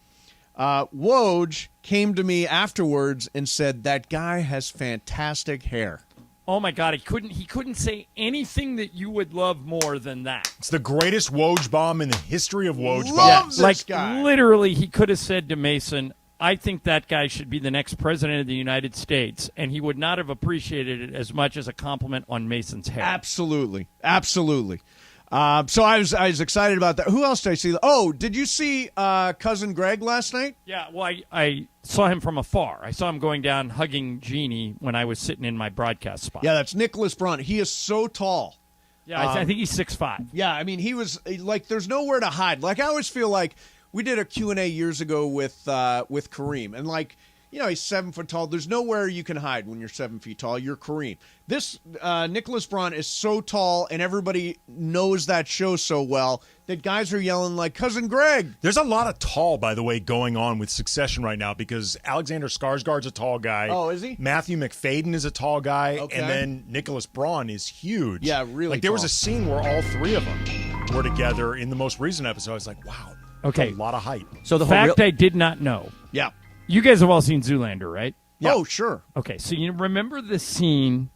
Woj came to me afterwards and said, that guy has fantastic hair. Oh my God! He couldn't say anything that you would love more than that. It's the greatest Woj bomb in the history of Woj bombs. Love this guy. Literally, he could have said to Mason, "I think that guy should be the next president of the United States," and he would not have appreciated it as much as a compliment on Mason's hair. Absolutely. So I was excited about that. Who else did I see? Oh, did you see Cousin Greg last night? Yeah, well, I saw him from afar. I saw him going down hugging Jeannie when I was sitting in my broadcast spot. Yeah, that's Nicholas Braun. He is so tall. Yeah, I think he's 6'5". Yeah, I mean, he was like, there's nowhere to hide. Like, I always feel like we did a Q&A years ago with Kareem, and like, he's 7 foot tall. There's nowhere you can hide when you're 7 feet tall. You're Kareem. This Nicholas Braun is so tall, and everybody knows that show so well that guys are yelling like Cousin Greg. There's a lot of tall, by the way, going on with Succession right now because Alexander Skarsgård's a tall guy. Oh, is he? Matthew McFadden is a tall guy, Okay. and then Nicholas Braun is huge. Yeah, really. Like there was tall. a scene where all 3 of them were together in the most recent episode. I was like, wow, Okay. a lot of height. So the fact I did not know. Yeah. You guys have all seen Zoolander, right? Yeah. Oh, sure. Okay, so you remember the scene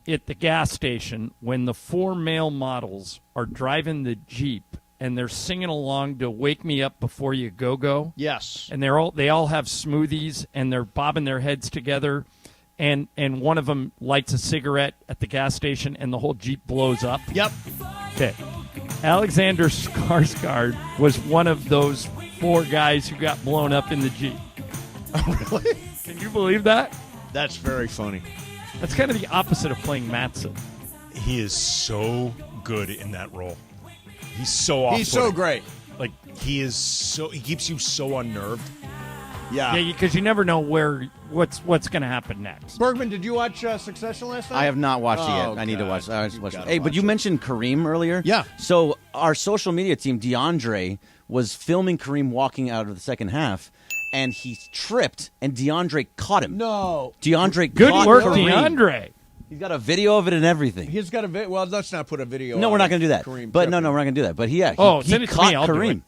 at the gas station when the 4 male models are driving the Jeep and they're singing along to "Wake Me Up Before You Go"? Yes. And they all have smoothies and they're bobbing their heads together, and one of them lights a cigarette at the gas station and the whole Jeep blows up. Yep. Okay. Alexander Skarsgård was one of those 4 guys who got blown up in the Jeep. Oh, really? Can you believe that? That's very funny. That's kind of the opposite of playing Mattson. He is so good in that role. He's so off. He's so great. Like he keeps you so unnerved. Yeah. Yeah, because you never know what's going to happen next. Bergman, did you watch Succession last night? I have not watched it yet. I need to watch. Hey, but you mentioned Kareem earlier. Yeah. So our social media team, DeAndre, was filming Kareem walking out of the second half, and he tripped, and DeAndre caught him. No. DeAndre Good caught work, Kareem. DeAndre. He's got a video of it and everything. He's got a video. Well, let's not put a video. No, we're not going to do that. Kareem But tripping. no, we're not going to do that. But he send it to caught me. I'll do Kareem.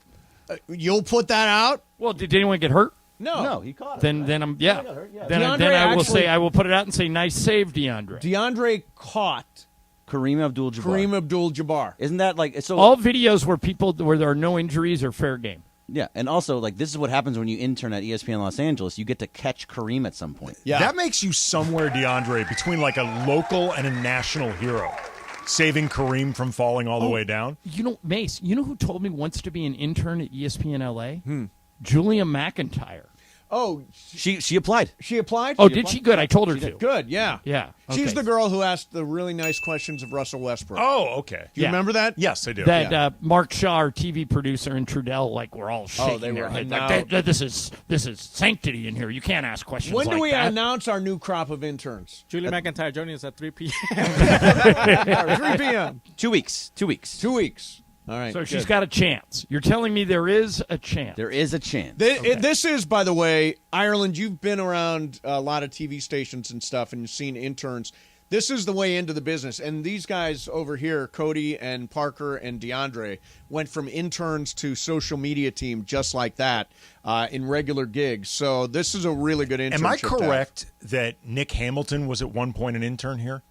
it. You'll put that out? Well, did anyone get hurt? No. He caught him. Then I'm Then DeAndre I will actually- say I will put it out and say nice save, DeAndre. DeAndre caught Kareem Abdul-Jabbar. Kareem Abdul-Jabbar. Isn't that like so? All videos where there are no injuries are fair game. Yeah, and also like this is what happens when you intern at ESPN Los Angeles. You get to catch Kareem at some point. Yeah. That makes you somewhere, DeAndre, between like a local and a national hero. Saving Kareem from falling all the way down. You know, Mace, you know who told me wants to be an intern at ESPN LA? Julia McIntyre. Oh, she applied. She applied? Oh, did she? Good. I told her to. Good, yeah. Yeah. She's okay. the girl who asked the really nice questions of Russell Westbrook. Oh, okay. Do you remember that? Yes, I do. That Mark Shaw, our TV producer, and Trudell, like, were all shaking they their were. head. Now- Like, this is sanctity in here. You can't ask questions When do like we that. announce our new crop of interns? Julie McIntyre joining us at 3 p.m. 3 p.m. 2 weeks. 2 weeks. 2 weeks. All right. So she's got a chance. You're telling me there is a chance. There is a chance. This is, by the way, Ireland, you've been around a lot of TV stations and stuff, and you've seen interns. This is the way into the business. And these guys over here, Cody and Parker and DeAndre, went from interns to social media team just like that in regular gigs. So this is a really good internship. Am I to have. correct that Nick Hamilton was at one point an intern here?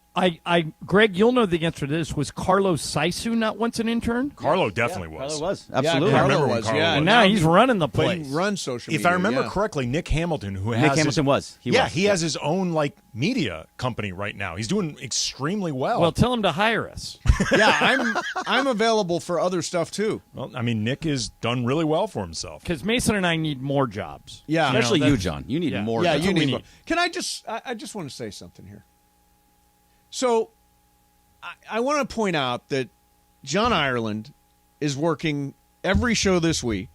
Greg, you'll know the answer to this. Was Carlos Saisu not once an intern? Carlo definitely was. Carlo was. Absolutely. Yeah, Carlo I remember when was. Carlo Yeah, was. And now he's running the But place. he runs social If media. I remember yeah. correctly, Nick Hamilton, who Nick has Hamilton was. He has his own like media company right now. He's doing extremely well. Well, tell him to hire us. Yeah, I'm available for other stuff too. Well, I mean, Nick has done really well for himself. Because Mason and I need more jobs. Yeah. Especially You know, you, that's- John. You need yeah. more. Yeah, That's you what we need. need. Can I just? I just want to say something here. So, I want to point out that John Ireland is working every show this week.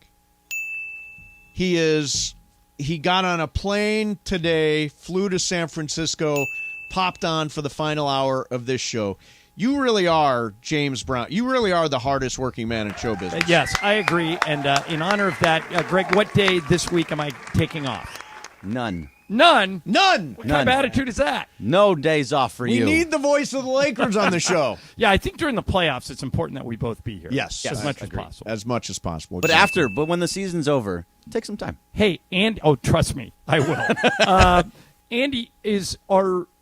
He got on a plane today, flew to San Francisco, popped on for the final hour of this show. You really are James Brown. You really are the hardest working man in show business. Yes, I agree. And in honor of that, Greg, what day this week am I taking off? None. None? None. What kind of attitude is that? No days off for We you. need the voice of the Lakers on the show. Yeah, I think during the playoffs, it's important that we both be here. Yes, as much as agreed. possible. As much as possible. But Exactly. but when the season's over, take some time. Hey, and trust me, I will. Andy,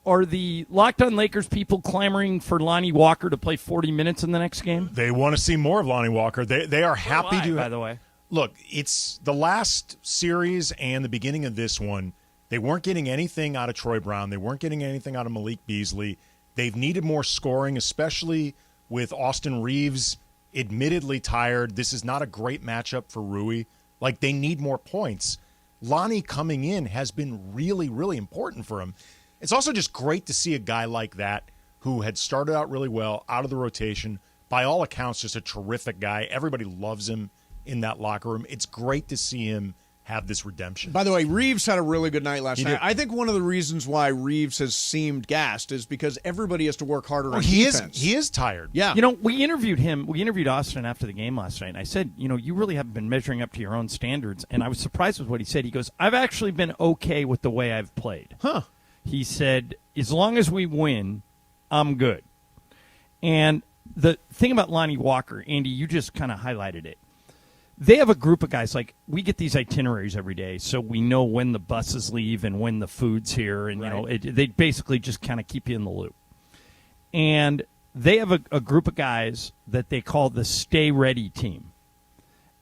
are the Locked On Lakers people clamoring for Lonnie Walker to play 40 minutes in the next game? They want to see more of Lonnie Walker. They are happy to. By the way, Look, it's the last series and the beginning of this one. They weren't getting anything out of Troy Brown. They weren't getting anything out of Malik Beasley. They've needed more scoring, especially with Austin Reeves admittedly tired. This is not a great matchup for Rui. Like, they need more points. Lonnie coming in has been really, really important for him. It's also just great to see a guy like that who had started out really well, out of the rotation. By all accounts, just a terrific guy. Everybody loves him in that locker room. It's great to see him have this redemption. By the way, Reeves had a really good night last He night. did. I think one of the reasons why Reeves has seemed gassed is because everybody has to work harder on he defense. is tired. Yeah. You know, we interviewed him. We interviewed Austin after the game last night. And I said, you really haven't been measuring up to your own standards. And I was surprised with what he said. He goes, I've actually been okay with the way I've played. Huh. He said, as long as we win, I'm good. And the thing about Lonnie Walker, Andy, you just kind of highlighted it. They have a group of guys, like we get these itineraries every day, so we know when the buses leave and when the food's here, and they basically just kind of keep you in the loop. And they have a group of guys that they call the Stay Ready team,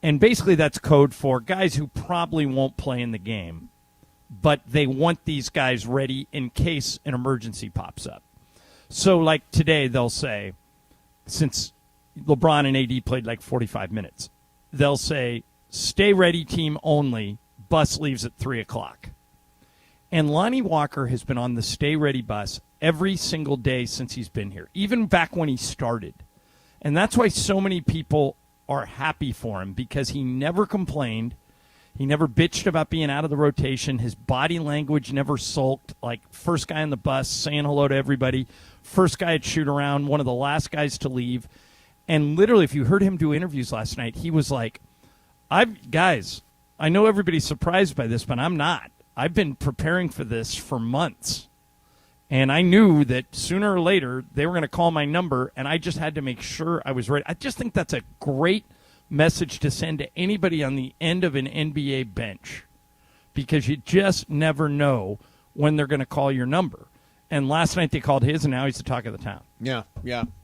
and basically that's code for guys who probably won't play in the game, but they want these guys ready in case an emergency pops up. So, like today, they'll say, since LeBron and AD played like 45 minutes. They'll say, stay ready team only, bus leaves at 3 o'clock. And Lonnie Walker has been on the stay ready bus every single day since he's been here, even back when he started. And that's why so many people are happy for him, because he never complained. He never bitched about being out of the rotation. His body language never sulked. Like, first guy on the bus, saying hello to everybody. First guy at shoot around, one of the last guys to leave. And literally, if you heard him do interviews last night, he was like, guys, I know everybody's surprised by this, but I'm not. I've been preparing for this for months. And I knew that sooner or later they were going to call my number, and I just had to make sure I was ready. I just think that's a great message to send to anybody on the end of an NBA bench, because you just never know when they're going to call your number. And last night they called his, and now he's the talk of the town. Yeah.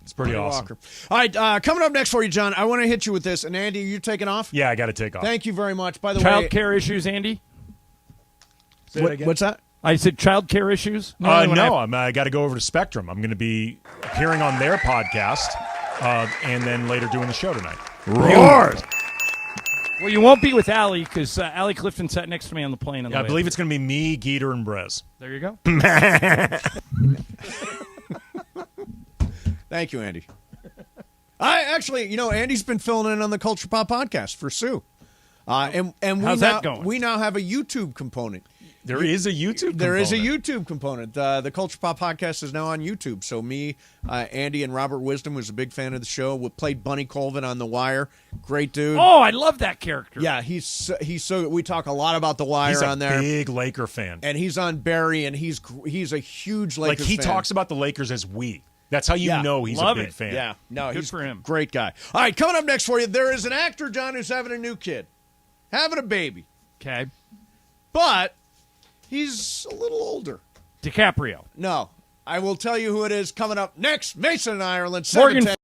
It's pretty awesome. Walker. All right, coming up next for you, John, I want to hit you with this. And Andy, you taking off? Yeah, I got to take off. Thank you very much. By the Child care issues, Andy? What's that? I said child care issues? No, I got to go over to Spectrum. I'm going to be appearing on their podcast and then later doing the show tonight. Roar! Well, you won't be with Allie, because Allie Clifton sat next to me on the plane. On the I way believe up. it's going to be me, Geeter, and Brez. There you go. Thank you, Andy. Andy's been filling in on the Culture Pop podcast for Sue. And How's that going? We now have a YouTube component. There is a YouTube There is a YouTube component. The Culture Pop podcast is now on YouTube. So me, Andy, and Robert Wisdom, who's a big fan of the show, we played Bunny Colvin on The Wire. Great dude. Oh, I love that character. Yeah, he's so. We talk a lot about The Wire on there. He's a big Laker fan. And he's on Barry, and he's a huge Lakers fan. Like, he talks about the Lakers as we. That's how you know he's a big fan. Yeah, no, Good he's for him. Great guy. All right, coming up next for you, there is an actor, John, who's having a new kid. Having a baby. Okay. But he's a little older. DiCaprio. No. I will tell you who it is coming up next. Mason in Ireland, Morgan 7:10.